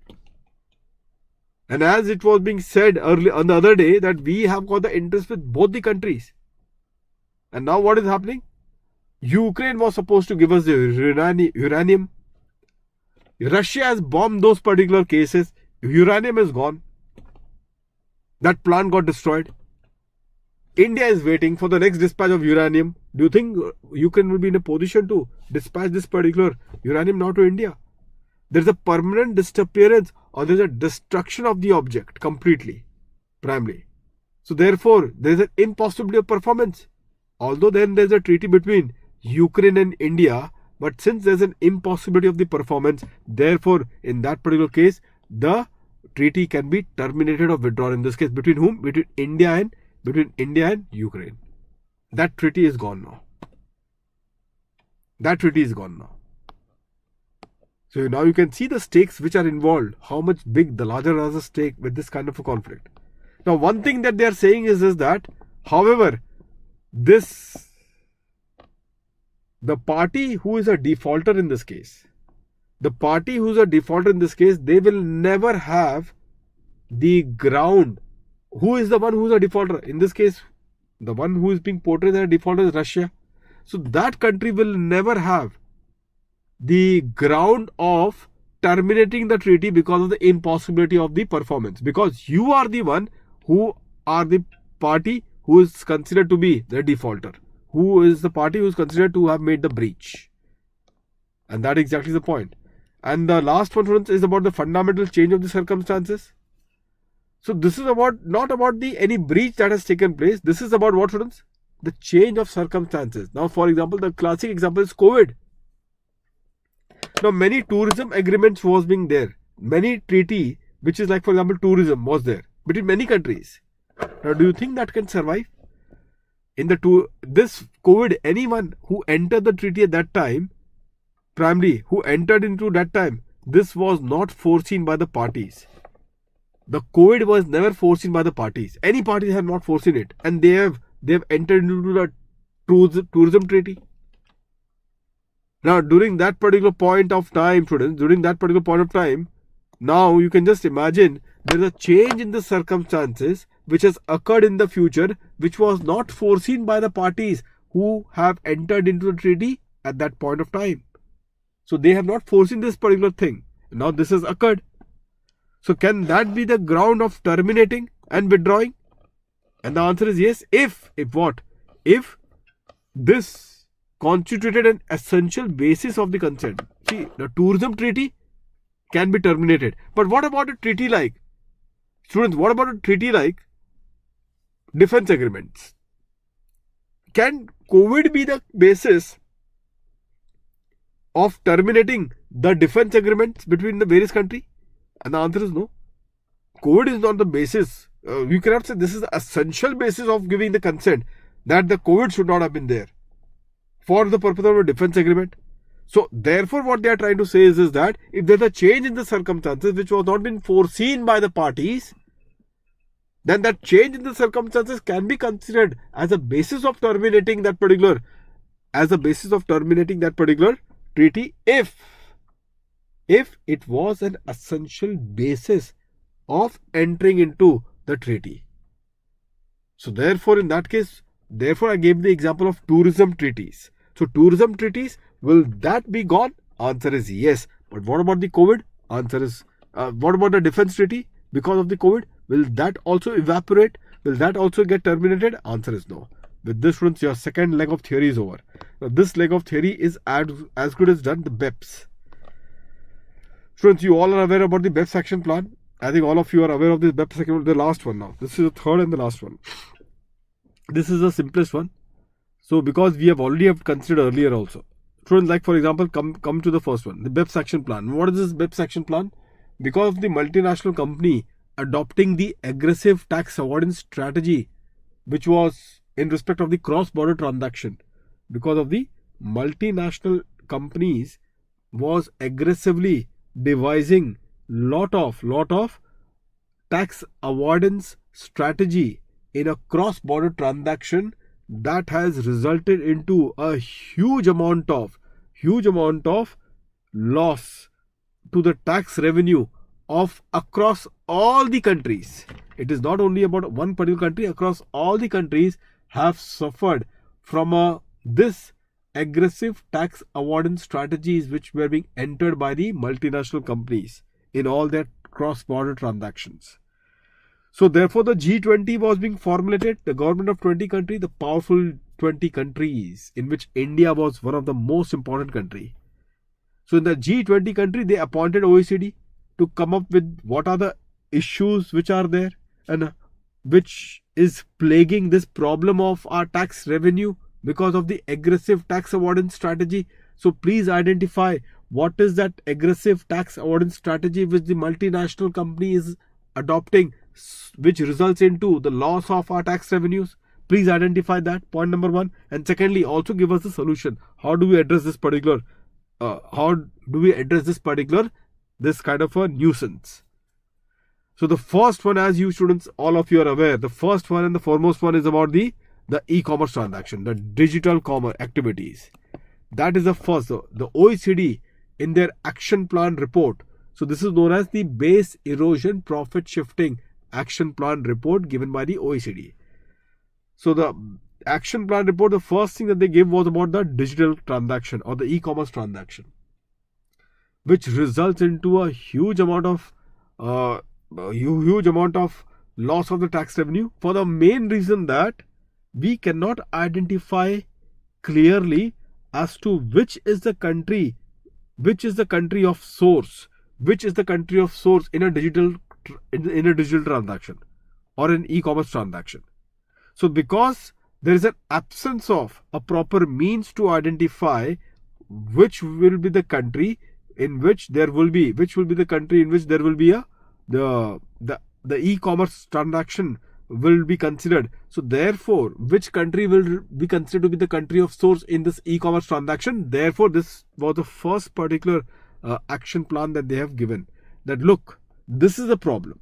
And as it was being said earlier on the other day, that we have got the interest with both the countries. And now what is happening? Ukraine was supposed to give us the uranium. Russia has bombed those particular cases. Uranium is gone. That plant got destroyed. India is waiting for the next dispatch of uranium. Do you think Ukraine will be in a position to dispatch this particular uranium now to India? There is a permanent disappearance or there is a destruction of the object completely, primarily. So therefore, there is an impossibility of performance. Although then there is a treaty between Ukraine and India, but since there is an impossibility of the performance, therefore in that particular case, the treaty can be terminated or withdrawn. In this case, between whom? Between India and Ukraine. That treaty is gone now. That treaty is gone now. So now you can see the stakes which are involved, how much big the larger stake with this kind of a conflict. Now one thing that they are saying is that, however, the party who is a defaulter in this case, they will never have the ground. Who is the one who is a defaulter? In this case, the one who is being portrayed as a defaulter is Russia. So that country will never have the ground of terminating the treaty because of the impossibility of the performance. Because you are the one who are the party who is considered to be the defaulter. Who is the party who is considered to have made the breach. And that is exactly the point. And the last one, students, is about the fundamental change of the circumstances. So this is about not about any breach that has taken place. This is about what, students? The change of circumstances. Now, for example, the classic example is COVID. Now, many tourism agreements was being there. Many treaty, which is like, for example, tourism was there between many countries. Now, do you think that can survive? In this COVID, anyone who entered the treaty at that time, primarily who entered into that time, this was not foreseen by the parties. The COVID was never foreseen by the parties. Any parties have not foreseen it, and they have entered into the tourism treaty. Now, during that particular point of time, students, now you can just imagine there is a change in the circumstances which has occurred in the future, which was not foreseen by the parties who have entered into the treaty at that point of time. So they have not foreseen this particular thing. Now this has occurred. So can that be the ground of terminating and withdrawing? And the answer is yes. If what? If this constituted an essential basis of the consent. See, the tourism treaty can be terminated. But what about a treaty like? Students, what about a treaty like defense agreements? Can COVID be the basis of terminating the defense agreements between the various countries? And the answer is no. COVID is not the basis. You cannot say this is the essential basis of giving the consent that the COVID should not have been there for the purpose of a defense agreement. So therefore what they are trying to say is that if there is a change in the circumstances which was not been foreseen by the parties, then that change in the circumstances can be considered as a basis of terminating that particular as a basis of terminating that particular treaty if it was an essential basis of entering into the treaty. So therefore, in that case, I gave the example of tourism treaties. So tourism treaties, will that be gone? Answer is yes. But what about the COVID? Answer is, what about the defense treaty? Because of the COVID, will that also evaporate? Will that also get terminated? Answer is no. With this, students, your second leg of theory is over. Now, this leg of theory is as good as done, the BEPS. Students, you all are aware about the BEPS action plan. I think all of you are aware of this BEPS action plan. The last one now. This is the third and the last one. This is the simplest one. So, because we have already considered earlier also. Students, like for example, come to the first one, the BEPS action plan. What is this BEPS action plan? Because of the multinational company adopting the aggressive tax avoidance strategy, which was in respect of the cross-border transaction, because of the multinational companies was aggressively devising lot of tax avoidance strategy in a cross-border transaction, that has resulted into a huge amount of loss to the tax revenue of across all the countries. It is not only about one particular country. Across all the countries have suffered from this aggressive tax avoidance strategies which were being entered by the multinational companies in all their cross-border transactions. So therefore, the G20 was being formulated, the government of 20 countries, the powerful 20 countries, in which India was one of the most important country. So in the G20 country, they appointed OECD to come up with what are the issues which are there and which is plaguing this problem of our tax revenue because of the aggressive tax avoidance strategy. So please identify what is that aggressive tax avoidance strategy which the multinational company is adopting, which results into the loss of our tax revenues. Please identify that, point number one. And secondly, also give us a solution. How do we address this particular this kind of a nuisance? So the first one, as you students, all of you are aware, the first one and the foremost one is about the e-commerce transaction, the digital commerce activities. That is the first. The OECD in their action plan report. So this is known as the base erosion profit shifting action plan report given by the OECD. So the action plan report, the first thing that they gave was about the digital transaction or the e-commerce transaction, which results into a huge amount of loss of the tax revenue, for the main reason that we cannot identify clearly as to which is the country of source, in a digital transaction or an e-commerce transaction. So because there is an absence of a proper means to identify which will be the country in which there will be the e-commerce transaction will be considered. So therefore, which country will be considered to be the country of source in this e-commerce transaction? Therefore, this was the first particular action plan that they have given, that look, this is the problem,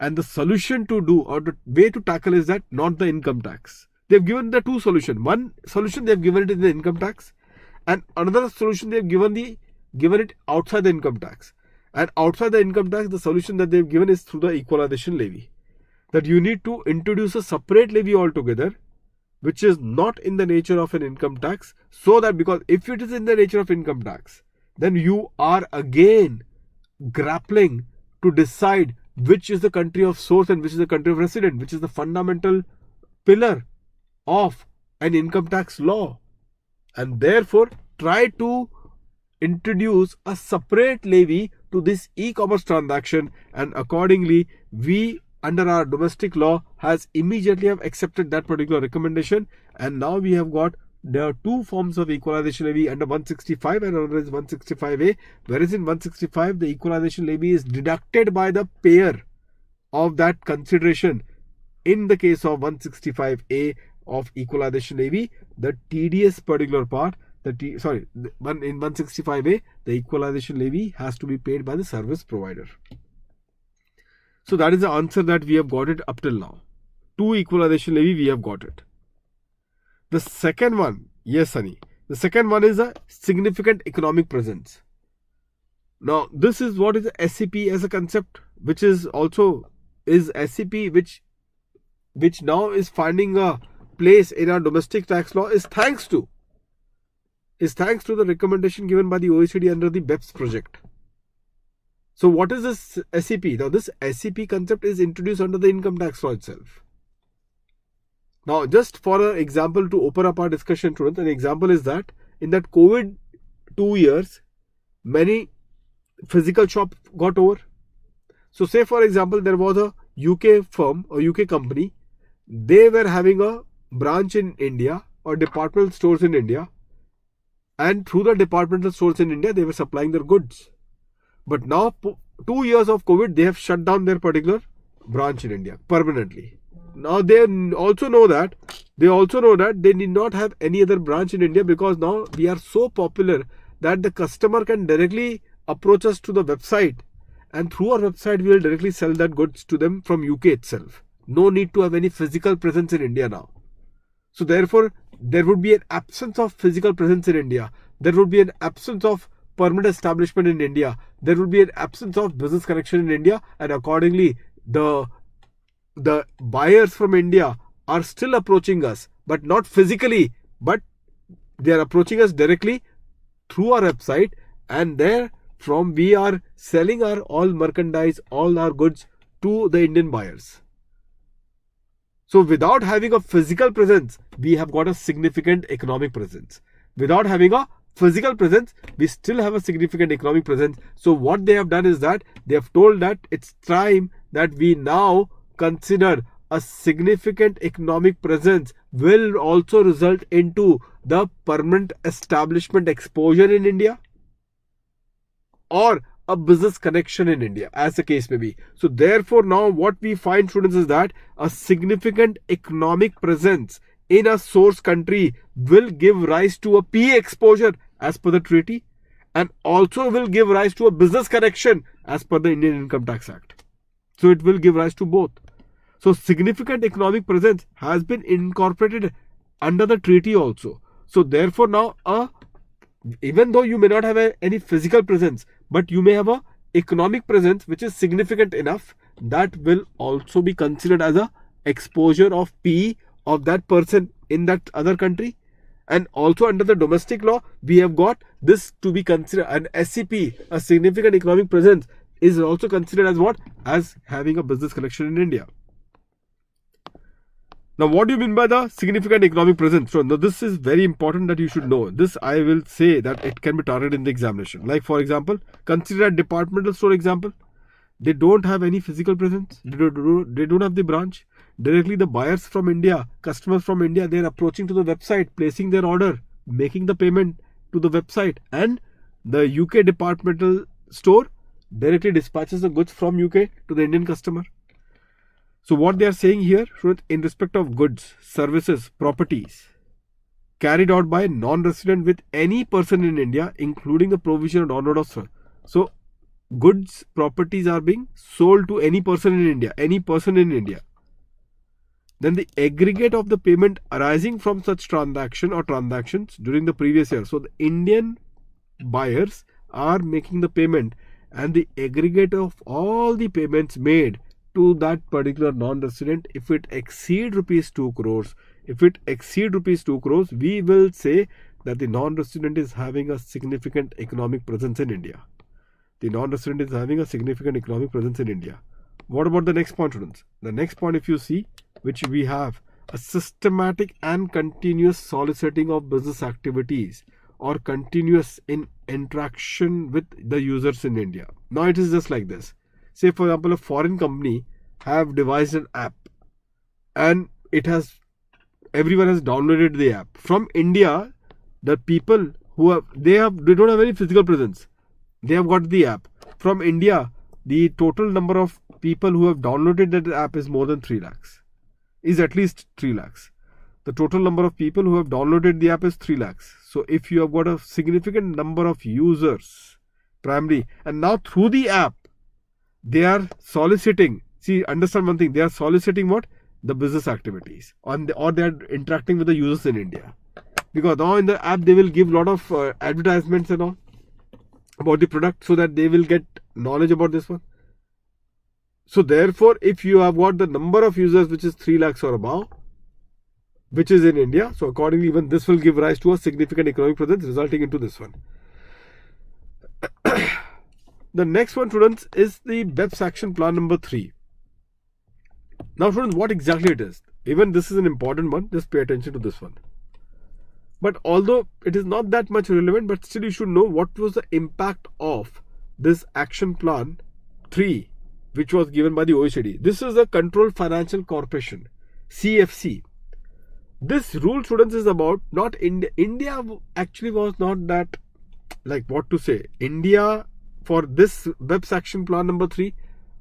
and the solution to do, or the way to tackle, is that not the income tax. They've given the two solutions. One solution they've given it in the income tax, and another solution they've given it outside the income tax. And outside the income tax, the solution that they've given is through the equalization levy. That you need to introduce a separate levy altogether, which is not in the nature of an income tax, so that, because if it is in the nature of income tax, then you are again grappling to decide which is the country of source and which is the country of resident, which is the fundamental pillar of an income tax law. And therefore, try to introduce a separate levy to this e-commerce transaction, and accordingly, we under our domestic law has immediately have accepted that particular recommendation, and now we have got, there are two forms of equalization levy under 165 and another is 165A, whereas in 165 the equalization levy is deducted by the payer of that consideration. In the case of 165A of equalization levy, the TDS particular part, in 165A, the equalization levy has to be paid by the service provider. So that is the answer that we have got it up till now. Two equalization levy we have got it. The second one, yes Sunny, The second one is a significant economic presence. Now, this is what is SEP as a concept, which is also SEP, which now is finding a place in our domestic tax law, is thanks to the recommendation given by the OECD under the BEPS project. So what is this SEP? Now, this SEP concept is introduced under the income tax law itself. Now, just for an example to open up our discussion, students, an example is that in that COVID 2 years, many physical shops got over. So, say for example, there was a UK firm or UK company. They were having a branch in India or departmental stores in India, and through the departmental stores in India, they were supplying their goods. But now, 2 years of COVID, they have shut down their particular branch in India permanently. Now they also know that they need not have any other branch in India, because now we are so popular that the customer can directly approach us to the website, and through our website we will directly sell that goods to them from UK itself. No need to have any physical presence in India now. So therefore, there would be an absence of physical presence in India. There would be an absence of permanent establishment in India. There would be an absence of business connection in India, and accordingly the buyers from India are still approaching us, but not physically, but they are approaching us directly through our website, and there from we are selling our all merchandise, all our goods to the Indian buyers. So without having a physical presence, we have got a significant economic presence. Without having a physical presence, we still have a significant economic presence. So what they have done is that they have told that it's time that we now consider a significant economic presence will also result into the permanent establishment exposure in India or a business connection in India, as the case may be. So therefore, now what we find, students, is that a significant economic presence in a source country will give rise to a PE exposure as per the treaty, and also will give rise to a business connection as per the Indian Income Tax Act. So it will give rise to both. So significant economic presence has been incorporated under the treaty also. So therefore now, even though you may not have any physical presence, but you may have a economic presence which is significant enough, that will also be considered as a exposure of PE of that person in that other country. And also under the domestic law, we have got this to be considered an SEP, a significant economic presence, is also considered as what? As having a business connection in India. Now, what do you mean by the significant economic presence? So, now this is very important that you should know. This I will say that it can be targeted in the examination. Like for example, consider a departmental store example. They don't have any physical presence. They don't have the branch. Directly the buyers from India, customers from India, they are approaching to the website, placing their order, making the payment to the website, and the UK departmental store directly dispatches the goods from UK to the Indian customer. So what they are saying here, in respect of goods, services, properties carried out by a non-resident with any person in India, including the provision of download of. So goods, properties are being sold to any person in India, Then the aggregate of the payment arising from such transaction or transactions during the previous year. So the Indian buyers are making the payment, and the aggregate of all the payments made to that particular non-resident, if it exceed rupees 2 crores, we will say that the non-resident is having a significant economic presence in India. What about the next point, students? The next point, if you see, which we have a systematic and continuous soliciting of business activities or continuous in interaction with the users in India. Now it is just like this. Say for example, a foreign company have devised an app, and everyone has downloaded the app. From India, the people they don't have any physical presence. They have got the app. From India, the total number of people who have downloaded that app is more than 3 lakhs. Is at least 3 lakhs. The total number of people who have downloaded the app is 3 lakhs. So if you have got a significant number of users, primarily, and now through the app, they are soliciting. See, understand one thing. They are soliciting what? The business activities. Or they are interacting with the users in India. Because now in the app they will give a lot of advertisements and all about the product so that they will get knowledge about this one. So therefore, if you have got the number of users which is 3 lakhs or above, which is in India, so accordingly even this will give rise to a significant economic presence resulting into this one. The next one, students, is the BEPS action plan number 3. Now students, what exactly it is? Even this is an important one, just pay attention to this one. But although it is not that much relevant, but still you should know what was the impact of this action plan 3, which was given by the OECD. This is the Controlled Financial Corporation, CFC. This rule, students, is about not India. India actually was not that, like what to say, India for this BEPS action plan number 3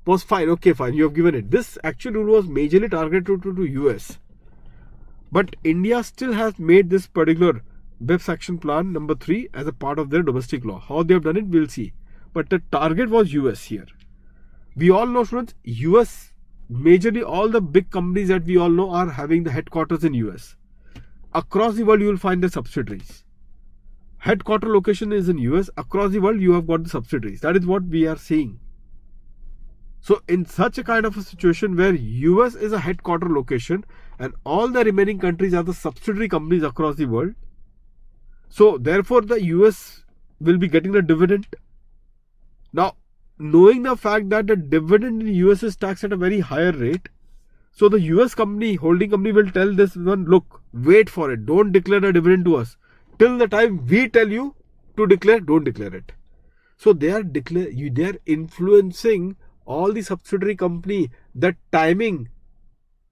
was fine. Okay, fine, you have given it. This actual rule was majorly targeted to US. But India still has made this particular BEPS action plan number 3 as a part of their domestic law. How they have done it, we'll see. But the target was US here. We all know, students, US, majorly all the big companies that we all know are having the headquarters in US. Across the world, you will find the subsidiaries. Headquarter location is in US. Across the world, you have got the subsidiaries. That is what we are seeing. So in such a kind of a situation where US is a headquarter location and all the remaining countries are the subsidiary companies across the world, so therefore the US will be getting the dividend. Now, knowing the fact that the dividend in the US is taxed at a very higher rate, so the US company, holding company, will tell this one, look, wait for it, don't declare the dividend to us. Till the time we tell you to declare, don't declare it. So they are influencing all the subsidiary company, the timing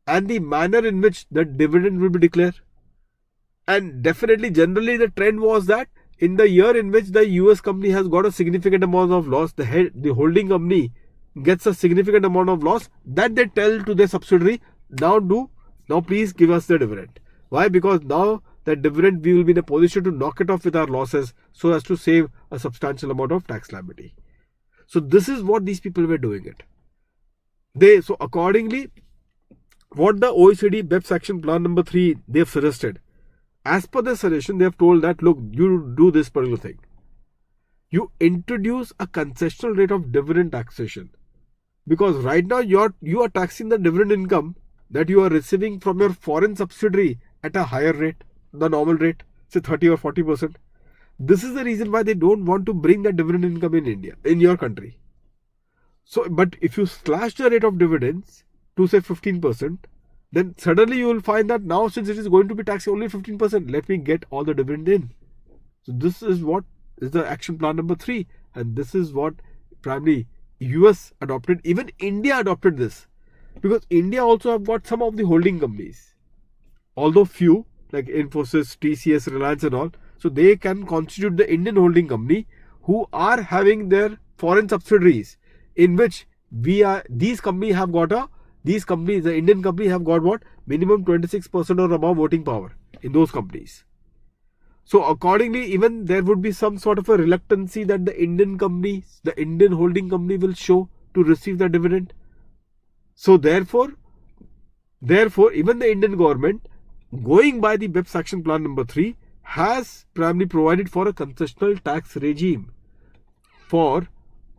and the manner in which the dividend will be declared. And definitely, generally the trend was that in the year in which the US company has got a significant amount of loss, the holding company gets a significant amount of loss, that they tell to their subsidiary, now please give us the dividend. Why? Because now the dividend, we will be in a position to knock it off with our losses so as to save a substantial amount of tax liability. So this is what these people were doing it. So accordingly, what the OECD BEPS action plan number 3 they have suggested, as per their suggestion, they have told that, look, you do this particular thing. You introduce a concessional rate of dividend taxation. Because right now you are taxing the dividend income that you are receiving from your foreign subsidiary at a higher rate, the normal rate, say 30 or 40%. This is the reason why they don't want to bring the dividend income in India, in your country. So, but if you slash the rate of dividends to say 15%, then suddenly you will find that now, since it is going to be taxed only 15%, let me get all the dividend in. So this is what is the action plan number 3, and this is what primarily US adopted. Even India adopted this, because India also have got some of the holding companies, although few, like Infosys, TCS, Reliance and all. So they can constitute the Indian holding company who are having their foreign subsidiaries, in which these companies have got the Indian company have got what? Minimum 26% or above voting power in those companies. So accordingly, even there would be some sort of a reluctancy that the Indian companies, the Indian holding company will show to receive the dividend. So therefore, even the Indian government, going by the BEPS action plan number 3, has primarily provided for a concessional tax regime for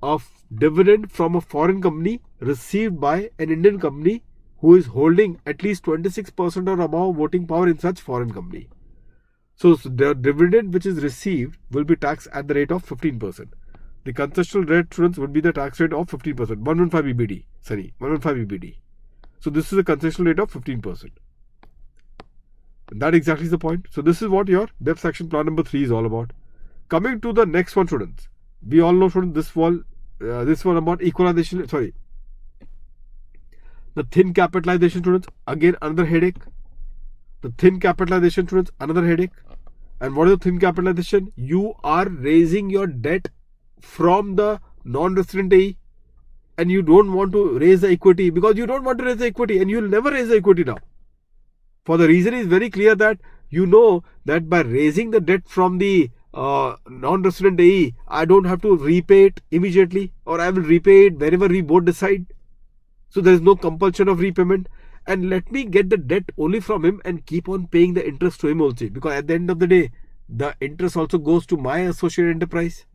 a dividend from a foreign company received by an Indian company who is holding at least 26% or above voting power in such foreign company. So the dividend which is received will be taxed at the rate of 15%. The concessional rate, students, would be the tax rate of 15%, 115 EBD. So this is a concessional rate of 15%. That exactly is the point. So this is what your BEPS action plan number 3 is all about. Coming to the next one, students. We all know, students, this one about equalization. The thin capitalization, students, again another headache. The thin capitalization, students, another headache. And what is the thin capitalization? You are raising your debt from the non-resident AE, and you don't want to raise the equity, because you don't want to raise the equity, and you will never raise the equity now. For the reason is very clear that you know that by raising the debt from the non-resident AE, I don't have to repay it immediately, or I will repay it whenever we both decide. So there is no compulsion of repayment. and let me get the debt only from him and keep on paying the interest to him also, because at the end of the day the interest also goes to my associate enterprise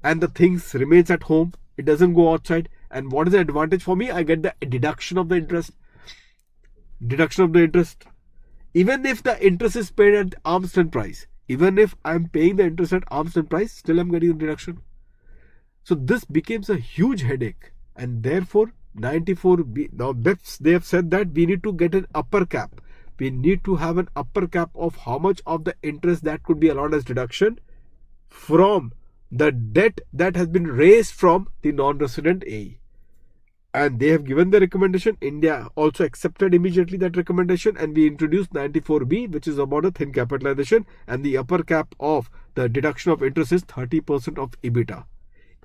and the things remains at home, it doesn't go outside. And what is the advantage for me? I get the deduction of the interest. Even if the interest is paid at arm's length price, even if I'm paying the interest at arm's length price, still I'm getting a deduction. So this becomes a huge headache, and therefore 94B, now BEPS, they have said that we need to get an upper cap. We need to have an upper cap of how much of the interest that could be allowed as deduction from the debt that has been raised from the non-resident AE. And they have given the recommendation. India also accepted immediately that recommendation, and we introduced 94B, which is about a thin capitalization, and the upper cap of the deduction of interest is 30% of EBITDA.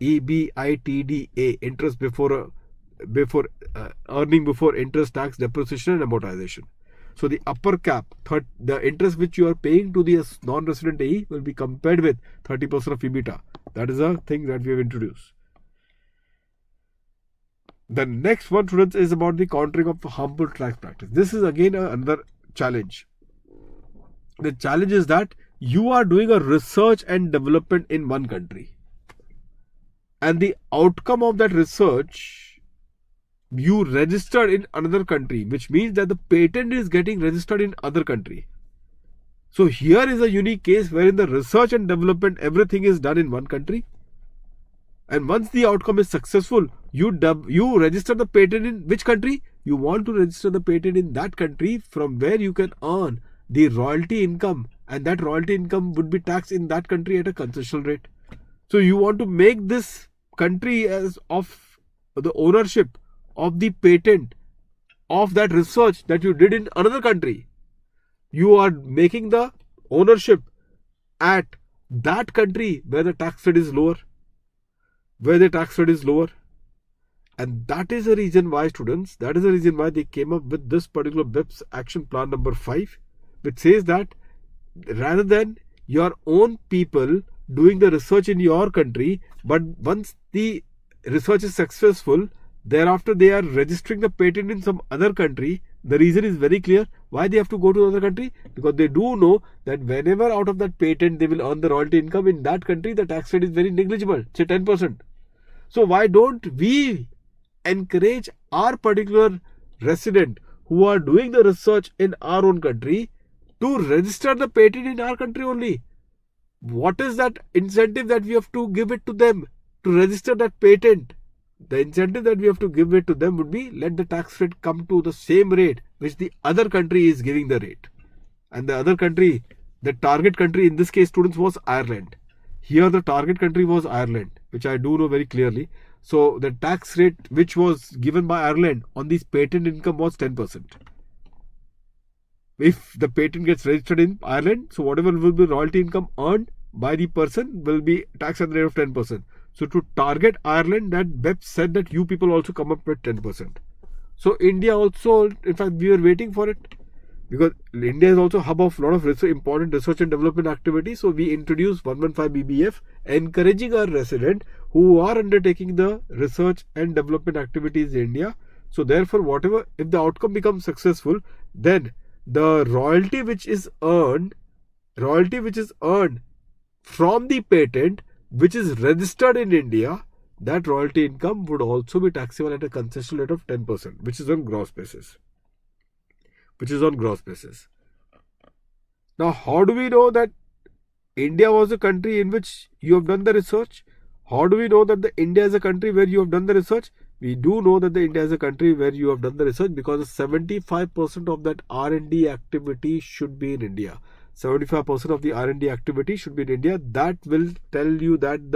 EBITDA, interest before earning before interest, tax, depreciation and amortization. So the upper cap, the interest which you are paying to the non-resident AE will be compared with 30% of EBITDA. That is a thing that we have introduced. The next one, students, is about the countering of harmful tax practice. This is again another challenge. The challenge is that you are doing a research and development in one country, and the outcome of that research you registered in another country, which means that the patent is getting registered in other country. So here is a unique case wherein the research and development, everything is done in one country, and once the outcome is successful, you register the patent in which country? You want to register the patent in that country from where you can earn the royalty income, and that royalty income would be taxed in that country at a concessional rate. So you want to make this country as of the ownership of the patent of that research that you did in another country. You are making the ownership at that country where the tax rate is lower. And that is the reason why, students, they came up with this particular BEPS action plan number 5, which says that rather than your own people doing the research in your country, but once the research is successful, thereafter they are registering the patent in some other country. The reason is very clear. Why they have to go to another country? Because they do know that whenever out of that patent they will earn the royalty income in that country, the tax rate is very negligible, say 10%. So why don't we encourage our particular resident who are doing the research in our own country to register the patent in our country only? What is that incentive that we have to give it to them to register that patent? The incentive that we have to give it to them would be, let the tax rate come to the same rate which the other country is giving the rate. And the other country, the target country in this case, students, was Ireland. Here the target country was Ireland, which I do know very clearly. So the tax rate which was given by Ireland on this patent income was 10%. If the patent gets registered in Ireland, so whatever will be royalty income earned by the person will be taxed at the rate of 10%. So to target Ireland, that BEPS said that you people also come up with 10%. So India also, in fact, we were waiting for it, because India is also a hub of a lot of important research and development activities. So we introduced 115 BBF, encouraging our residents who are undertaking the research and development activities in India. So therefore, whatever, if the outcome becomes successful, then the royalty which is earned from the patent which is registered in India, that royalty income would also be taxable at a concessional rate of 10%, which is on gross basis. Now, how do we know that India was a country in which you have done the research? How do we know that India is a country where you have done the research? We do know that India is a country where you have done the research because 75% of that R&D activity should be in India. 75% of the R&D activity should be in India. That will tell you that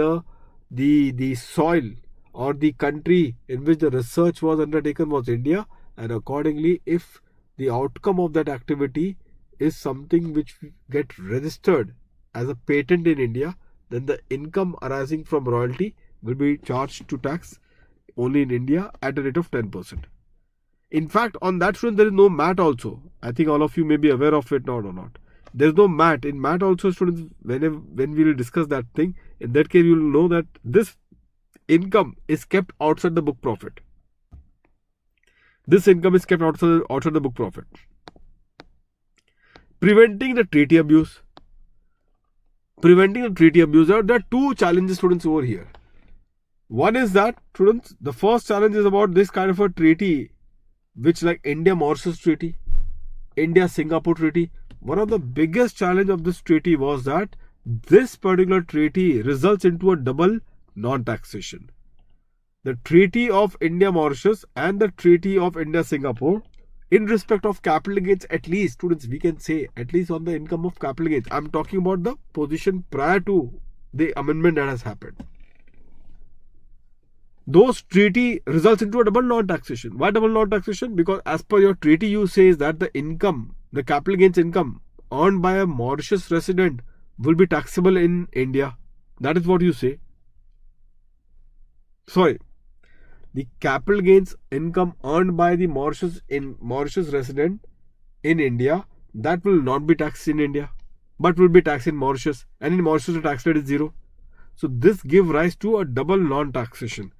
the soil or the country in which the research was undertaken was India, and accordingly, if the outcome of that activity is something which get registered as a patent in India, then the income arising from royalty will be charged to tax only in India at a rate of 10%. In fact, on that front, there is no MAT also. I think all of you may be aware of it now or not. There is no MAT. In MAT also, students, when we will discuss that thing, in that case, you will know that this income is kept outside the book profit. This income is kept outside the book profit. Preventing the treaty abuse. There are two challenges, students, over here. One is that, students, the first challenge is about this kind of a treaty, which like India-Mauritius Treaty, India-Singapore Treaty. One of the biggest challenge of this treaty was that this particular treaty results into a double non-taxation. The Treaty of India-Mauritius and the Treaty of India-Singapore, in respect of capital gains, at least, students, we can say, at least on the income of capital gains. I'm talking about the position prior to the amendment that has happened. Those treaty results into a double non-taxation. Why double non-taxation? Because as per your treaty, you says that the income, the capital gains income earned by a Mauritius resident will be taxable in India. That is what you say. Sorry. The capital gains income earned by the Mauritius resident in India, that will not be taxed in India, but will be taxed in Mauritius. And in Mauritius, the tax rate is 0. So this gives rise to a double non-taxation.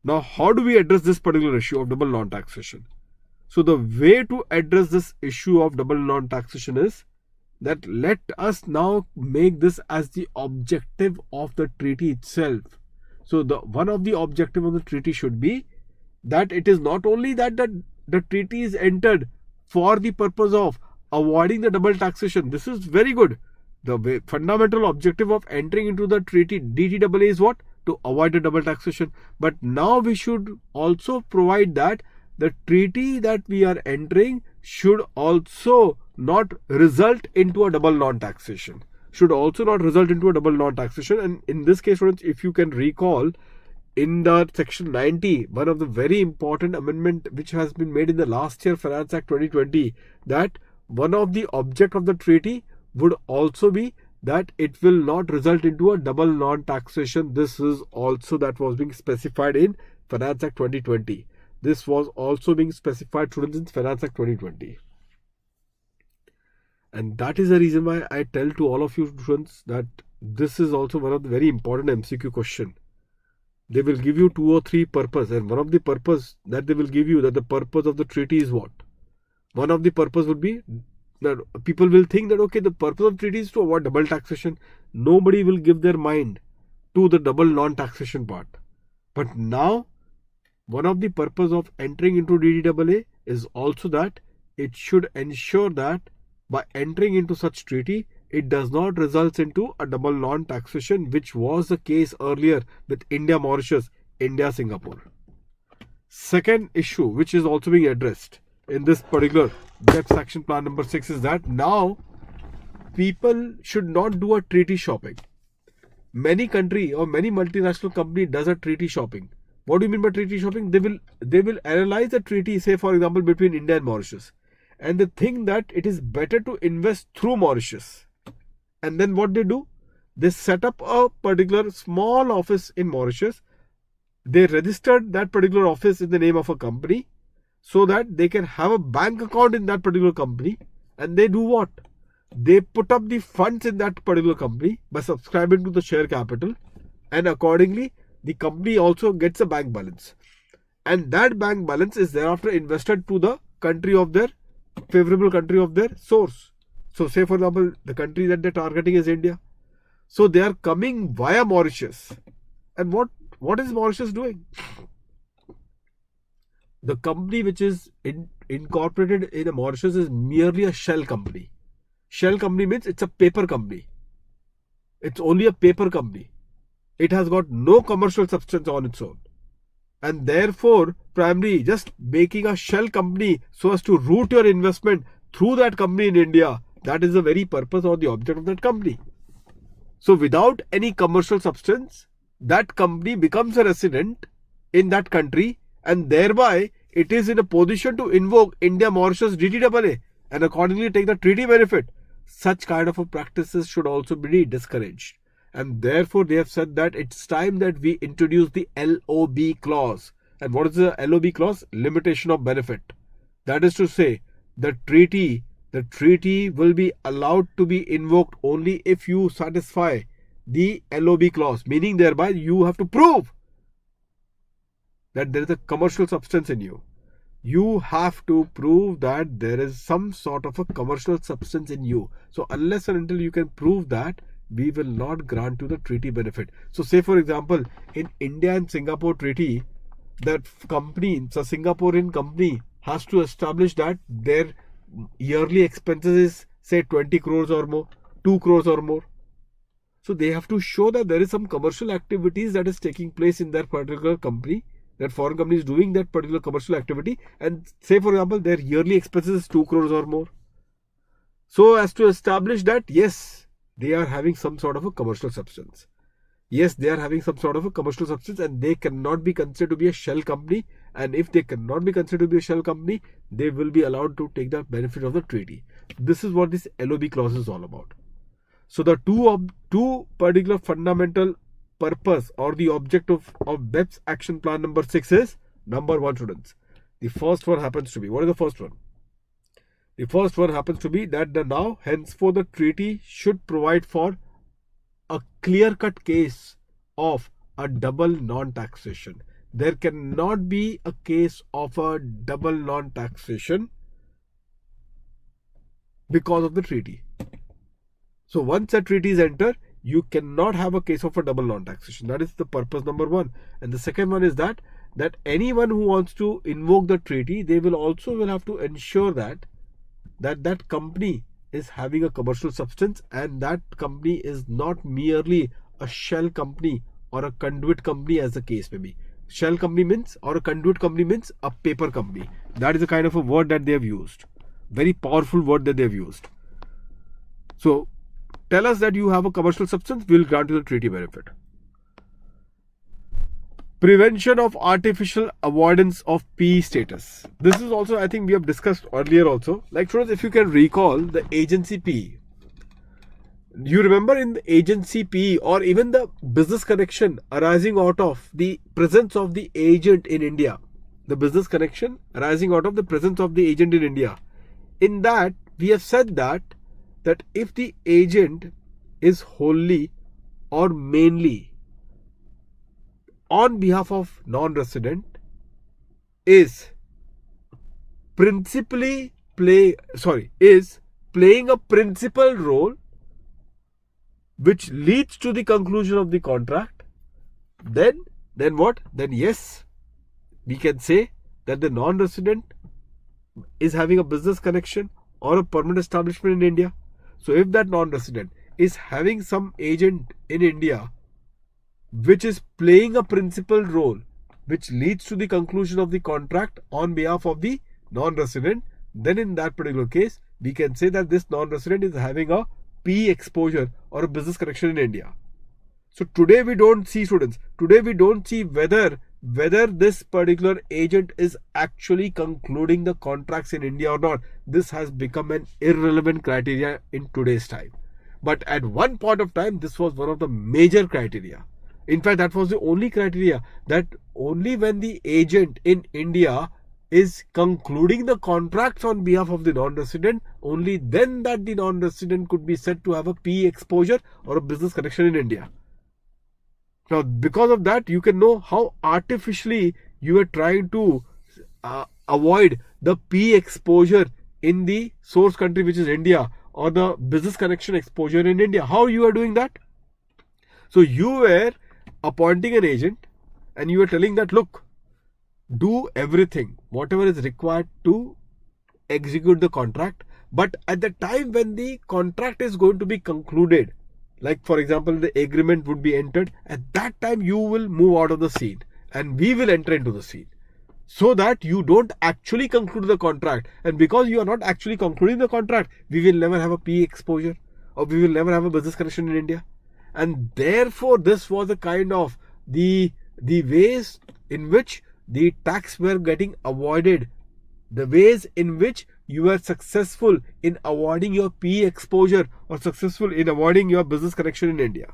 Now, how do we address this particular issue of double non-taxation? So the way to address this issue of double non-taxation is that let us now make this as the objective of the treaty itself. So one of the objective of the treaty should be that it is not only that the treaty is entered for the purpose of avoiding the double taxation. This is very good. The fundamental objective of entering into the treaty DTAA is what? To avoid the double taxation. But now we should also provide that the treaty that we are entering should also not result into a double non-taxation. And in this case, students, if you can recall, in the section 90, one of the very important amendment which has been made in the last year Finance Act 2020, that one of the object of the treaty would also be that it will not result into a double non-taxation. This is also that was being specified in Finance Act 2020. This was also being specified, students, in Finance Act 2020. And that is the reason why I tell to all of you students that this is also one of the very important MCQ question. They will give you 2 or 3 purpose, and one of the purpose that they will give you, that the purpose of the treaty is what? One of the purpose would be that people will think that okay, the purpose of treaty is to avoid double taxation. Nobody will give their mind to the double non-taxation part. But now, one of the purpose of entering into DTAA is also that it should ensure that by entering into such treaty, it does not result into a double non-taxation, which was the case earlier with India-Mauritius, India-Singapore. Second issue, which is also being addressed in this particular BEPS Action Plan number 6, is that now people should not do a treaty shopping. Many country or many multinational company does a treaty shopping. What do you mean by treaty shopping? They will analyze the treaty, say for example, between India and Mauritius, and they think that it is better to invest through Mauritius. And then what they do? They set up a particular small office in Mauritius. They registered that particular office in the name of a company so that they can have a bank account in that particular company. And they do what? They put up the funds in that particular company by subscribing to the share capital. And accordingly, the company also gets a bank balance. And that bank balance is thereafter invested to the country of their favorable country of their source. So say for example, the country that they're targeting is India. So they are coming via Mauritius. And what is Mauritius doing? The company which is incorporated in Mauritius is merely a shell company. Shell company means it's a paper company. It's only a paper company. It has got no commercial substance on its own. And therefore, primarily just making a shell company so as to route your investment through that company in India, that is the very purpose or the object of that company. So without any commercial substance, that company becomes a resident in that country, and thereby it is in a position to invoke India-Mauritius DTAA and accordingly take the treaty benefit. Such kind of practices should also be discouraged. And therefore they have said that it's time that we introduce the LOB clause. And what is the LOB clause? Limitation of benefit. That is to say, the treaty will be allowed to be invoked only if you satisfy the LOB clause, meaning thereby you have to prove that there is a commercial substance in you. You have to prove that there is some sort of a commercial substance in you. So unless and until you can prove that, we will not grant you the treaty benefit. So say for example, in India and Singapore treaty, that company, the Singaporean company, has to establish that their yearly expenses is say 20 crores or more, 2 crores or more. So they have to show that there is some commercial activities that is taking place in that particular company, that foreign company is doing that particular commercial activity, and say for example their yearly expenses is 2 crores or more. So as to establish that yes, they are having some sort of a commercial substance. Yes, they are having some sort of a commercial substance and they cannot be considered to be a shell company. And if they cannot be considered to be a shell company, they will be allowed to take the benefit of the treaty. This is what this LOB clause is all about. So the two particular fundamental purpose or the objective of BEPS action plan number 6 is, number 1, students. The first one happens to be, what is the first one? The first one happens to be that now henceforth the treaty should provide for a clear-cut case of a double non-taxation. There cannot be a case of a double non-taxation because of the treaty. So once a treaty is entered, you cannot have a case of a double non-taxation. That is the purpose number 1. And the second one is that anyone who wants to invoke the treaty, they will also have to ensure that company is having a commercial substance and that company is not merely a shell company or a conduit company, as the case may be. Shell company means, or a conduit company means, a paper company. That is the kind of a word that they have used. Very powerful word that they have used. So tell us that you have a commercial substance, we will grant you the treaty benefit. Prevention of artificial avoidance of PE status. This is also, I think we have discussed earlier also. Like students, if you can recall the agency PE. You remember in the agency PE or even the business connection arising out of the presence of the agent in India. The business connection arising out of the presence of the agent in India. In that, we have said that if the agent is wholly or mainly on behalf of non-resident, is playing a principal role which leads to the conclusion of the contract, then what? Then yes, we can say that the non-resident is having a business connection or a permanent establishment in India. So if that non-resident is having some agent in India which is playing a principal role which leads to the conclusion of the contract on behalf of the non-resident, then in that particular case, we can say that this non-resident is having a PE exposure or a business connection in India. So today we don't see, students, whether this particular agent is actually concluding the contracts in India or not. This has become an irrelevant criteria in today's time. But at one point of time, this was one of the major criteria. In fact, that was the only criteria, that only when the agent in India is concluding the contracts on behalf of the non-resident, only then that the non-resident could be said to have a PE exposure or a business connection in India. Now, because of that, you can know how artificially you are trying to avoid the PE exposure in the source country, which is India, or the business connection exposure in India. How you are doing that? So you were appointing an agent and you are telling that, look, do everything, whatever is required to execute the contract. But at the time when the contract is going to be concluded, like for example, the agreement would be entered, at that time you will move out of the scene and we will enter into the scene, so that you don't actually conclude the contract. And because you are not actually concluding the contract, we will never have a PE exposure or we will never have a business connection in India. And therefore, this was a kind of the ways in which the tax were getting avoided, the ways in which you were successful in avoiding your PE exposure or successful in avoiding your business connection in India.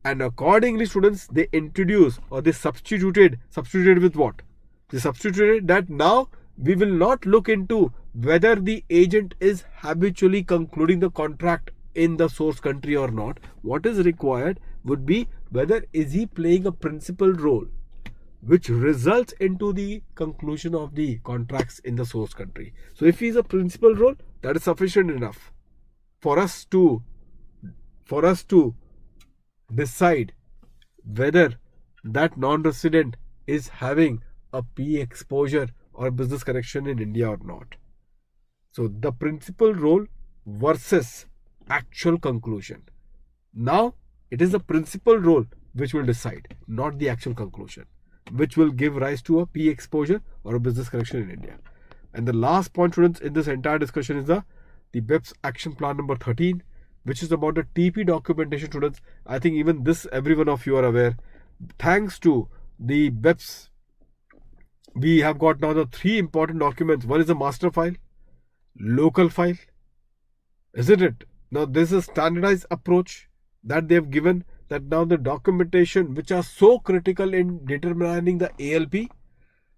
And accordingly, students, they introduced or they substituted with what? They substituted that now we will not look into whether the agent is habitually concluding the contract in the source country or not. What is required would be whether is he playing a principal role which results into the conclusion of the contracts in the source country. So if he is a principal role, that is sufficient enough for us to decide whether that non-resident is having a PE exposure or business connection in India or not. So the principal role versus actual conclusion. Now it is the principal role which will decide, not the actual conclusion, which will give rise to a PE exposure or a business connection in India. And the last point, students, in this entire discussion is the BEPS action plan number 13, which is about the TP documentation, students. I think even this, every one of you are aware. Thanks to the BEPS, we have got now the 3 important documents. One is the master file, local file, isn't it? Now this is a standardized approach that they have given, that now the documentation which are so critical in determining the ALP,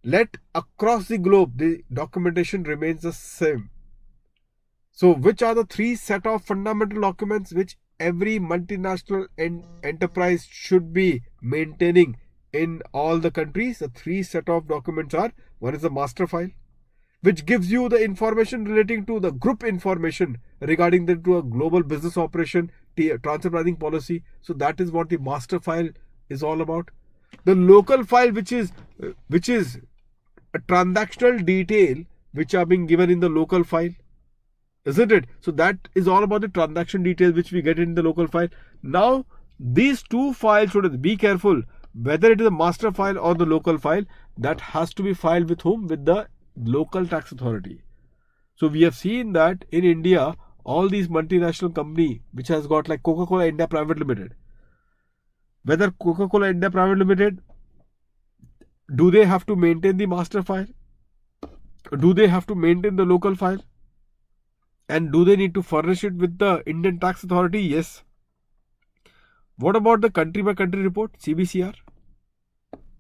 let across the globe the documentation remains the same. So which are the 3 set of fundamental documents which every multinational enterprise should be maintaining in all the countries? The 3 set of documents are: one is the master file, which gives you the information relating to the group information regarding to a global business operation, transfer pricing policy. So that is what the master file is all about. The local file, which is a transactional detail which are being given in the local file, isn't it? So that is all about the transaction details which we get in the local file. Now these 2 files, should be careful whether it is a master file or the local file. That has to be filed with whom? With the local tax authority. So we have seen that in India, all these multinational company which has got like Coca-Cola India Private Limited, whether Coca-Cola India Private Limited, do they have to maintain the master file? Do they have to maintain the local file? And do they need to furnish it with the Indian tax authority? Yes. What about the country by country report, CBCR?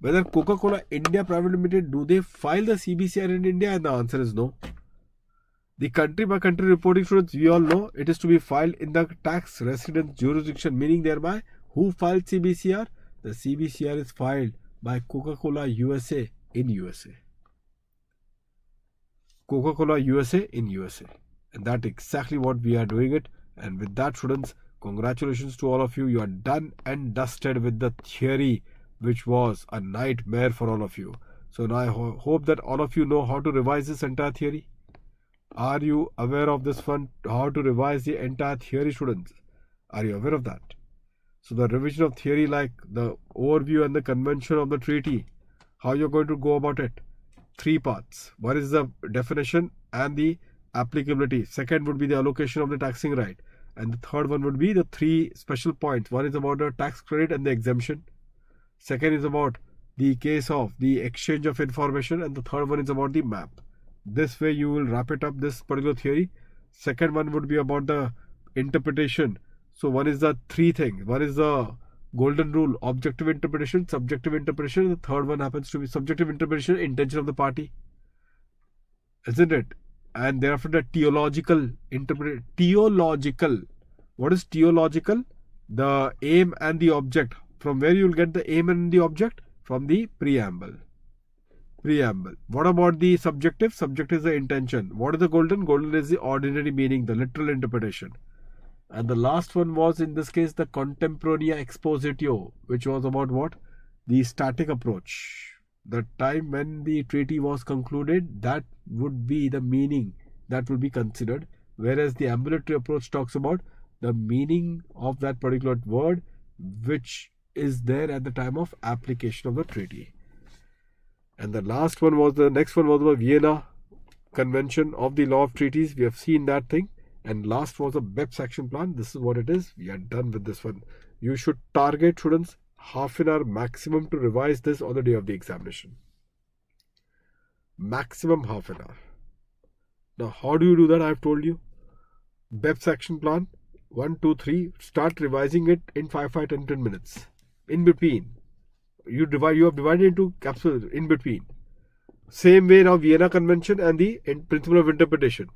Whether Coca-Cola India Private Limited, do they file the CBCR in India? And the answer is no. The country by country reporting, students, we all know it is to be filed in the tax residence jurisdiction, meaning thereby who filed CBCR? The CBCR is filed by Coca-Cola USA in USA. Coca-Cola USA in USA. And that's exactly what we are doing it. And with that, students, congratulations to all of you. You are done and dusted with the theory, which was a nightmare for all of you. So now I hope that all of you know how to revise this entire theory. Are you aware of this one? How to revise the entire theory, students? Are you aware of that? So the revision of theory, like the overview and the convention of the treaty, how you're going to go about it? 3 parts. One is the definition and the applicability. Second would be the allocation of the taxing right. And the third one would be the 3 special points. One is about the tax credit and the exemption. Second is about the case of the exchange of information. And the third one is about the map. This way you will wrap it up, this particular theory. Second one would be about the interpretation. So one is the 3 things. One is the golden rule, objective interpretation, subjective interpretation. The third one happens to be subjective interpretation, intention of the party. Isn't it? And thereafter the theological interpretation. Theological. What is theological? The aim and the object. From where you will get the aim and the object? From the preamble. Preamble. What about the subjective? Subjective is the intention. What is the golden? Golden is the ordinary meaning, the literal interpretation. And the last one was, in this case, the Contemporaneous Expositor, which was about what? The static approach. The time when the treaty was concluded, that would be the meaning that will be considered. Whereas the ambulatory approach talks about the meaning of that particular word, which is there at the time of application of the treaty. And the last one was, the next one was the Vienna Convention of the Law of Treaties. We have seen that thing. And last was a BEPS action plan. This is what it is. We are done with this one. You should target, students, half an hour maximum to revise this on the day of the examination. Maximum half an hour. Now, how do you do that? I have told you. BEPS action plan 1, 2, 3. Start revising it in 5, 10 minutes. In between. You have divided into capsules in between. Same way now, Vienna Convention and the principle of interpretation.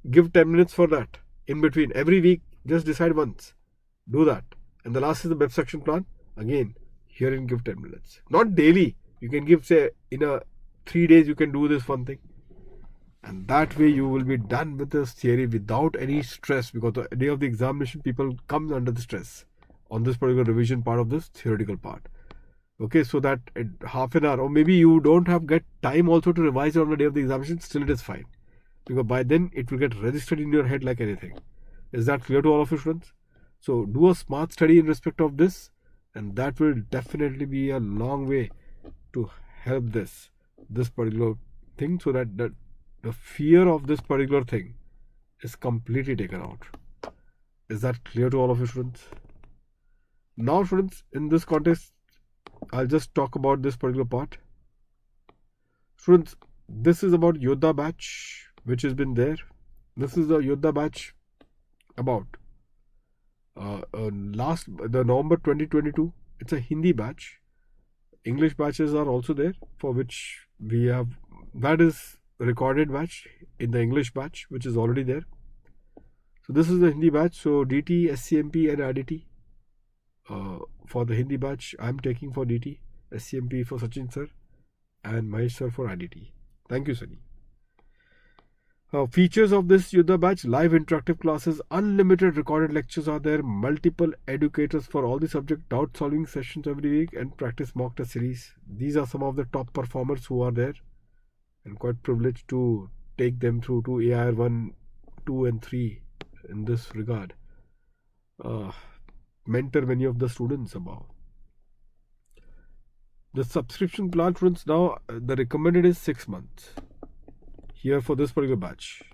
Give 10 minutes for that. In between. Every week, just decide once. Do that. And the last is the BEPS action plan. Again, herein give 10 minutes. Not daily. You can give, say, in 3 days you can do this one thing. And that way you will be done with this theory without any stress, because the day of the examination people come under the stress on this particular revision part of this theoretical part. Okay, so that half an hour, or maybe you don't get time also to revise it on the day of the examination, still it is fine. Because by then it will get registered in your head like anything. Is that clear to all of you students? So do a smart study in respect of this, and that will definitely be a long way to help this particular thing, so that the fear of this particular thing is completely taken out. Is that clear to all of you students? Now students, in this context, I'll just talk about this particular part. Students, this is about Yodha batch, which has been there. This is the Yodha batch about the November 2022. It's a Hindi batch. English batches are also there, for which we have, that is recorded batch in the English batch, which is already there. So this is the Hindi batch. So DT, SCMP and IDT. For the Hindi batch, I am taking for DT, SCMP for Sachin sir, and Mahesh sir for IDT. Thank you, Sunny. Features of this Yodha batch: live interactive classes, unlimited recorded lectures are there, multiple educators for all the subject, doubt solving sessions every week, and practice mock test series. These are some of the top performers who are there, and quite privileged to take them through to AIR 1, 2 and 3 in this regard. Mentor many of the students above. The subscription plan, students, now the recommended is 6 months here for this particular batch.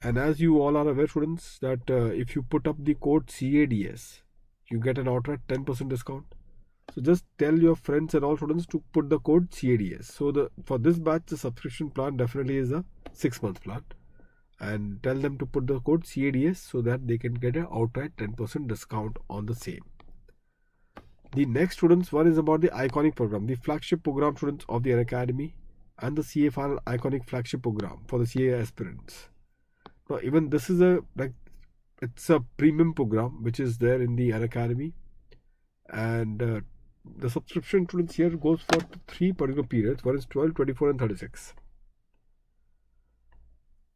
And as you all are aware, students, that if you put up the code CADS, you get an outright 10% discount. So just tell your friends and all students to put the code CADS. So for this batch, the subscription plan definitely is a 6 month plan. And tell them to put the code CADS so that they can get an outright 10% discount on the same. The next, students, one is about the Iconic program, the flagship program, students, of the Unacademy, and the CA Final Iconic flagship program for the CA aspirants. Now, even this is it's a premium program which is there in the Unacademy, and the subscription, students, here goes for 3 particular periods. One is 12, 24 and 36.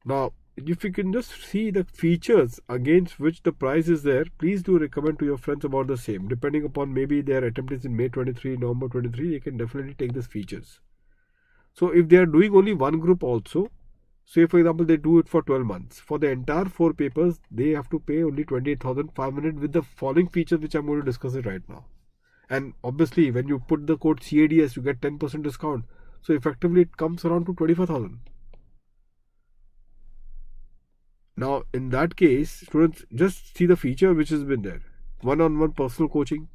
Now, if you can just see the features against which the price is there, please do recommend to your friends about the same. Depending upon maybe their attempt is in May 23, November 23, they can definitely take these features. So if they are doing only one group also, say for example they do it for 12 months, for the entire 4 papers they have to pay only 28,500 with the following features which I'm going to discuss it right now. And obviously when you put the code CADS, you get 10% discount. So effectively it comes around to 25,000. Now, in that case, students, just see the feature which has been there. One-on-one personal coaching,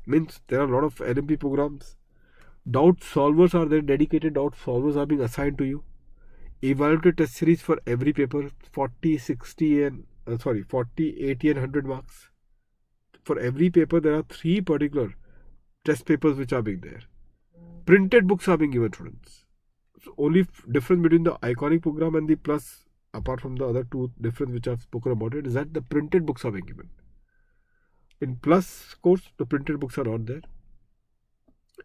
means there are a lot of LMP programs. Doubt solvers are there, dedicated doubt solvers are being assigned to you. Evaluated test series for every paper, 40, 60 and 40, 80 and 100 marks. For every paper, there are 3 particular test papers which are being there. Printed books are being given, students. So only difference between the Iconic program and the Plus, apart from the other 2 difference which I've spoken about it, is that the printed books are being given. In Plus course, the printed books are not there.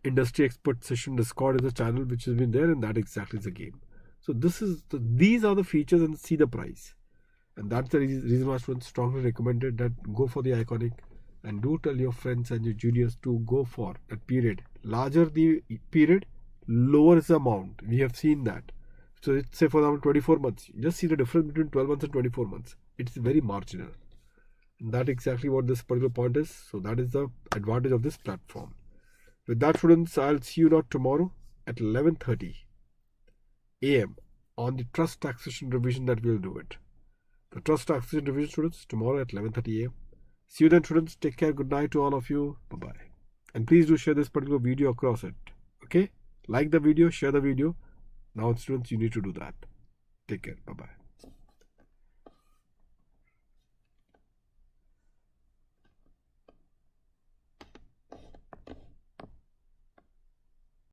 Industry Expert Session Discord is a channel which has been there, and that exactly is the game. So these are the features, and see the price. And that's the reason why students strongly recommended that go for the Iconic, and do tell your friends and your juniors to go for that period. Larger the period, lower is the amount. We have seen that. So let's say for example 24 months. Just see the difference between 12 months and 24 months. It's very marginal. And that's exactly what this particular point is. So that is the advantage of this platform. With that, students, I'll see you now tomorrow at 11:30 AM on the trust taxation revision that we'll do it. The trust taxation revision, students, tomorrow at 11:30 AM. See you then, students. Take care. Good night to all of you. Bye-bye. And please do share this particular video across it. Okay? Like the video, share the video. Now, students, you need to do that. Take care. Bye-bye.